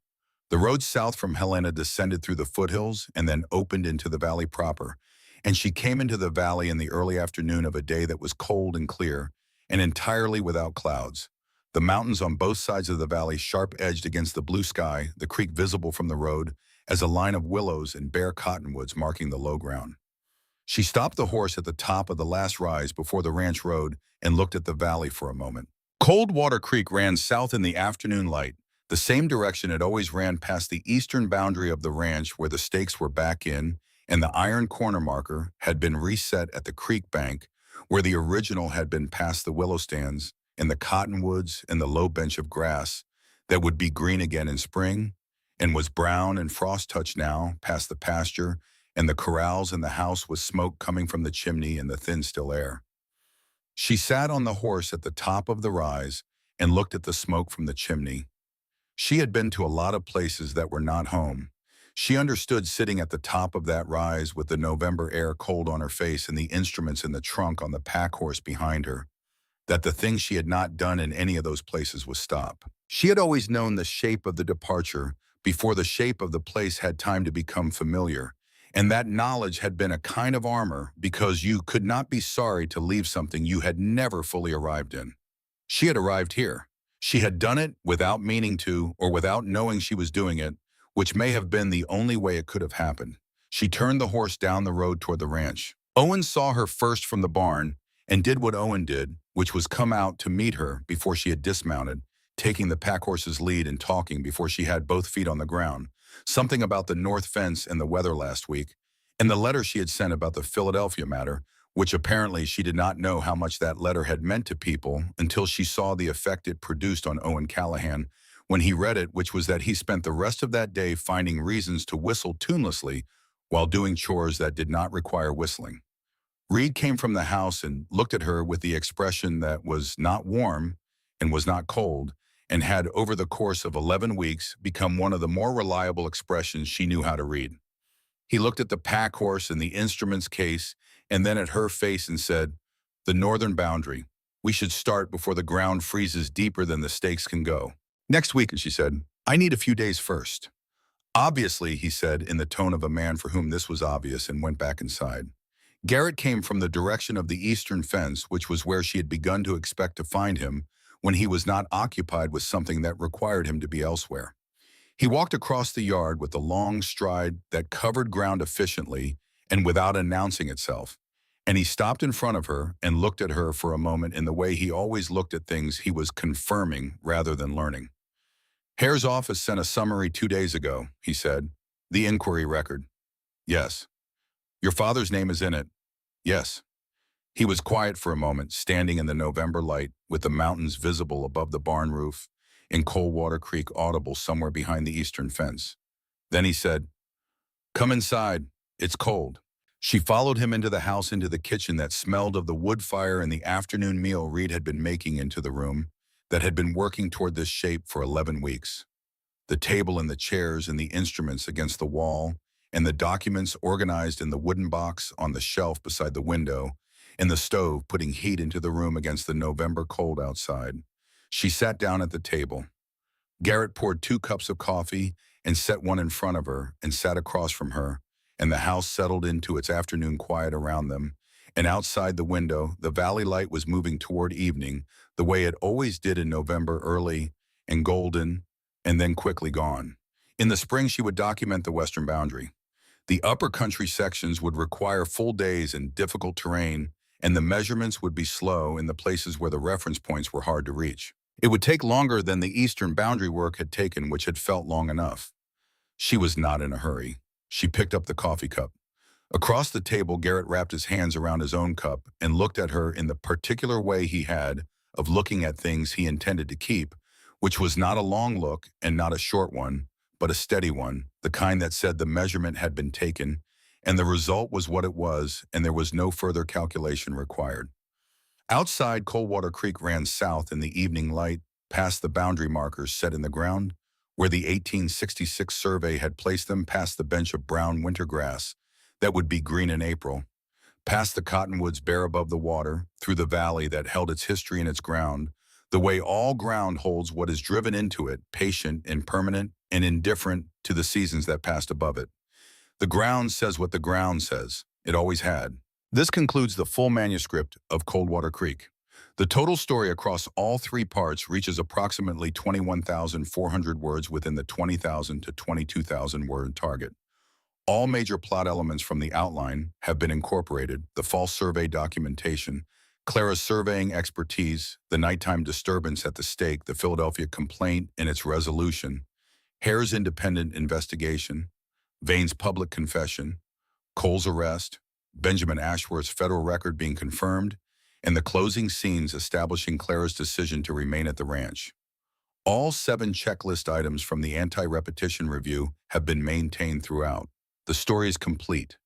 The road south from Helena descended through the foothills and then opened into the valley proper, and she came into the valley in the early afternoon of a day that was cold and clear and entirely without clouds. The mountains on both sides of the valley sharp-edged against the blue sky, the creek visible from the road as a line of willows and bare cottonwoods marking the low ground. She stopped the horse at the top of the last rise before the ranch road and looked at the valley for a moment. Coldwater Creek ran south in the afternoon light, the same direction it always ran past the eastern boundary of the ranch where the stakes were back in and the iron corner marker had been reset at the creek bank where the original had been past the willow stands and the cottonwoods and the low bench of grass that would be green again in spring and was brown and frost-touched now past the pasture and the corrals and the house with smoke coming from the chimney and the thin still air. She sat on the horse at the top of the rise and looked at the smoke from the chimney. She had been to a lot of places that were not home. She understood sitting at the top of that rise with the November air cold on her face and the instruments in the trunk on the pack horse behind her, that the thing she had not done in any of those places was stop. She had always known the shape of the departure before the shape of the place had time to become familiar, and that knowledge had been a kind of armor because you could not be sorry to leave something you had never fully arrived in. She had arrived here. She had done it without meaning to or without knowing she was doing it, which may have been the only way it could have happened. She turned the horse down the road toward the ranch. Owen saw her first from the barn and did what Owen did, which was come out to meet her before she had dismounted, taking the pack horse's lead and talking before she had both feet on the ground. Something about the north fence and the weather last week, and the letter she had sent about the Philadelphia matter, which apparently she did not know how much that letter had meant to people until she saw the effect it produced on Owen Callahan when he read it, which was that he spent the rest of that day finding reasons to whistle tunelessly while doing chores that did not require whistling. Reed came from the house and looked at her with the expression that was not warm and was not cold, and had, over the course of 11 weeks, become one of the more reliable expressions she knew how to read. He looked at the pack horse and the instruments case, and then at her face and said, "The northern boundary. We should start before the ground freezes deeper than the stakes can go." "Next week," she said. "I need a few days first." "Obviously," he said in the tone of a man for whom this was obvious, and went back inside. Garrett came from the direction of the eastern fence, which was where she had begun to expect to find him when he was not occupied with something that required him to be elsewhere. He walked across the yard with a long stride that covered ground efficiently and without announcing itself, and he stopped in front of her and looked at her for a moment in the way he always looked at things he was confirming rather than learning. "Hare's office sent a summary 2 days ago," he said. "The inquiry record." "Yes." "Your father's name is in it." "Yes." He was quiet for a moment, standing in the November light, with the mountains visible above the barn roof, and Coldwater Creek audible somewhere behind the eastern fence. Then he said, "Come inside. It's cold." She followed him into the house, into the kitchen that smelled of the wood fire and the afternoon meal Reed had been making, into the room that had been working toward this shape for 11 weeks. The table and the chairs and the instruments against the wall, and the documents organized in the wooden box on the shelf beside the window, and the stove putting heat into the room against the November cold outside. She sat down at the table. Garrett poured 2 cups of coffee and set one in front of her and sat across from her, and the house settled into its afternoon quiet around them, and outside the window, the valley light was moving toward evening, the way it always did in November, early and golden, and then quickly gone. In the spring, she would document the western boundary. The upper country sections would require full days and difficult terrain, and the measurements would be slow in the places where the reference points were hard to reach. It would take longer than the eastern boundary work had taken, which had felt long enough. She was not in a hurry. She picked up the coffee cup. Across the table, Garrett wrapped his hands around his own cup and looked at her in the particular way he had of looking at things he intended to keep, which was not a long look and not a short one, but a steady one, the kind that said the measurement had been taken, and the result was what it was, and there was no further calculation required. Outside, Coldwater Creek ran south in the evening light, past the boundary markers set in the ground, where the 1866 survey had placed them, past the bench of brown winter grass that would be green in April, past the cottonwoods bare above the water, through the valley that held its history in its ground, the way all ground holds what is driven into it, patient, impermanent, and indifferent to the seasons that passed above it. The ground says what the ground says. It always had. This concludes the full manuscript of Coldwater Creek. The total story across all 3 parts reaches approximately 21,400 words within the 20,000 to 22,000 word target. All major plot elements from the outline have been incorporated: the false survey documentation, Clara's surveying expertise, the nighttime disturbance at the stake, the Philadelphia complaint and its resolution, Hare's independent investigation, Vane's public confession, Cole's arrest, Benjamin Ashworth's federal record being confirmed, and the closing scenes establishing Clara's decision to remain at the ranch. All 7 checklist items from the anti-repetition review have been maintained throughout. The story is complete.